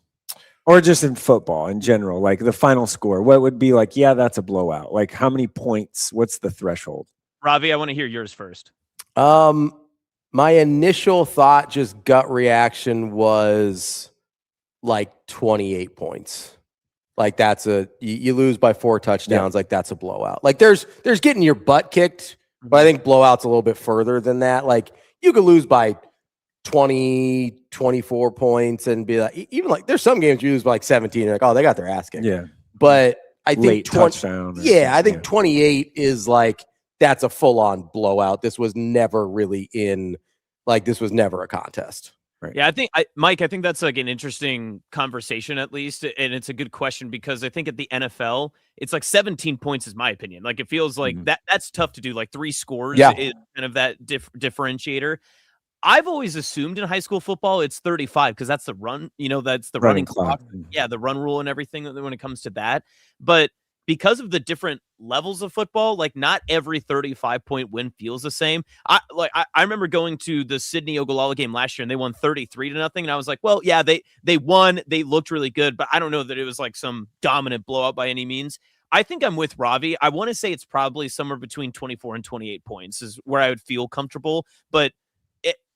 Or just in football in general, like the final score? What would be like, yeah, that's a blowout? Like how many points? What's the threshold? Ravi, I want to hear yours first. My initial thought, just gut reaction, was like 28 points. Like that's you lose by 4 touchdowns. Like that's a blowout. Like there's getting your butt kicked. But I think blowout's a little bit further than that. Like you could lose by 20, 24 points and be like, even like there's some games you lose by like 17. You're like, oh, they got their ass kicked. Yeah. But I think late touchdown. I think 28 is like, that's a full on blowout. This was never really this was never a contest. Right. Yeah, Mike, I think that's like an interesting conversation, at least. And it's a good question, because I think at the NFL, it's like 17 points is my opinion. Like it feels like that's tough to do. Like 3 scores is kind of that differentiator. I've always assumed in high school football, it's 35 because that's the run, that's the running clock. Yeah, the run rule and everything when it comes to that. But because of the different levels of football, like not every 35-point win feels the same. I remember going to the Sydney Ogallala game last year and they won 33-0. And I was like, well, yeah, they won. They looked really good, but I don't know that it was like some dominant blowout by any means. I think I'm with Ravi. I want to say it's probably somewhere between 24 and 28 points is where I would feel comfortable, but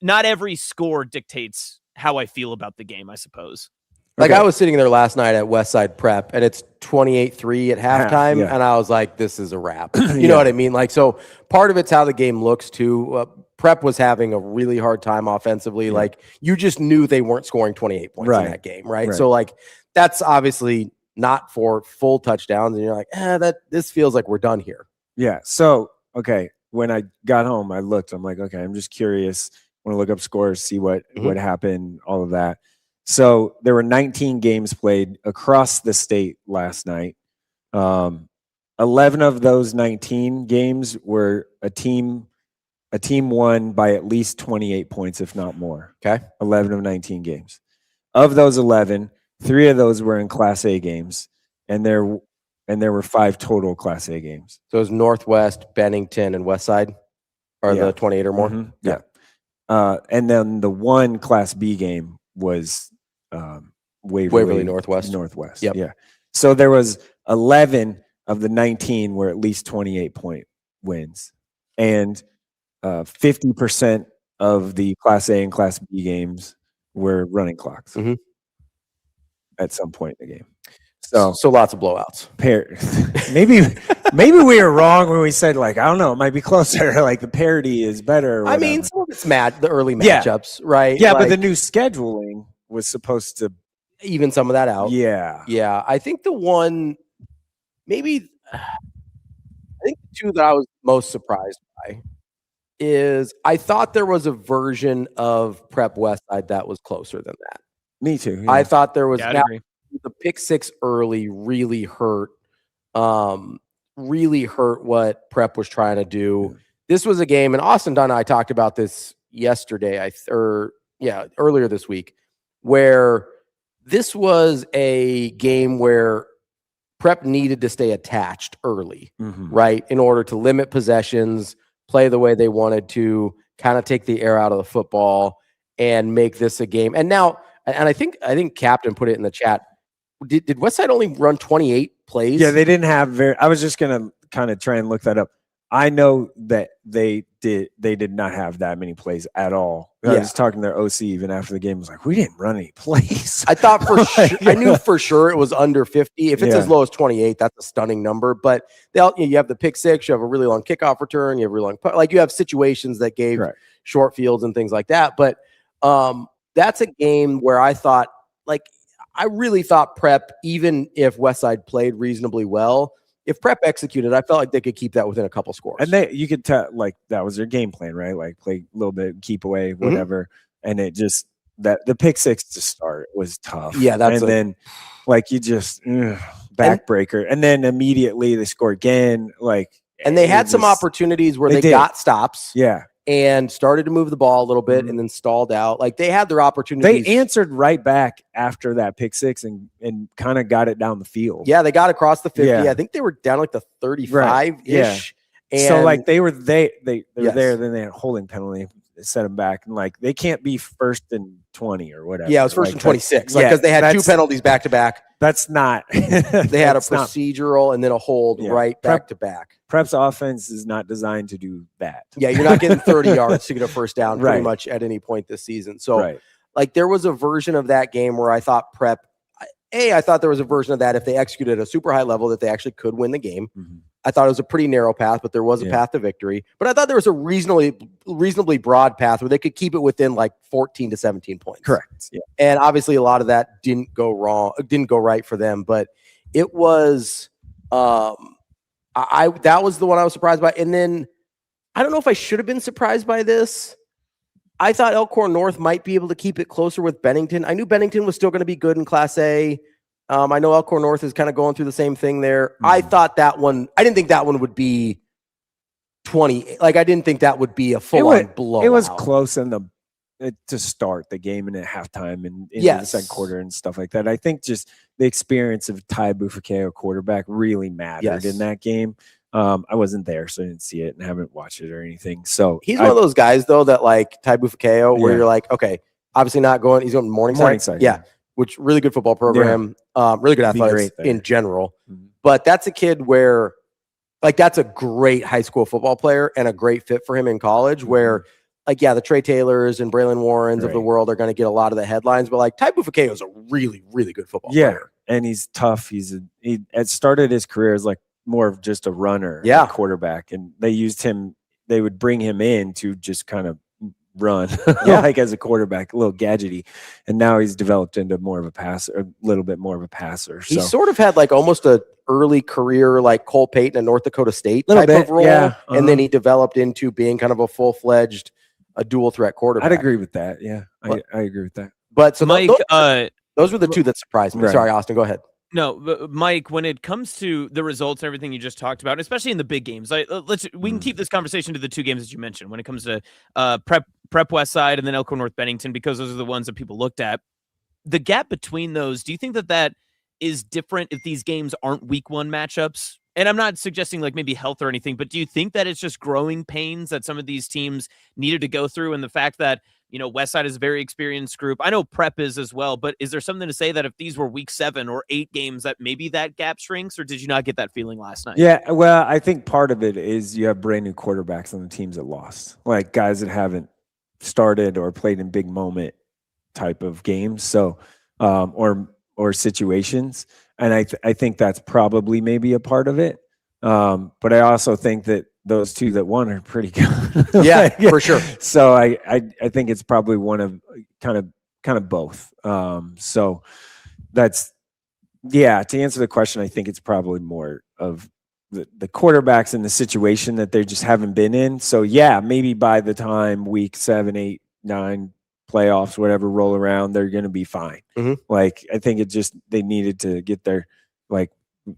not every score dictates how I feel about the game, I suppose. Like I was sitting there last night at Westside Prep and it's 28-3 at halftime. And I was like, this is a wrap. You know what I mean? Like, so part of it's how the game looks too. Prep was having a really hard time offensively. Like you just knew they weren't scoring 28 points in that game, right? So like that's obviously not for full touchdowns, and you're like, this feels like we're done here. Yeah. So okay, when I got home, I looked. I'm like, okay, I'm just curious. Want to look up scores, see what happened, all of that. So there were 19 games played across the state last night. 11 of those 19 games were a team won by at least 28 points, if not more. Okay. 11 of 19 games. Of those 11, 3 of those were in Class A games, and there were 5 total Class A games. So it was Northwest, Bennington, and Westside are the 28 or more? Yeah. And then the one Class B game was Waverly Northwest. Yep. Yeah. So there was 11 of the 19 were at least 28-point wins. And 50% of the Class A and Class B games were running clocks at some point in the game. So lots of blowouts. Maybe we were wrong when we said, like, I don't know, it might be closer. Like the parity is better. I mean, some of it's the early matchups, right? Yeah, like, but the new scheduling was supposed to even some of that out. Yeah. Yeah. I think the one, I think the two that I was most surprised by is I thought there was a version of Prep Westside that was closer than that. Me too. Yeah. I thought there was agree. The pick 6 early really hurt what Prep was trying to do. Yeah. This was a game, and Austin Dunn and I talked about this yesterday, earlier this week, where this was a game where Prep needed to stay attached early, right, in order to limit possessions, play the way they wanted to, kind of take the air out of the football, and make this a game. And now, and I think Captain put it in the chat. Did Westside only run 28 plays? Yeah, they didn't have I was just gonna kind of try and look that up. I know that they did not have that many plays at all. I was talking to their OC even after the game. Was like, we didn't run any plays. I thought I knew for sure it was under 50. If it's as low as 28, that's a stunning number. But you have the pick 6, you have a really long kickoff return, you have really long you have situations that gave short fields and things like that. But that's a game where I thought, I really thought Prep, even if Westside played reasonably well, if Prep executed, I felt like they could keep that within a couple scores. And you could tell, that was their game plan, right? Like play a little bit, keep away, whatever. And it just the pick 6 to start was tough. Yeah, then you just backbreaker, and then immediately they score again. And they had some opportunities where they got stops. Yeah. And started to move the ball a little bit and then stalled out. They had their opportunities. They answered right back after that pick 6 and kind of got it down the field. Yeah, they got across the 50. Yeah. I think they were down the 35-ish. Right. Yeah. And so they were there, then they had a holding penalty, set them back, and they can't be 1st and 20 or whatever. Yeah, it was 1st and 26. Because they had 2 penalties back to back. That's not. They had a procedural and then a hold back to back. Prep's offense is not designed to do that. Yeah, you're not getting 30 yards to get a first down pretty much at any point this season. So, there was a version of that game where I thought Prep, I thought there was a version of that if they executed at a super high level that they actually could win the game. I thought it was a pretty narrow path, but there was a path to victory. But I thought there was a reasonably broad path where they could keep it within 14 to 17 points. Correct. Yeah. And obviously a lot of that didn't go right for them, but it was that was the one I was surprised by. And then I don't know if I should have been surprised by this. I thought Elkhorn North might be able to keep it closer with Bennington. I knew Bennington was still going to be good in Class A. I know Elkhorn North is kind of going through the same thing there. I thought that one, I didn't think that one would be 20. I didn't think that would be a full-on blowout. It was close to start the game and at halftime and into the second quarter and stuff like that. I think just the experience of Ty Bufakeo quarterback really mattered in that game. I wasn't there, so I didn't see it and haven't watched it or anything. So he's one of those guys, though, that Ty Bufakeo, where you're okay, obviously not going. He's going Morningside. Yeah. Which really good football program, really good athletics in general. But that's a kid where, that's a great high school football player and a great fit for him in college. Where, the Trey Taylors and Braylon Warrens of the world are going to get a lot of the headlines. But Ty Bufakeo is a really, really good football player. And he's tough. He had started his career as more of just a runner, quarterback, and they used him they would bring him in to just kind of run like as a quarterback, a little gadgety, and now he's developed into more of a passer, a little bit more of a passer. He sort of had like almost a early career like Cole Payton at North Dakota State type of role, and then he developed into being kind of a full-fledged a dual threat quarterback. I'd agree with that. Yeah, I agree with that. But so Mike, those were the two that surprised me. Right. Sorry, Austin, go ahead. No, but Mike, when it comes to the results and everything you just talked about, especially in the big games, we can keep this conversation to the two games that you mentioned when it comes to Prep Westside and then Elkhorn North Bennington, because those are the ones that people looked at. The gap between those, do you think that is different if these games aren't week one matchups? And I'm not suggesting like maybe health or anything, but do you think that it's just growing pains that some of these teams needed to go through, and the fact that, you know, Westside is a very experienced group? I know Prep is as well, but is there something to say that if these were week 7 or 8 games that maybe that gap shrinks, or did you not get that feeling last night? Yeah, well, I think part of it is you have brand new quarterbacks on the teams that lost, like guys that haven't started or played in big moment type of games. So, or situations. And I think that's probably maybe a part of it. But I also think that those two that won are pretty good. Yeah, for sure. So I think it's probably one of kind of both. So that's, yeah, to answer the question, I think it's probably more of the quarterbacks in the situation that they just haven't been in. So yeah, maybe by the time week 7, 8, 9 playoffs, whatever, roll around, they're going to be fine. Like, I think they needed to get their, like,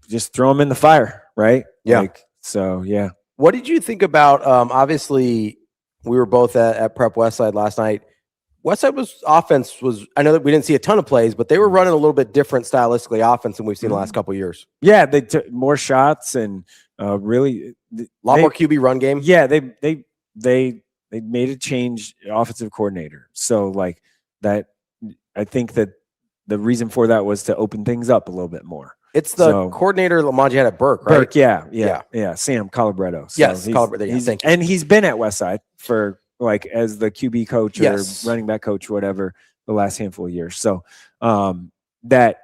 just throw them in the fire. Right. Yeah. Like, so, yeah. What did you think about, obviously we were both at Prep Westside last night. Westside offense was, I know that we didn't see a ton of plays, but they were running a little bit different stylistically offense than we've seen the last couple of years. Yeah. They took more shots and really a lot more QB run game. Yeah. They made a change, offensive coordinator. So like that, I think that the reason for that was to open things up a little bit more. It's the coordinator Lamonji had at Burke, right? Burke, yeah. Sam Calabretto. So yes, Calabretto. Thank you. And he's been at Westside for like as the QB coach or running back coach, or whatever, the last handful of years. So there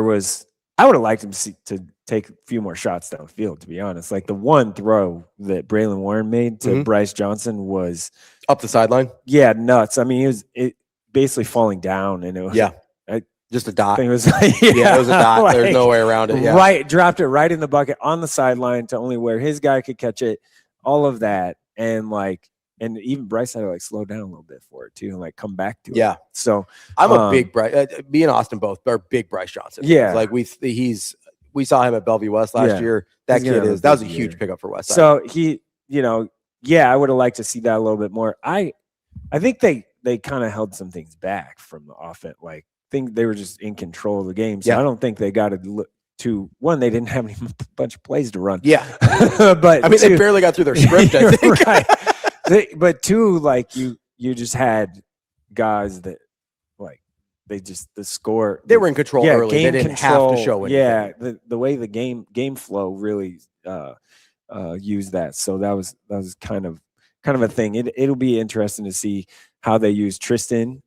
was. I would have liked him to take a few more shots down the field, to be honest. Like the one throw that Braylon Warren made to Bryce Johnson was up the sideline. Yeah, nuts. I mean, it basically falling down, and it was just a dot. It was like, it was a dot. Like, there's no way around it. Yeah. Right, dropped it right in the bucket on the sideline to only where his guy could catch it. All of that, and even Bryce had to like slow down a little bit for it too, and like come back to it. Yeah. So I'm a big Bryce. Me and Austin both are big Bryce Johnson. Yeah. Like we saw him at Bellevue West last year. That was a huge pickup for Westside. So he, I would have liked to see that a little bit more. I think they kind of held some things back from the offense. Like, think they were just in control of the game. So I don't think they got to one. They didn't have a bunch of plays to run. Yeah, but I mean, they barely got through their script. I think. Right. But two, like you just had guys that like they just the score. They were in control early. They didn't have to show anything. Yeah, the way the game flow really used that. So that was kind of a thing. It'll be interesting to see how they use Tristan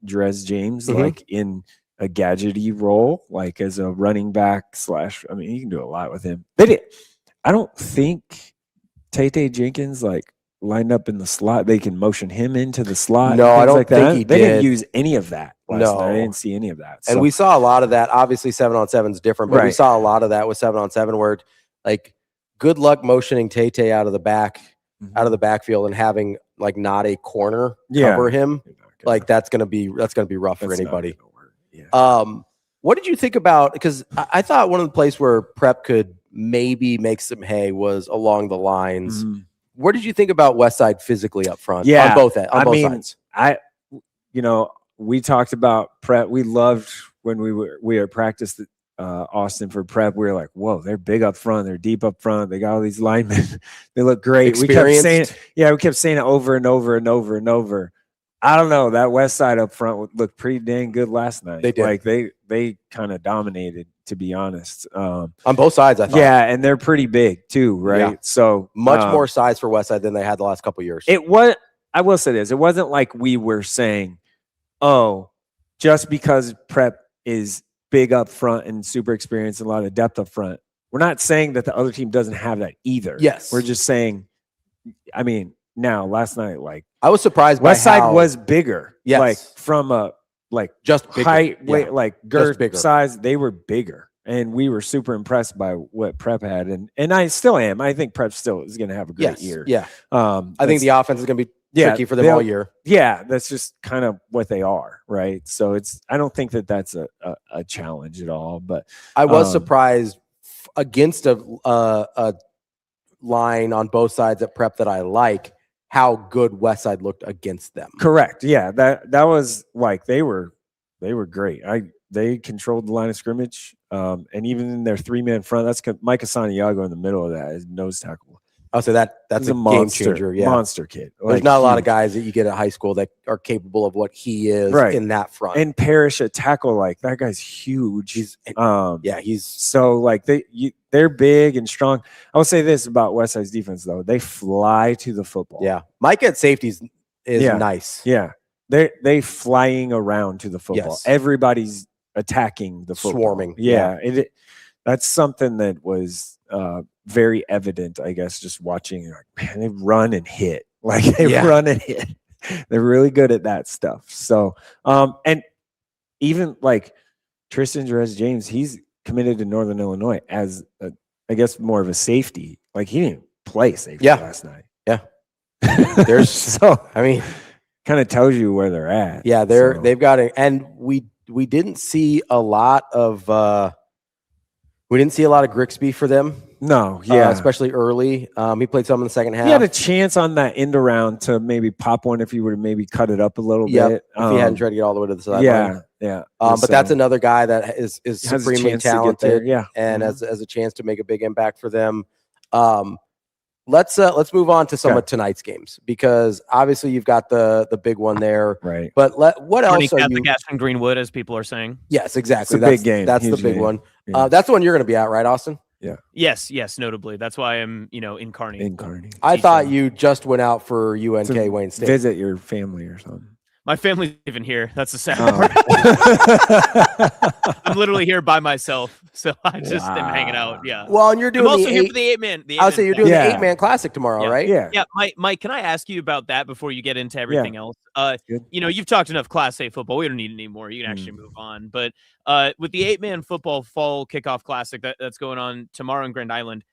Drez James like in a gadgety role, like as a running back / I mean, you can do a lot with him. I don't think Tay Jenkins like lined up in the slot. They can motion him into the slot. No, I don't like think that. he They did. didn't use any of that last No. night. I didn't see any of that. And So- we saw a lot of that. Obviously, 7-on-7 is different, but we Right. saw a lot of that with 7-on-7 where, like, good luck motioning Tay out of the backfield and having like not a corner cover him. Like that's gonna be rough for anybody. What did you think about? Because I thought one of the places where Prep could maybe make some hay was along the lines. What did you think about Westside physically up front? Yeah, on both sides. We talked about Prep. We loved when we were at practice Austin for Prep. We were like, whoa, they're big up front. They're deep up front. They got all these linemen. They look great. We kept saying it. Yeah, we kept saying it over and over and over and over. I don't know. That West Side up front looked pretty dang good last night. They did. Like they kind of dominated, to be honest. On both sides, I thought. Yeah, and they're pretty big too, right? Yeah. So Much more size for Westside than they had the last couple of years. I will say this. It wasn't like we were saying, oh, just because Prep is big up front and super experienced and a lot of depth up front. We're not saying that the other team doesn't have that either. Yes. We're just saying I mean, now last night, like I was surprised by Westside how, was bigger. Yes. Like from a just bigger. height, weight, Yeah. like Just girth, bigger. size, they were bigger. And we were super impressed by what Prep had. And I still am. I think Prep still is going to have a great year. Yeah. I think the offense is going to be tricky for them all year. Yeah, that's just kind of what they are, right? So I don't think that that's a challenge at all. But I was surprised against a line on both sides at Prep that I like how good Westside looked against them. Correct. Yeah, that was like they were great. They controlled the line of scrimmage, and even in their 3-man front, that's Mike Asaniago in the middle of that is nose tackle. I'll say that's He's a game changer. Yeah, monster kid. There's not a lot of guys that you get at high school that are capable of what he is in that front. And Parrish at tackle, like that guy's huge. He's so like they're big and strong. I will say this about Westside's defense though: they fly to the football. Yeah, Mike at safety is nice. Yeah, they flying around to the football. Yes. Everybody's attacking the football. Swarming. Yeah, that's something that was very evident, I guess, just watching. Like, man, they run and hit. Like they run and hit. They're really good at that stuff. So, and even like Tristan Jerez-James, he's committed to Northern Illinois as I guess more of a safety. Like he didn't play safety last night. Yeah. There's so I mean, kind of tells you where they're at. Yeah, they've got it, and we didn't see a lot of Grigsby for them. No, especially early. He played some in the second half. He had a chance on that end around to maybe pop one if he would have maybe cut it up a little bit. If he hadn't tried to get all the way to the sideline. Yeah. But that's another guy that is supremely talented, there, and has a chance to make a big impact for them. Let's move on to some of tonight's games, because obviously you've got the big one there, right? But what Kearney else are Catholic you? Ashton Greenwood, as people are saying. Yes, exactly. It's a big game. That's the Huge big game. one. Yeah. That's the one you're going to be at, right, Austin? Yeah. Yes, notably. That's why I'm, in Kearney. I thought you just went out for UNK To Wayne State. visit your family or something. My family's even here. That's the sad part. I'm literally here by myself, so I just am hanging out. Yeah. Well, and you're doing I'm also the here eight- for the 8-man. I'll say you're doing the 8-man classic tomorrow, right? Yeah. Mike, can I ask you about that before you get into everything else? You've talked enough Class A football. We don't need any more. You can actually move on. But with the 8-man football fall kickoff classic that's going on tomorrow in Grand Island,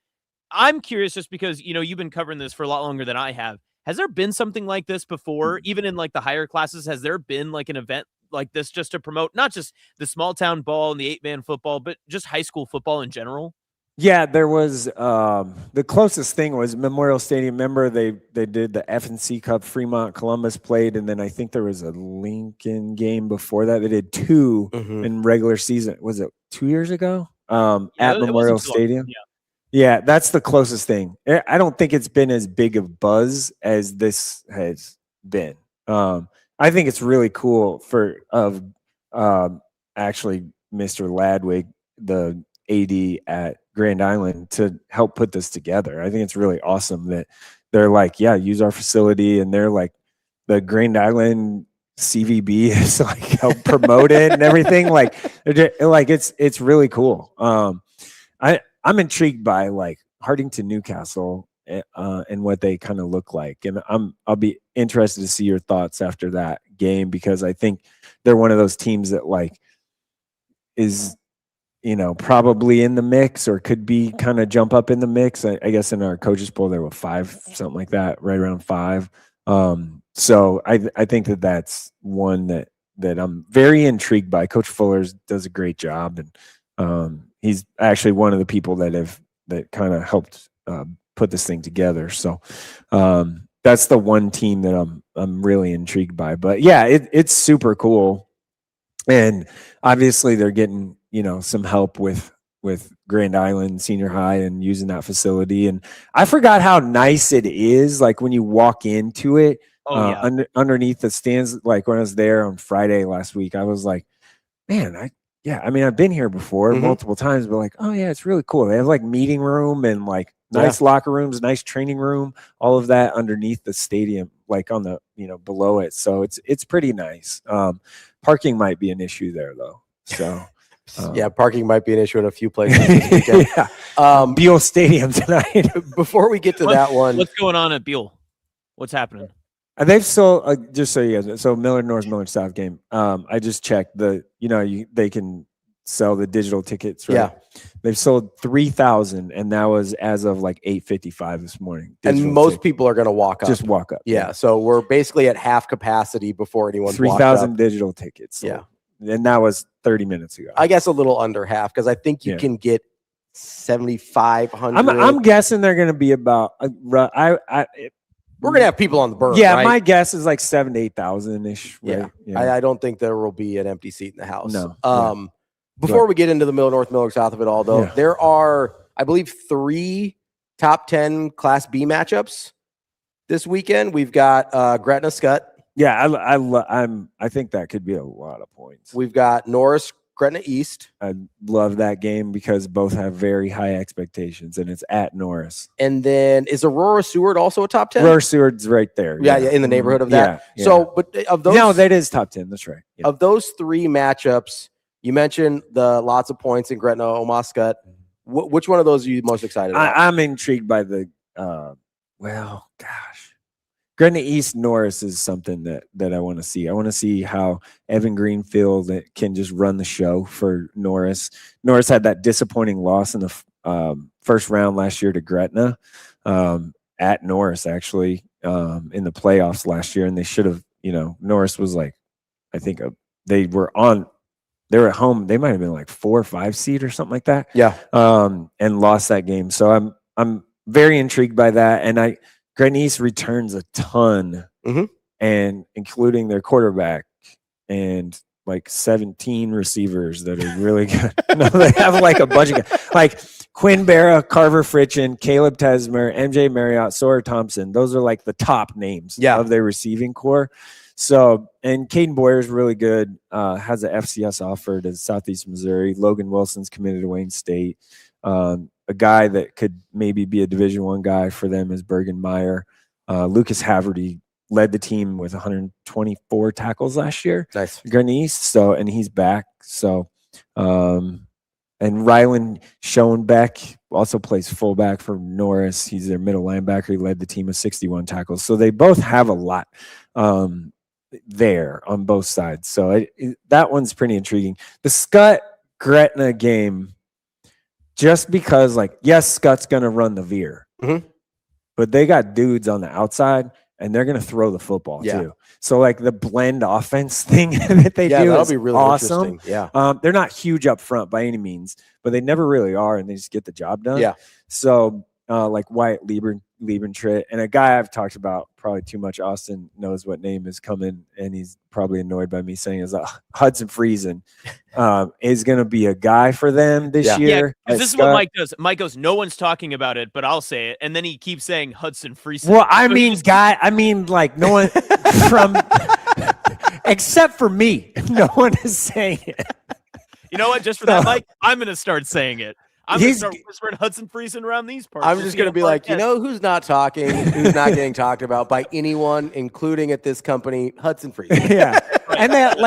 I'm curious just because, you've been covering this for a lot longer than I have. Has there been something like this before, even in like the higher classes? Has there been like an event like this just to promote not just the small town ball and the 8-man football, but just high school football in general? Yeah, there was the closest thing was Memorial Stadium. Remember they did the F&C Cup. Fremont Columbus played, and then I think there was a Lincoln game before that. They did 2 in regular season. Was it 2 years ago? At Memorial Stadium. Yeah, that's the closest thing. I don't think it's been as big of buzz as this has been. I think it's really cool actually Mr. Ladwig, the AD at Grand Island, to help put this together. I think it's really awesome that they're like, use our facility, and they're like the Grand Island CVB is like help promote it and everything. Like it's really cool. I'm intrigued by like Hardington Newcastle and what they kind of look like. And I'll be interested to see your thoughts after that game, because I think they're one of those teams that like is, probably in the mix or could be kind of jump up in the mix. I guess in our coaches poll, there were 5, something like that, right around 5. So I think that's one that I'm very intrigued by. Coach Fuller's does a great job, and he's actually one of the people that kind of helped put this thing together. So that's the one team that I'm really intrigued by. But yeah, it's super cool, and obviously they're getting some help with Grand Island Senior High and using that facility. And I forgot how nice it is, like when you walk into it. Underneath the stands. Like when I was there on Friday last week, I was like, man, I've been here before multiple times, but like, oh yeah, it's really cool. They have like meeting room and like nice locker rooms, nice training room, all of that underneath the stadium, like on the, below it. So it's pretty nice. Parking might be an issue there though. So Yeah, parking might be an issue in a few places this weekend. Beal Stadium tonight. Before we get to that one, what's going on at Beal? What's happening? They've sold, just so you guys know, so Millard North, Millard South game. I just checked they can sell the digital tickets, right? Yeah. They've sold 3,000, and that was as of like 8:55 this morning. And most people are going to walk up. Just walk up. Yeah. So we're basically at half capacity before anyone's 3,000 digital tickets. Yeah. And that was 30 minutes ago. I guess a little under half because I think you can get 7,500. I'm guessing they're going to be about. We're going to have people on the berm. Yeah, right? my guess is like 7,000 to 8,000 ish. Right? Yeah. I don't think there will be an empty seat in the house. No. Before we get into the Millard North, Millard South of it all, though, there are, I believe, 3 top 10 Class B matchups this weekend. We've got Gretna Scott. Yeah, I think that could be a lot of points. We've got Norris, Gretna East. I love that game because both have very high expectations, and it's at Norris. And then is Aurora Seward also a top 10? Aurora Seward's right there. Yeah, in the neighborhood of that. Yeah. So, but of those, no, that is top 10. That's right. Yeah. Of those 3 matchups, you mentioned the lots of points in Gretna, Omaha Scott. Which one of those are you most excited about? I'm intrigued by the. Gretna East Norris is something that I want to see. I want to see how Evan Greenfield can just run the show for Norris. Norris had that disappointing loss in the first round last year to Gretna at Norris, actually, in the playoffs last year. And they should have, Norris was like, I think they were at home. They might have been like 4 or 5 seed or something like that. Yeah. And lost that game. So I'm very intrigued by that. And Gretna East returns a ton, and including their quarterback and like 17 receivers that are really good. No, they have like a bunch of guys, like Quinn Barra, Carver Fritchen, Caleb Tesmer, MJ Marriott, Sawyer Thompson. Those are like the top names of their receiving core. So, and Caden Boyer is really good. Has an FCS offer to Southeast Missouri. Logan Wilson's committed to Wayne State. A guy that could maybe be a Division I guy for them is Bergen Meyer. Lucas Haverty led the team with 124 tackles last year. Nice. Gretna East. So, and he's back. So, and Rylan Schoenbeck also plays fullback for Norris. He's their middle linebacker. He led the team with 61 tackles. So they both have a lot there on both sides. So that one's pretty intriguing. The Scott Gretna game, just because, yes, Scott's going to run the veer, but they got dudes on the outside, and they're going to throw the football too. So, the blend offense thing that they do is be really awesome. interesting. Yeah. They're not huge up front by any means, but they never really are, and they just get the job done. Yeah. So, Wyatt Liebentritt, and a guy I've talked about probably too much. Austin knows what name is coming, and he's probably annoyed by me saying is Hudson Friesen is going to be a guy for them this year. Yeah, this is what Mike does. Mike goes, no one's talking about it, but I'll say it, and then he keeps saying Hudson Friesen. Well, no one from except for me, no one is saying it. You know what? Just for that, Mike, I'm going to start saying it. I'm going to start whispering Hudson Friesen around these parts. I'm just going to be like, who's not talking, who's not getting talked about by anyone, including at this company, Hudson Friesen. Yeah. And then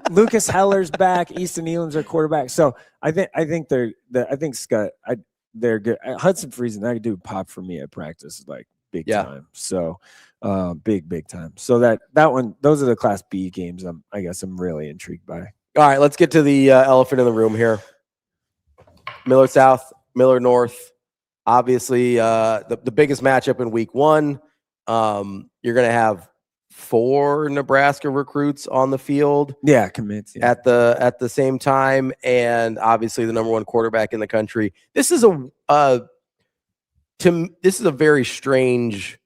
Lucas Heller's back, Easton Elam's their quarterback. So I think Scott, they're good. Hudson Friesen, that dude pop for me at practice big time. So big time. So that one, those are the Class B games I guess I'm really intrigued by. All right, let's get to the elephant in the room here. Millard South, Millard North, obviously the biggest matchup in week 1. You're going to have 4 Nebraska recruits on the field. Yeah, commits at the same time, and obviously the number 1 quarterback in the country. This is a very strange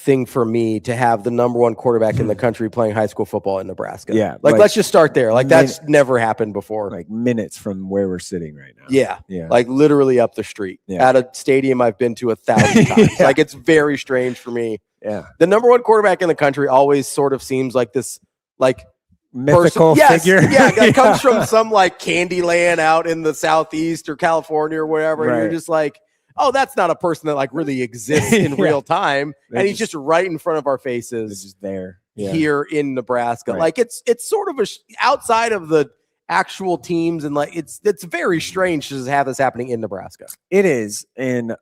thing for me to have the number 1 quarterback in the country playing high school football in Nebraska. Yeah. Let's just start there. That's never happened before. Minutes from where we're sitting right now. Yeah. Yeah. Literally up the street at a stadium I've been to 1,000 times. It's very strange for me. Yeah. The number 1 quarterback in the country always sort of seems like this, mythical figure. Yeah. That comes from some Candyland out in the Southeast or California or wherever. Right. And you're just oh, that's not a person that really exists in real time. And he's just right in front of our faces. Just there. Here in Nebraska. Right. It's sort of outside of the actual teams, and like it's very strange to have this happening in Nebraska. It is, and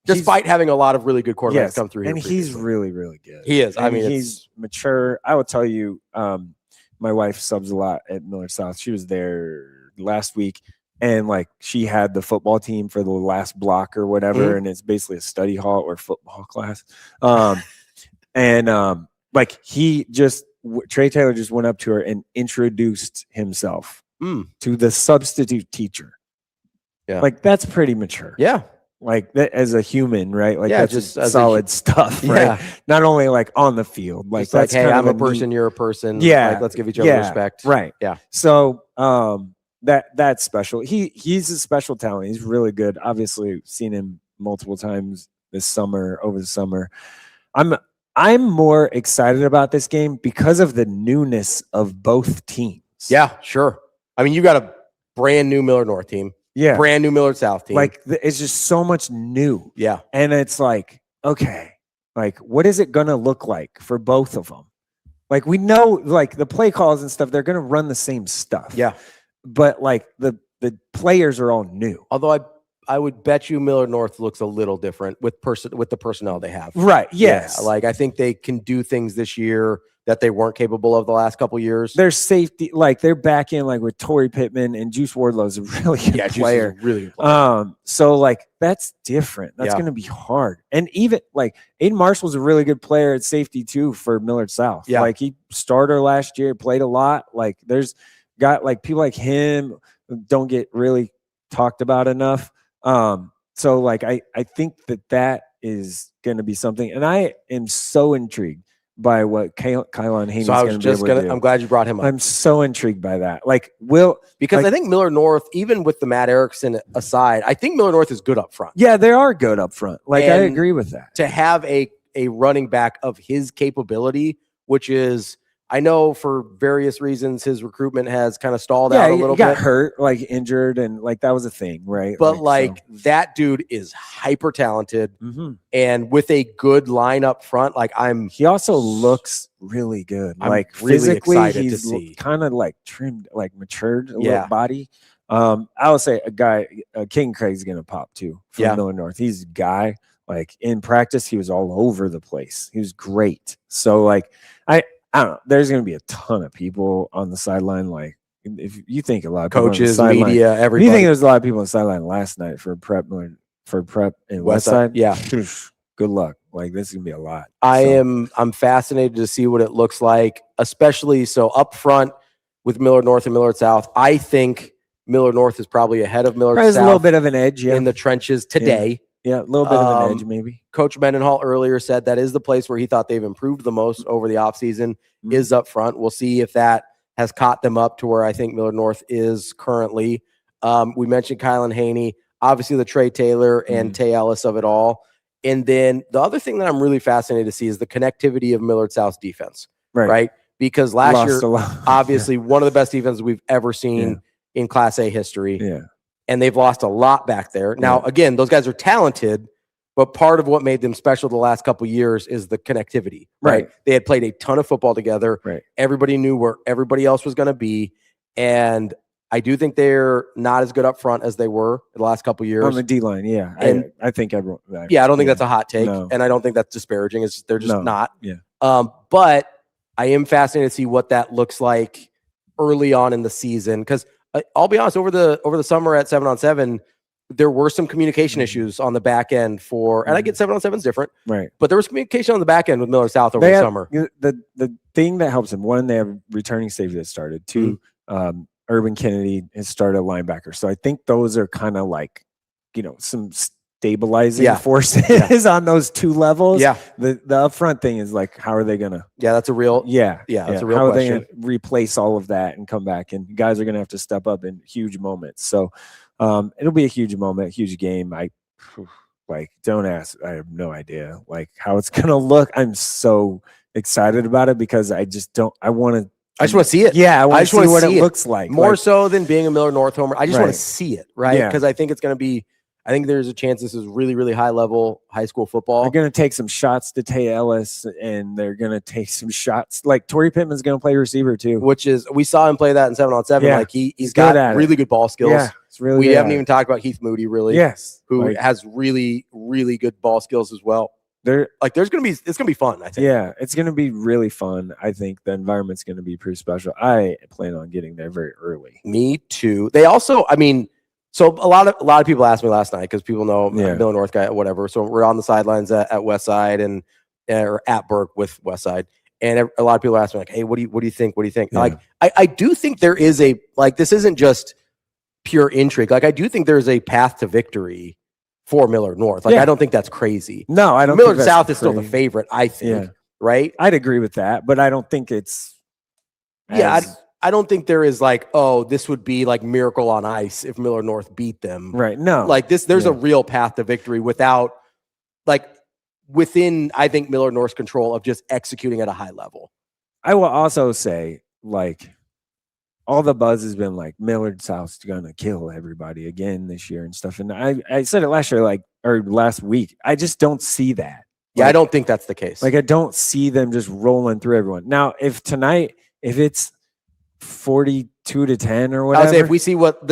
despite having a lot of Millard South quarterbacks come through here, and he's really, really good. He is. And I mean, he's mature. I will tell you, my wife subs a lot at Millard South. She was there last week, and like she had the football team for the last block or whatever, and it's basically a study hall or football class. Like Trey Taylor just went up to her and introduced himself to the substitute teacher. Yeah, like that's pretty mature. Yeah. Like that as a human, right? Like that's just solid stuff, right? Yeah. Not only like on the field, like It's that's like, hey, kind I'm of a person, you're a person. Yeah, like, let's give each other respect. Right. Yeah. So that's special. He's a special talent. He's really good. Obviously, seen him multiple times over the summer. I'm more excited about this game because of the newness of both teams. Yeah, sure. I mean, you got a brand new Millard North team. Yeah. Brand new Millard South team. Like it's just so much new. Yeah. And it's like, okay, like what is it going to look like for both of them? Like we know like the play calls and stuff, they're going to run the same stuff. Yeah. But like the players are all new. Although I would bet you Millard North looks a little different with the personnel they have. Right. Yes. Yeah, like I think they can do things this year that they weren't capable of the last couple years. Their safety, like they're back in like with Torrey Pittman and Juice Wardlow's a really good player. Really good player. So like that's different. That's going to be hard. And even like Aiden Marshall's a really good player at safety too for Millard South. Yeah. Like he started last year, played a lot. Like there's got like people like him don't get really talked about enough. So like I think that is going to be something, and I am so intrigued by what Kylon Haney's going to be able to do. I'm glad you brought him up. I'm so intrigued by that. Like because I think Millard North, even with the Matt Erickson aside, I think Millard North is good up front. Yeah, they are good up front. Like I agree with that. To have a running back of his capability, which is, I know for various reasons his recruitment has kind of stalled out a little bit. He got hurt, like injured, and like that was a thing, right? But that dude is hyper talented, and with a good line up front, he also looks really good. I'm like really physically, excited he's to see. Kind of like trimmed, like matured a little body. I would say a guy, King Craig's gonna pop too from Millard North. He's a guy. Like in practice, he was all over the place. He was great. So like I don't know. There's going to be a ton of people on the sideline. Like, if you think a lot of coaches, people on the media, everybody. You think there's a lot of people on the sideline last night for prep in Westside? Yeah. Good luck. Like, this is going to be a lot. I'm fascinated to see what it looks like, especially so up front with Millard North and Millard South. I think Millard North is probably ahead of Millard South. There's a little bit of an edge in the trenches today. Yeah, a little bit of an edge, maybe. Coach Mendenhall earlier said that is the place where he thought they've improved the most over the offseason is up front. We'll see if that has caught them up to where I think Millard North is currently. We mentioned Kylan Haney, obviously the Trey Taylor and Tay Ellis of it all. And then the other thing that I'm really fascinated to see is the connectivity of Millard South's defense, right? Because last year, obviously one of the best defenses we've ever seen in Class A history. Yeah. And they've lost a lot back there. Now, again, those guys are talented, but part of what made them special the last couple of years is the connectivity, right? They had played a ton of football together. Right. Everybody knew where everybody else was going to be. And I do think they're not as good up front as they were the last couple of years. On the D-line, yeah. And I think everyone. I don't think that's a hot take. No. And I don't think that's disparaging. They're just not. Yeah. But I am fascinated to see what that looks like early on in the season. Because I'll be honest, over the summer at 7-on-7, there were some communication issues on the back end and I get 7-on-7 is different, right? But there was communication on the back end with Millard South over the summer. The thing that helps them, one, they have returning safety that started. Two, Urban Kennedy has started a linebacker. So I think those are kind of like, some stabilizing forces on those two levels. Yeah. The upfront thing is like, how are they gonna? Yeah, that's a real. Yeah, that's a real how question. Are they gonna replace all of that and come back? And guys are gonna have to step up in huge moments. So it'll be a huge moment, a huge game. Don't ask. I have no idea how it's gonna look. I'm so excited about it because I just want to see it. Yeah, I just want to see what it looks like. More so than being a Millard North homer. I just want to see it, right? Because I think it's going to be I think there's a chance this is really, really high level high school football. They're going to take some shots to Tay Ellis, and they're going to take some shots. Like Torrey Pittman's going to play receiver too, which is we saw him play that in 7-on-7. Yeah, Like he's got really good ball skills. Yeah, it's really. We haven't even talked about Heath Moody, really. Yes, who has really, really good ball skills as well. It's gonna be fun. I think. Yeah, it's gonna be really fun. I think the environment's gonna be pretty special. I plan on getting there very early. Me too. They also, I mean, so a lot of people asked me last night because people know I'm a Millard North guy, whatever. So we're on the sidelines at Westside and or at Burke with Westside, and a lot of people ask me like, "Hey, what do you think? What do you think?" Yeah. Like, I do think there is a this isn't just pure intrigue. Like, I do think there's a path to victory for Millard North. Like, I don't think that's crazy. No, I don't. Millard South is still the favorite, I think. Right? I'd agree with that, but I don't think it's. I don't think there is like, oh, this would be like miracle on ice if Millard North beat them. Right. No. Like this, there's a real path to victory without, like, within, I think, Millard North's control of just executing at a high level. I will also say, like, all the buzz has been like Millard South's gonna kill everybody again this year and stuff. And I said it last year, or last week. I just don't see that. Yeah, I don't think that's the case. Like, I don't see them just rolling through everyone. Now, if it's 42-10 or whatever, I would say if we see what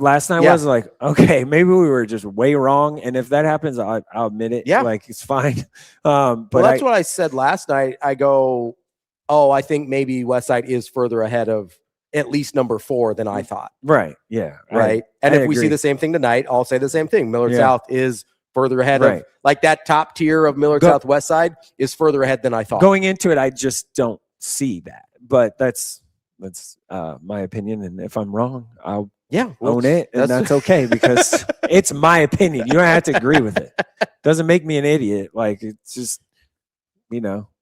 last night was, like, okay, maybe we were just way wrong. And if that happens, I'll admit it. Yeah, like, it's fine. But that's what I said last night. I go, oh, I think maybe Westside is further ahead of at least number 4 than I thought. Right. Yeah. Right. And if we see the same thing tonight, I'll say the same thing. Millard South is further ahead of, like, that top tier of Millard South Westside is further ahead than I thought. Going into it, I just don't see that. But that's my opinion. And if I'm wrong, I'll own it. And that's okay, because it's my opinion. You don't have to agree with it. Doesn't make me an idiot. Like, it's just,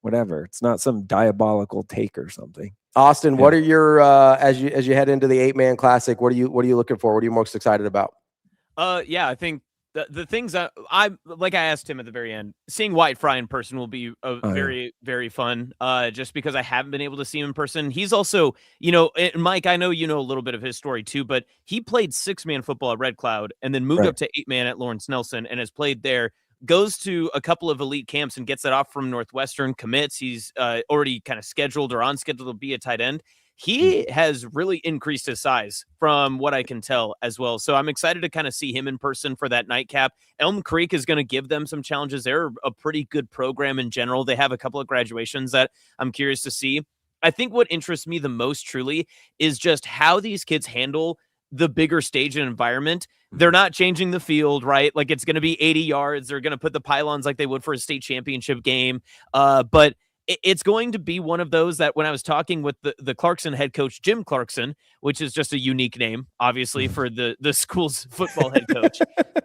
whatever. It's not some diabolical take or something. Austin, what are your as you head into the 8-man classic? What are you looking for? What are you most excited about? I think the things that I asked him at the very end, seeing Wyatt Fry in person will be very, very fun. Just because I haven't been able to see him in person. He's also, Mike, I know you know a little bit of his story too, but he played 6-man football at Red Cloud and then moved up to 8-man at Lawrence Nelson and has played there. Goes to a couple of elite camps and gets that off from Northwestern, commits. He's already kind of scheduled or on schedule to be a tight end. He has really increased his size from what I can tell as well. So I'm excited to kind of see him in person for that nightcap. Elm Creek is going to give them some challenges. They're a pretty good program in general. They have a couple of graduations that I'm curious to see. I think what interests me the most truly is just how these kids handle the bigger stage and environment. They're not changing the field, right? Like, it's going to be 80 yards. They're going to put the pylons like they would for a state championship game. But it's going to be one of those that when I was talking with the Clarkson head coach, Jim Clarkson, which is just a unique name, obviously, for the school's football head coach.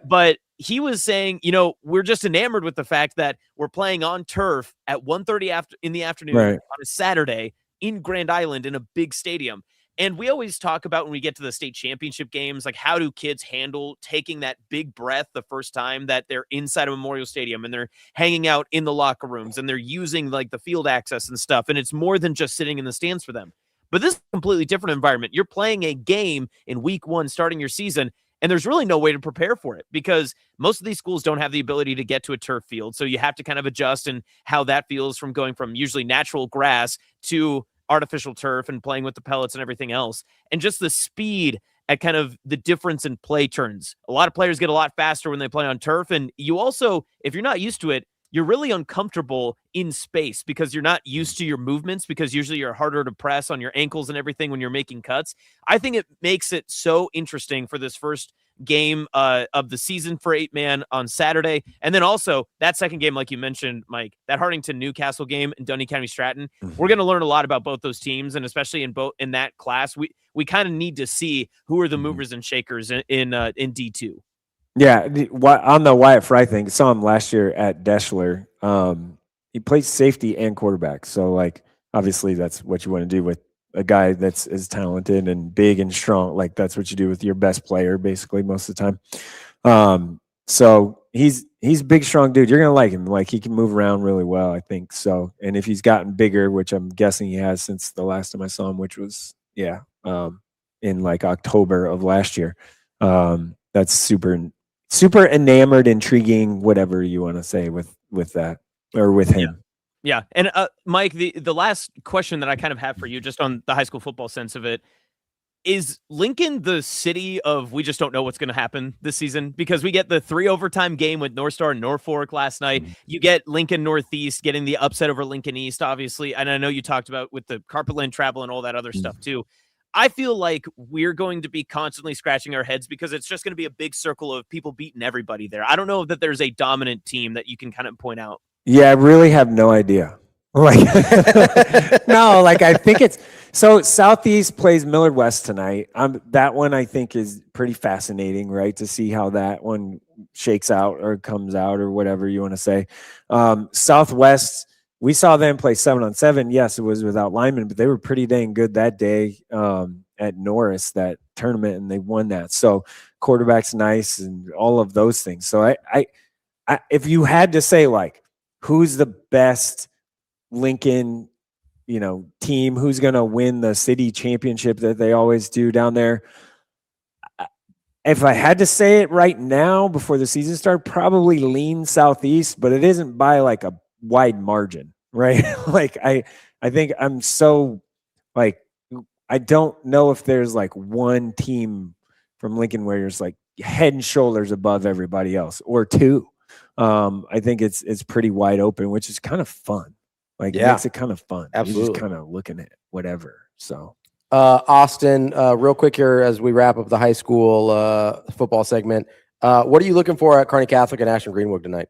But he was saying, we're just enamored with the fact that we're playing on turf at 1:30 in the afternoon on a Saturday in Grand Island in a big stadium. And we always talk about when we get to the state championship games, like, how do kids handle taking that big breath the first time that they're inside a Memorial Stadium and they're hanging out in the locker rooms and they're using like the field access and stuff. And it's more than just sitting in the stands for them. But this is a completely different environment. You're playing a game in week 1, starting your season, and there's really no way to prepare for it because most of these schools don't have the ability to get to a turf field. So you have to kind of adjust in how that feels from going from usually natural grass to artificial turf and playing with the pellets and everything else. And just the speed at kind of the difference in play turns. A lot of players get a lot faster when they play on turf. And you also, if you're not used to it, you're really uncomfortable in space because you're not used to your movements, because usually you're harder to press on your ankles and everything when you're making cuts. I think it makes it so interesting for this first game of the season for 8-man on Saturday. And then also that second game, like you mentioned, Mike, that Hartington Newcastle game in Dunny County Stratton, we're going to learn a lot about both those teams. And especially in that class, we kind of need to see who are the movers and shakers in D2. Yeah. On the Wyatt Fry thing, saw him last year at Deschler. He plays safety and quarterback. So, like, obviously that's what you want to do with a guy that's as talented and big and strong. Like, that's what you do with your best player, basically, most of the time. So he's a big, strong dude. You're going to like him. Like, he can move around really well, I think. So, and if he's gotten bigger, which I'm guessing he has since the last time I saw him, which was, in like October of last year, that's super super enamored, intriguing, whatever you want to say with that or with him. Yeah. And Mike, the last question that I kind of have for you, just on the high school football sense of it, is Lincoln the city of we just don't know what's going to happen this season? Because we get the 3 overtime game with North Star and Norfolk last night. You get Lincoln Northeast getting the upset over Lincoln East, obviously. And I know you talked about with the Carpetland travel and all that other stuff too. I feel like we're going to be constantly scratching our heads because it's just going to be a big circle of people beating everybody there. I don't know that there's a dominant team that you can kind of point out. Yeah, I really have no idea. Like, no, like I think it's so Southeast plays Millard West tonight. That one I think is pretty fascinating, right? To see how that one shakes out or comes out or whatever you want to say. Southwest, we saw them play 7-on-7. Yes, it was without linemen, but they were pretty dang good that day at Norris, that tournament, and they won that. So quarterback's nice and all of those things. So I if you had to say like who's the best Lincoln, team, who's going to win the city championship that they always do down there, if I had to say it right now before the season started, probably lean Southeast, but it isn't by like a wide margin, right? Like I think I'm so like, I don't know if there's like one team from Lincoln where it's like head and shoulders above everybody else, or two. I think it's pretty wide open, which is kind of fun. Like, it makes it kind of fun. Absolutely. You're just kind of looking at whatever. So, Austin, real quick here as we wrap up the high school football segment. What are you looking for at Kearney Catholic and Ashland Greenwood tonight?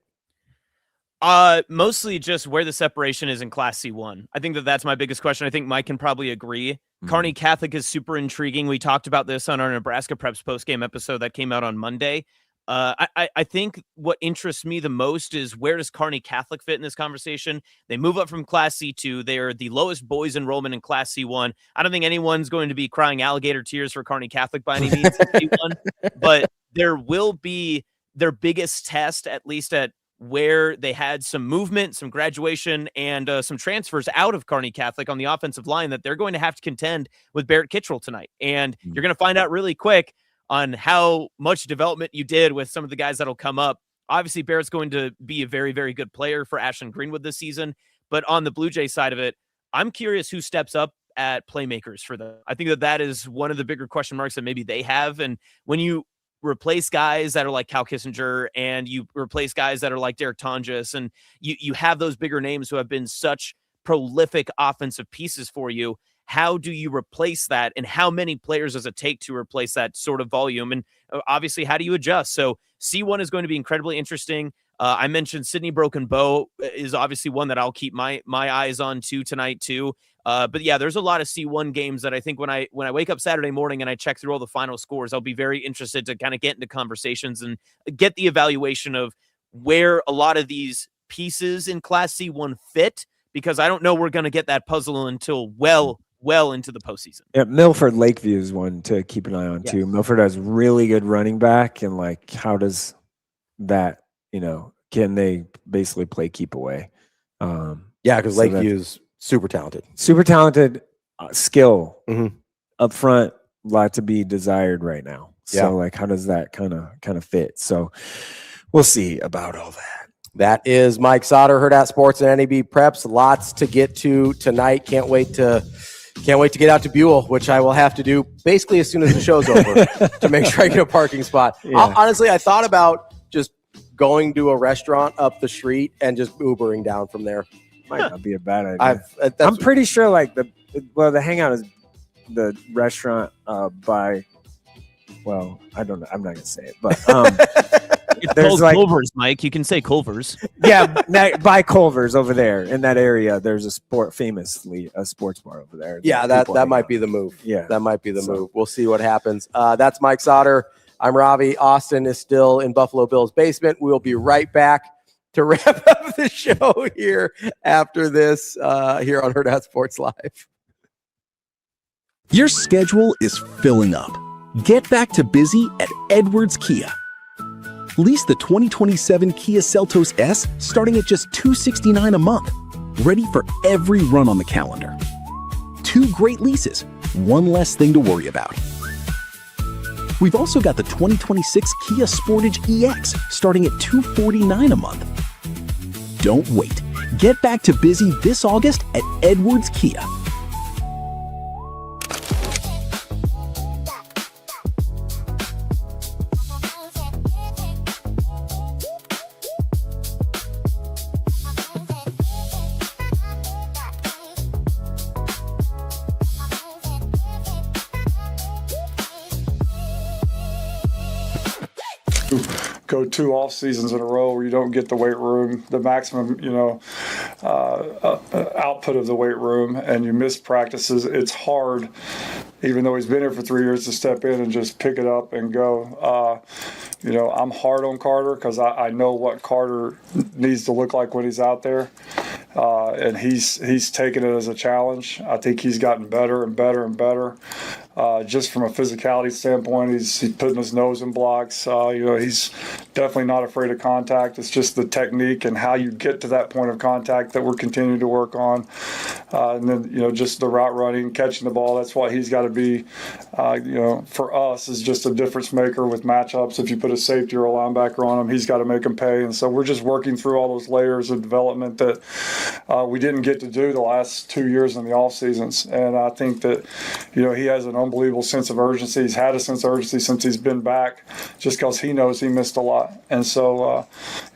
Mostly just where the separation is in Class C1. I think that's my biggest question. I think Mike can probably agree. Kearney Catholic is super intriguing. We talked about this on our Nebraska Preps postgame episode that came out on Monday. I think what interests me the most is where does Kearney Catholic fit in this conversation? They move up from Class C2. They are the lowest boys enrollment in Class C1. I don't think anyone's going to be crying alligator tears for Kearney Catholic by any means in C1, but there will be their biggest test, at least at where they had some movement, some graduation, and some transfers out of Kearney Catholic on the offensive line that they're going to have to contend with Barrett Kittrell tonight. And you're going to find out really quick on how much development you did with some of the guys that'll come up. Obviously, Barrett's going to be a very, very good player for Ashland Greenwood this season. But on the Blue Jay side of it, I'm curious who steps up at playmakers for them. I think that is one of the bigger question marks that maybe they have. And when you replace guys that are like Cal Kissinger and you replace guys that are like Derek Tonjes, and you have those bigger names who have been such prolific offensive pieces for you, how do you replace that, and how many players does it take to replace that sort of volume? And obviously, how do you adjust? So C1 is going to be incredibly interesting. I mentioned Sydney Broken Bow is obviously one that I'll keep my eyes on tonight too. But yeah, there's a lot of C1 games that I think when I wake up Saturday morning and I check through all the final scores, I'll be very interested to kind of get into conversations and get the evaluation of where a lot of these pieces in Class C1 fit, because I don't know we're going to get that puzzle until well into the postseason. Yeah, Milford Lakeview is one to keep an eye on too. Milford has really good running back, and like, how does that, can they basically play keep away? Yeah, because Lakeview's super talented. Skill up front, a lot to be desired right now. So like, how does that kind of fit? So we'll see about all that. That is Mike Sautter, Hurrdat Sports and NAB Preps. Lots to get to tonight. Can't wait to get out to Buell, which I will have to do basically as soon as the show's over to make sure I get a parking spot. Yeah. Honestly, I thought about just going to a restaurant up the street and just Ubering down from there. Might not be a bad idea. That's I'm pretty sure like the Hangout is the restaurant by, well, I don't know. I'm not gonna say it, but there's like Culver's, Mike. You can say Culver's. Yeah, by Culver's over there in that area. There's famously a sports bar over there. Yeah, that might be the move. Yeah, that might be the move. We'll see what happens. That's Mike Sautter. I'm Ravi. Austin is still in Buffalo Bill's basement. We'll be right back to wrap up the show here after this here on Hurrdat Sports Live. Your schedule is filling up. Get back to busy at Edwards Kia. Lease the 2027 Kia Seltos S starting at just $269 a month. Ready for every run on the calendar. 2 great leases, one less thing to worry about. We've also got the 2026 Kia Sportage EX starting at $249 a month. Don't wait. Get back to busy this August at Edwards Kia. Go 2 off seasons in a row where you don't get the weight room, the maximum, output of the weight room, and you miss practices. It's hard, even though he's been here for 3 years, to step in and just pick it up and go. I'm hard on Carter because I know what Carter needs to look like when he's out there. And he's taken it as a challenge. I think he's gotten better and better and better. Just from a physicality standpoint, he's putting his nose in blocks. He's definitely not afraid of contact. It's just the technique and how you get to that point of contact that we're continuing to work on. And then, just the route running, catching the ball, that's what he's got to be, for us is just a difference maker with matchups. If you put a safety or a linebacker on him, he's got to make him pay. And so we're just working through all those layers of development that we didn't get to do the last 2 years in the off seasons. And I think that, he has an unbelievable sense of urgency. He's had a sense of urgency since he's been back, just because he knows he missed a lot. And so,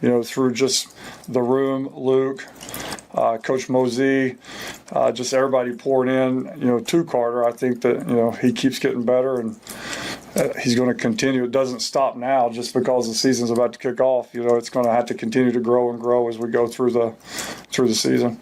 through just the room, Luke, Coach Mosey, just everybody poured in, to Carter, I think that, he keeps getting better and he's going to continue. It doesn't stop now just because the season's about to kick off. It's going to have to continue to grow and grow as we go through the season.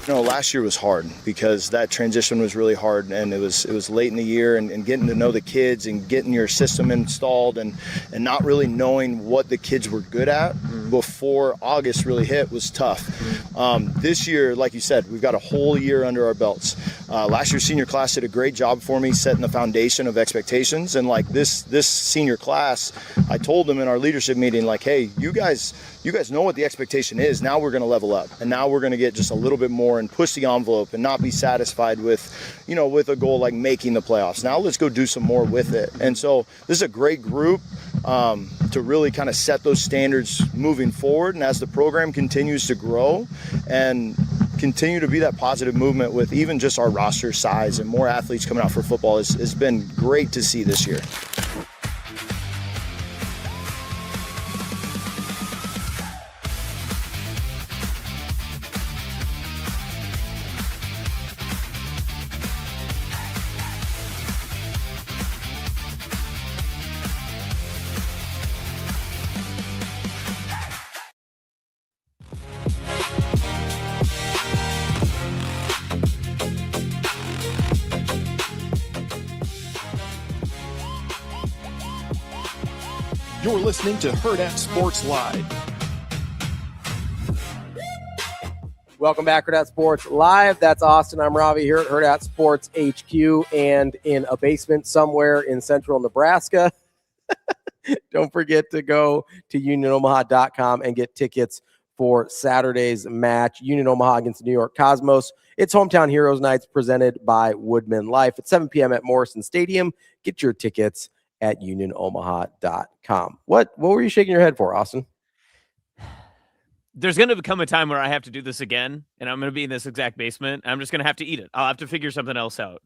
Last year was hard because that transition was really hard, and it was late in the year, and getting to know the kids and getting your system installed and not really knowing what the kids were good at before August really hit was tough. This year, like you said, we've got a whole year under our belts. Last year's senior class did a great job for me setting the foundation of expectations, and like this senior class, I told them in our leadership meeting, like, hey, you guys know what the expectation is. Now we're going to level up, and now we're going to get just a little bit more and push the envelope and not be satisfied with, with a goal like making the playoffs. Now let's go do some more with it. And so this is a great group to really kind of set those standards moving forward. And as the program continues to grow and continue to be that positive movement with even just our roster size and more athletes coming out for football has been great to see this year. You're listening to Hurrdat Sports Live. Welcome back, Hurrdat Sports Live. That's Austin. I'm Ravi here at Hurrdat Sports HQ and in a basement somewhere in central Nebraska. Don't forget to go to unionomaha.com and get tickets for Saturday's match, Union Omaha against the New York Cosmos. It's Hometown Heroes Nights presented by Woodman Life at 7 p.m. at Morrison Stadium. Get your tickets at unionomaha.com. What were you shaking your head for, Austin? There's going to come a time where I have to do this again, and I'm going to be in this exact basement. I'm just going to have to eat it. I'll have to figure something else out.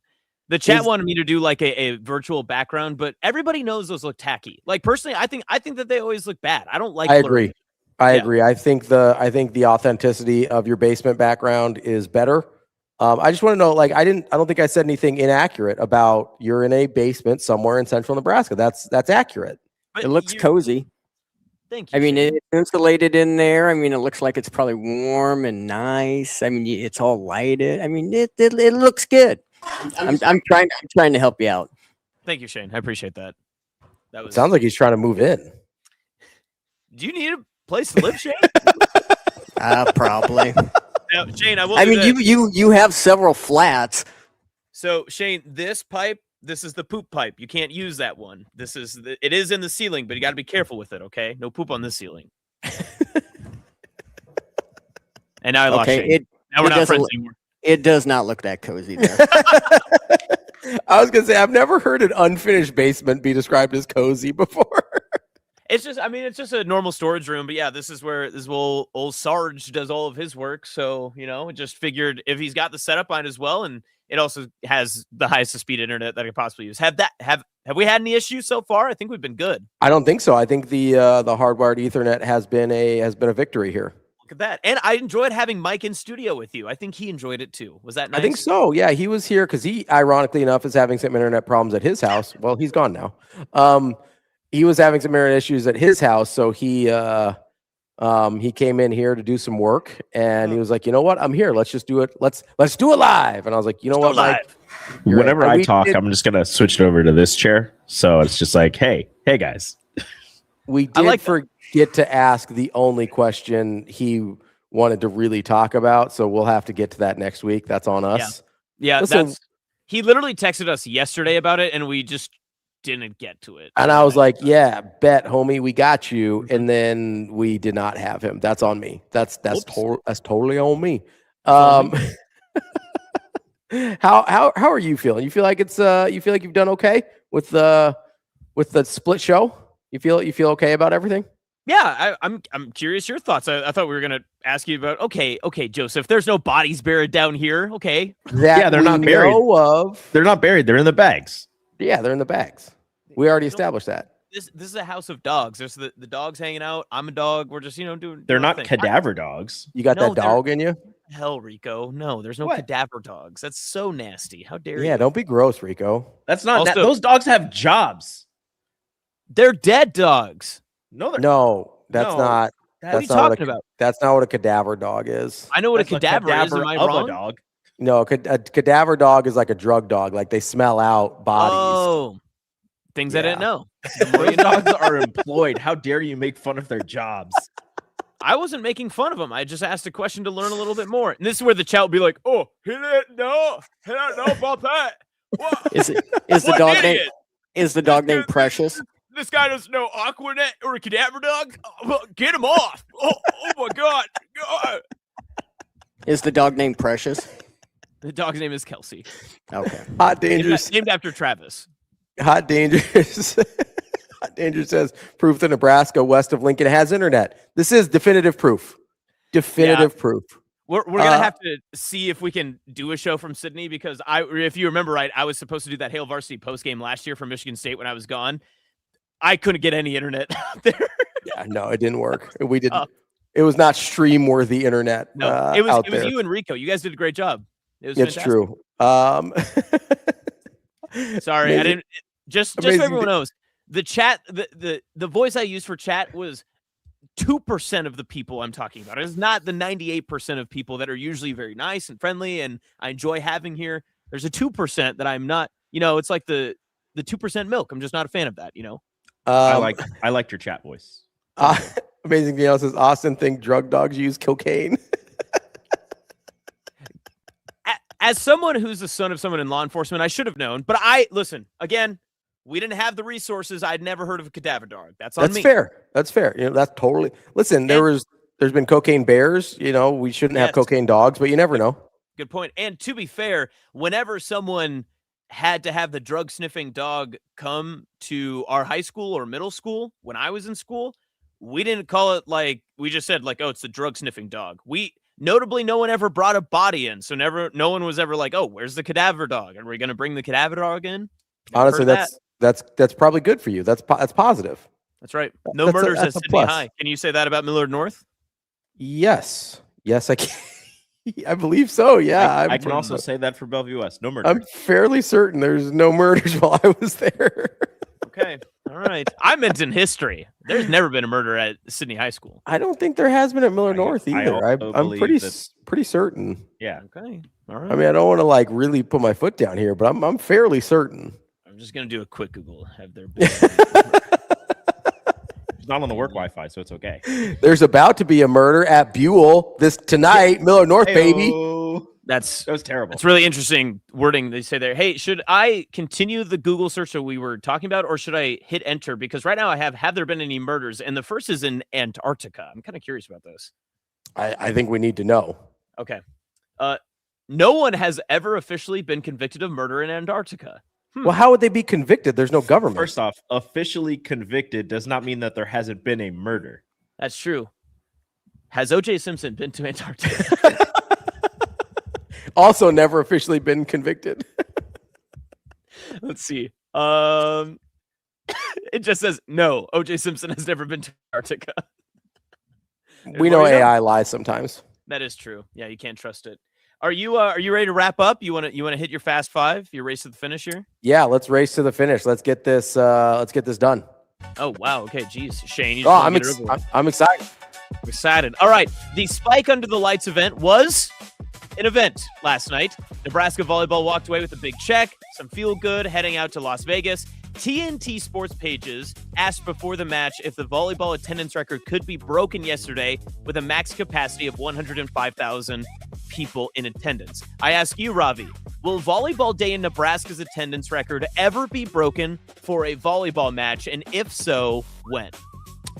The chat wanted me to do like a virtual background, but everybody knows those look tacky. Like personally, I think that they always look bad. I don't like. I agree. I agree. I think the authenticity of your basement background is better. I just want to know, like, I don't think I said anything inaccurate about you're in a basement somewhere in central Nebraska. That's accurate. It looks cozy. Thank you. I mean, it's insulated in there. I mean, it looks like it's probably warm and nice. I mean, it's all lighted. I mean, it looks good. I'm trying to help you out. Thank you, Shane. I appreciate that. It sounds like he's trying to move in. Do you need a place to live, Shane? Probably. Now, Shane, I mean, you have several flats. So, Shane, this is the poop pipe. You can't use that one. It is in the ceiling, but you got to be careful with it, okay? No poop on this ceiling. And now I lost Shane. Now we're not friends anymore. It does not look that cozy there. I was going to say, I've never heard an unfinished basement be described as cozy before. It's just a normal storage room. But yeah, this is where old Sarge does all of his work. So, just figured if he's got the setup on it as well, and it also has the highest speed internet that I could possibly use. Have we had any issues so far? I think we've been good. I don't think so. I think the hardwired Ethernet has been a victory here. Look at that. And I enjoyed having Mike in studio with you. I think he enjoyed it too. Was that nice? I think so. Yeah, he was here because he, ironically enough, is having some internet problems at his house. Well, he's gone now. He was having some internet issues at his house, so he came in here to do some work, and he was like, "You know what? I'm here. Let's just do it. Let's do it live." And I was like, "You know what, Mike? Whenever I talk, I'm just gonna switch it over to this chair, so it's just like, hey guys." We did forget to ask the only question he wanted to really talk about, so we'll have to get to that next week. That's on us. Yeah. Listen, he literally texted us yesterday about it, and we just didn't get to it. And I was like, "Yeah, bet, homie, we got you." And then we did not have him. That's on me. That's totally on me. How are you feeling? You feel like you've done okay with the split show? You feel okay about everything? Yeah, I'm curious your thoughts. I thought we were gonna ask you about okay, Joseph. There's no bodies buried down here. Okay, they're not buried. They're not buried. They're in the bags. Yeah, they're in the bags. We already established that. This is a house of dogs. There's the dogs hanging out. I'm a dog. We're just doing. They're not cadaver dogs. You got that dog in you? Hell, Rico. No, there's no cadaver dogs. That's so nasty. How dare you? Yeah, don't be gross, Rico. That's not. Those dogs have jobs. They're dead dogs. No, that's not. What are you talking about? That's not what a cadaver dog is. I know what a cadaver is. Am I wrong? A dog. No, a cadaver dog is like a drug dog. Like they smell out bodies. Oh, things I didn't know. Those dogs are employed. How dare you make fun of their jobs? I wasn't making fun of them. I just asked a question to learn a little bit more. And this is where the chat will be like, "Oh, he didn't know about that." What? Is the dog named Precious? This guy doesn't know Aquanet or a cadaver dog. Oh, get him off! Oh my God! Is the dog named Precious? The dog's name is Kelsey. Okay. Hot Dangerous. Named after Travis. Hot Dangerous. Hot Dangerous says proof that Nebraska west of Lincoln has internet. This is definitive proof. Definitive proof. We're gonna have to see if we can do a show from Sydney because if you remember right, I was supposed to do that Hail Varsity post game last year from Michigan State when I was gone. I couldn't get any internet out there. Yeah, no, it didn't work. We didn't. It was not stream worthy internet. No, it was you and Rico. You guys did a great job. It's fantastic. True. Sorry, I didn't. Just so everyone knows, the chat, the voice I used for chat was 2% of the people I'm talking about. It's not the 98% of people that are usually very nice and friendly and I enjoy having here. There's a 2% that I'm not. It's like the 2% milk. I'm just not a fan of that. I liked your chat voice. Amazing Danielle says Austin think drug dogs use cocaine. As someone who's the son of someone in law enforcement, I should have known. But listen again. We didn't have the resources. I'd never heard of a cadaver dog. That's on me. That's fair. That's fair. That's totally. Listen, there's been cocaine bears. We shouldn't have cocaine dogs, but you never know. Good point. And to be fair, whenever someone had to have the drug sniffing dog come to our high school or middle school when I was in school, we didn't call it we just said oh, it's the drug sniffing dog. Notably, no one ever brought a body in. So no one was ever like, oh, where's the cadaver dog? Are we going to bring the cadaver dog in? Honestly, that's probably good for you. That's positive. That's right. No murders at Sydney High. Can you say that about Millard North? Yes, I can. I believe so. Yeah, I can also say that for Bellevue West. No murder. I'm fairly certain there's no murders while I was there. Okay. All right. I meant in history. There's never been a murder at Sydney High School. I don't think there has been at Millard North either. I'm pretty certain. Yeah. Okay. All right. I mean, I don't want to really put my foot down here, but I'm fairly certain. I'm just gonna do a quick Google. Have there been? It's not on the work Wi-Fi, so it's okay. There's about to be a murder at Buell tonight, Millard North, baby. That was terrible. It's really interesting wording they say there. Hey, should I continue the Google search that we were talking about, or should I hit enter? Because right now I have there been any murders? And the first is in Antarctica. I'm kind of curious about this. I think we need to know. Okay. No one has ever officially been convicted of murder in Antarctica. Well, how would they be convicted? There's no government. First off, officially convicted does not mean that there hasn't been a murder. That's true. Has O.J. Simpson been to Antarctica? Also never officially been convicted. Let's see. It just says no. O.J. Simpson has never been to Antarctica. We know AI lies sometimes. That is true. Yeah, you can't trust it. Are you ready to wrap up? You want to hit your fast five? Your race to the finish here? Yeah, let's race to the finish. Let's get this done. Oh wow. Okay, geez, Shane. I'm excited. I'm excited. All right, the Spike Under the Lights event was an event last night. Nebraska volleyball walked away with a big check, some feel good, heading out to Las Vegas. TNT Sports Pages asked before the match if the volleyball attendance record could be broken yesterday with a max capacity of 105,000 people in attendance. I ask you, Ravi, will Volleyball Day in Nebraska's attendance record ever be broken for a volleyball match? And if so, when?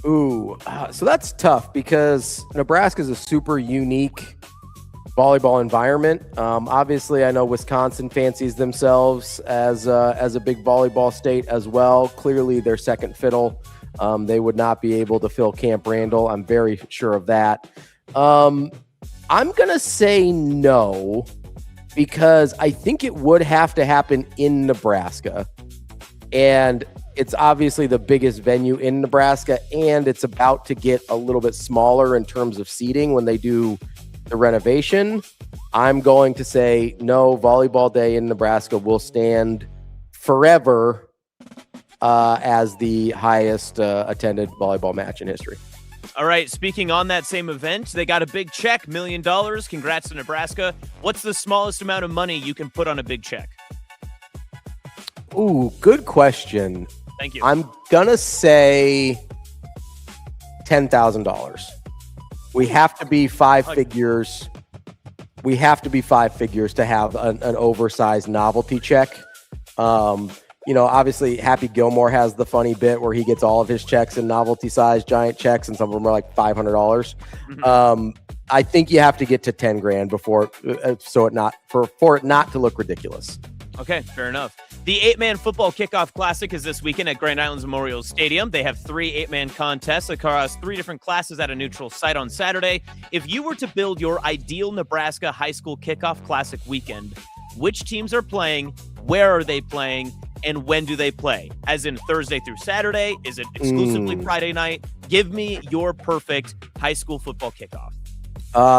Ooh, so that's tough because Nebraska is a super unique volleyball environment. Obviously, I know Wisconsin fancies themselves as a big volleyball state as well. Clearly, they're second fiddle. They would not be able to fill Camp Randall. I'm very sure of that. I'm going to say no because I think it would have to happen in Nebraska. And it's obviously the biggest venue in Nebraska, and it's about to get a little bit smaller in terms of seating when they do the renovation. I'm going to say no, Volleyball Day in Nebraska will stand forever as the highest attended volleyball match in history. All right, speaking on that same event, they got a big check, $1 million. Congrats to Nebraska. What's the smallest amount of money you can put on a big check? Ooh, good question. Thank you. I'm going to say $10,000. We have to be five figures. We have to be five figures to have an oversized novelty check. Obviously Happy Gilmore has the funny bit where he gets all of his checks in novelty size giant checks, and some of them are like $500. Mm-hmm. I think you have to get to 10 grand before for it not to look ridiculous. Okay, fair enough. The 8-man football kickoff classic is this weekend at Grand Islands Memorial Stadium. They have 3 8-man contests across 3 different classes at a neutral site on Saturday. If you were to build your ideal Nebraska high school kickoff classic weekend, which teams are playing, where are they playing, and when do they play? As in Thursday through Saturday? Is it exclusively Friday night? Give me your perfect high school football kickoff.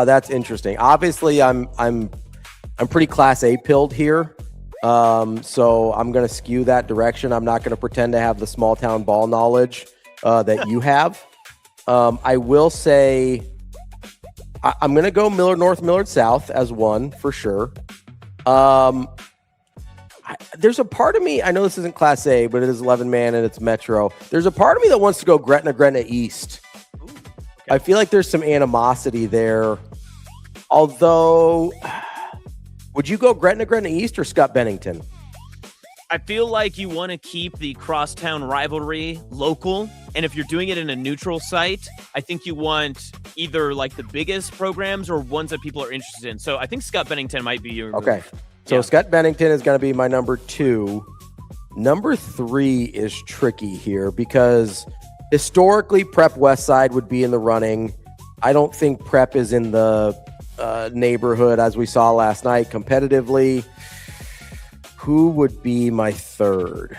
That's interesting. Obviously, I'm pretty Class A pilled here. So I'm going to skew that direction. I'm not going to pretend to have the small town ball knowledge that you have. I will say I'm going to go Millard North, Millard South as one for sure. There's a part of me, I know this isn't Class A, but it is 11-man and it's Metro. There's a part of me that wants to go Gretna East. Ooh, okay. I feel like there's some animosity there. Although, would you go Gretna East or Scott Bennington? I feel like you want to keep the crosstown rivalry local. And if you're doing it in a neutral site, I think you want either like the biggest programs or ones that people are interested in. So I think Scott Bennington might be your Okay. move. So Scott Bennington is going to be my number 2. Number 3 is tricky here because historically Prep Westside would be in the running. I don't think Prep is in the neighborhood as we saw last night competitively. Who would be my 3rd?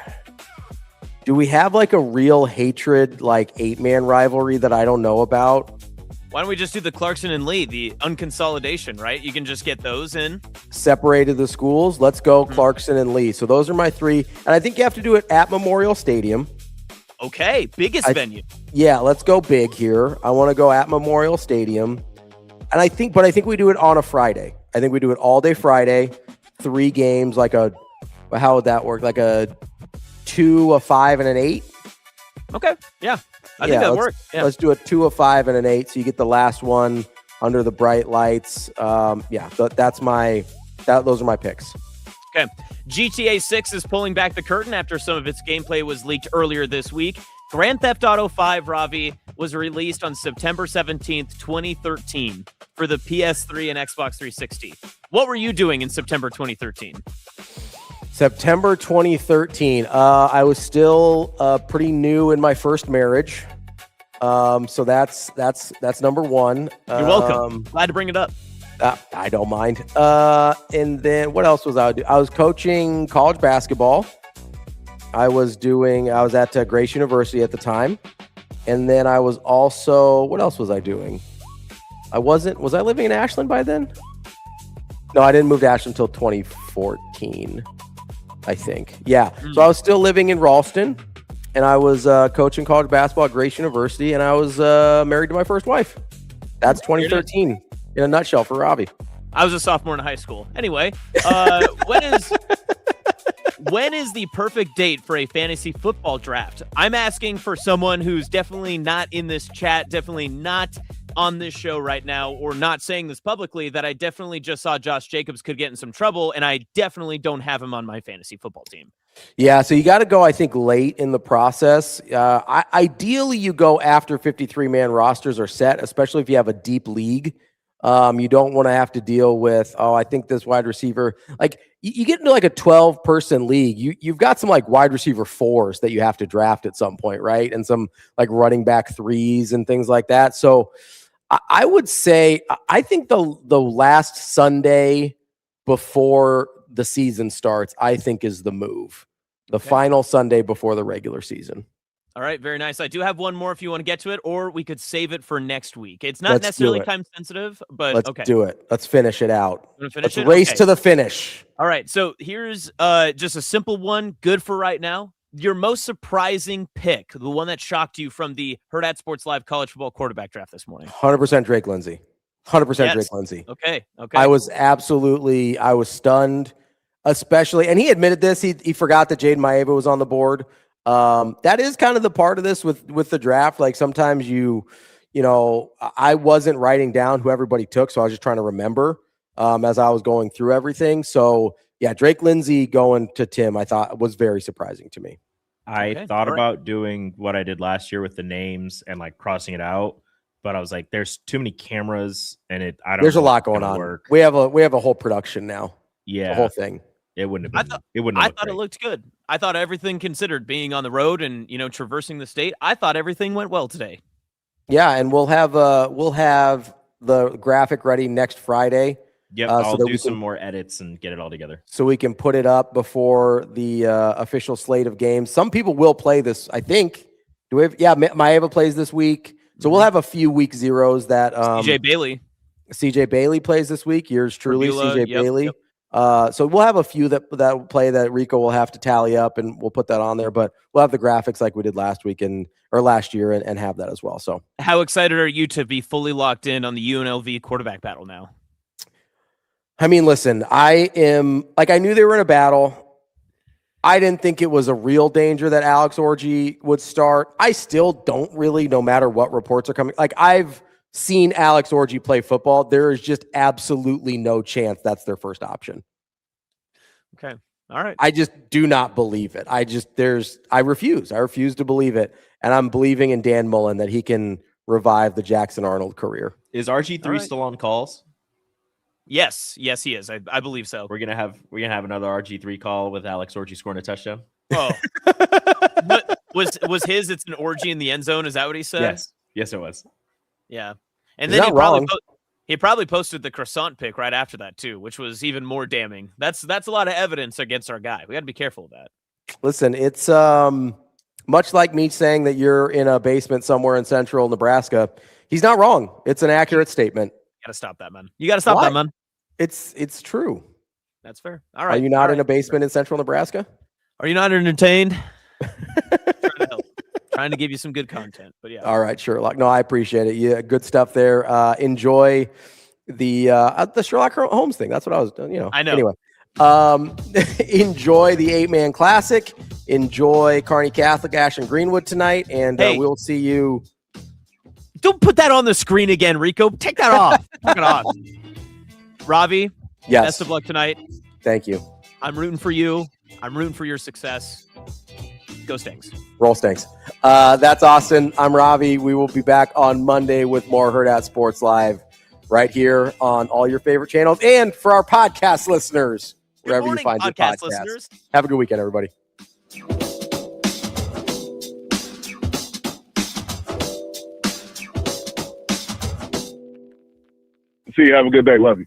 Do we have like a real hatred, like 8-man rivalry that I don't know about? Why don't we just do the Clarkson and Lee, the unconsolidation, right? You can just get those in. Separated the schools. Let's go Clarkson and Lee. So those are my 3. And I think you have to do it at Memorial Stadium. Okay, biggest venue. Yeah, let's go big here. I want to go at Memorial Stadium. And I think we do it on a Friday. I think we do it all day Friday, 3 games, how would that work? Like a 2, a 5, and an 8? Okay, yeah. I think that works. Yeah. Let's do a 2, a 5, and an 8. So you get the last one under the bright lights. Those are my picks. Okay. GTA 6 is pulling back the curtain after some of its gameplay was leaked earlier this week. Grand Theft Auto 5, Ravi, was released on September 17th, 2013 for the PS3 and Xbox 360. What were you doing in September 2013? September 2013. I was still pretty new in my first marriage. So that's number 1. You're welcome. Glad to bring it up. I don't mind. And then what else was I doing? I was coaching college basketball. I was at Grace University at the time. And then I was also, what else was I doing? Was I living in Ashland by then? No, I didn't move to Ashland until 2014, I think. Yeah. So I was still living in Ralston, and I was coaching college basketball at Grace University, and I was married to my first wife. That's 2013 in a nutshell for Ravi. I was a sophomore in high school. Anyway, when is the perfect date for a fantasy football draft? I'm asking for someone who's definitely not in this chat, definitely not on this show right now, or not saying this publicly, that I definitely just saw Josh Jacobs could get in some trouble, and I definitely don't have him on my fantasy football team. Yeah, so you got to go, I think, late in the process. Ideally, you go after 53-man rosters are set, especially if you have a deep league. You don't want to have to deal with, I think this wide receiver, like you get into like a 12-person league, you've got some like wide receiver 4s that you have to draft at some point, right? And some like running back 3s and things like that. So I would say, I think the last Sunday before the season starts, I think is the move. The final Sunday before the regular season. All right, very nice. I do have one more if you want to get to it, or we could save it for next week. It's not necessarily time sensitive, but let's do it. Let's finish it out. Let's race to the finish. All right, so here's just a simple one, good for right now. Your most surprising pick, the one that shocked you from the Hurrdat Sports Live college football quarterback draft this morning. 100% Drake Lindsay. 100% Drake Lindsay. Okay. I was stunned, especially, and he admitted this, he forgot that Jaden Maeva was on the board. That is kind of the part of this with the draft. Like sometimes I wasn't writing down who everybody took, so I was just trying to remember as I was going through everything. So yeah, Drake Lindsay going to Tim, I thought was very surprising to me. I thought about doing what I did last year with the names and like crossing it out, but I was like, there's too many cameras and there's a lot going on. Work. We have a whole production now. Yeah. The whole thing. It wouldn't have been. I thought it looked good. I thought everything considered, being on the road and traversing the state, I thought everything went well today. Yeah, and we'll have the graphic ready next Friday. Yep, I'll do some more edits and get it all together, so we can put it up before the official slate of games. Some people will play this, I think. Do we have? Yeah, Maeva plays this week, so we'll have a few week zeros that CJ Bailey plays this week. Yours truly, CJ Bailey. Yep. So we'll have a few that play that Rico will have to tally up, and we'll put that on there. But we'll have the graphics like we did last year, and have that as well. So, how excited are you to be fully locked in on the UNLV quarterback battle now? I mean, listen, I knew they were in a battle. I didn't think it was a real danger that Alex Orji would start. I still don't really, no matter what reports are coming. Like, I've seen Alex Orji play football. There is just absolutely no chance that's their first option. Okay. All right. I just do not believe it. I refuse. I refuse to believe it. And I'm believing in Dan Mullen that he can revive the Jackson Arnold career. Is RG3 still on calls? Yes, he is. I believe so. We're gonna have another RG3 call with Alex Orji scoring a touchdown. Oh, what was his? It's an orgy in the end zone. Is that what he said? Yes, it was. Yeah, and He's then not he probably posted the croissant pic right after that too, which was even more damning. That's a lot of evidence against our guy. We got to be careful of that. Listen, it's much like me saying that you're in a basement somewhere in central Nebraska. He's not wrong. It's an accurate statement. You got to stop that, man. You got to stop that, man. It's true. That's fair. All right. Are you not in a basement in central Nebraska? Are you not entertained? Trying to give you some good content, but yeah. All right, Sherlock. No, I appreciate it. Yeah, good stuff there. Enjoy the Sherlock Holmes thing. That's what I was doing. I know. Anyway, enjoy the 8-man classic. Enjoy Kearney Catholic, Ashland Greenwood tonight, and we'll see you. Don't put that on the screen again, Rico. Take that off. Take it off. Ravi, yes. Best of luck tonight. Thank you. I'm rooting for you. I'm rooting for your success. Go Stinks. Roll Stinks. That's Austin. I'm Ravi. We will be back on Monday with more Hurrdat Sports Live right here on all your favorite channels. And for our podcast listeners, wherever you find your podcast. Listeners. Have a good weekend, everybody. See you. Have a good day. Love you.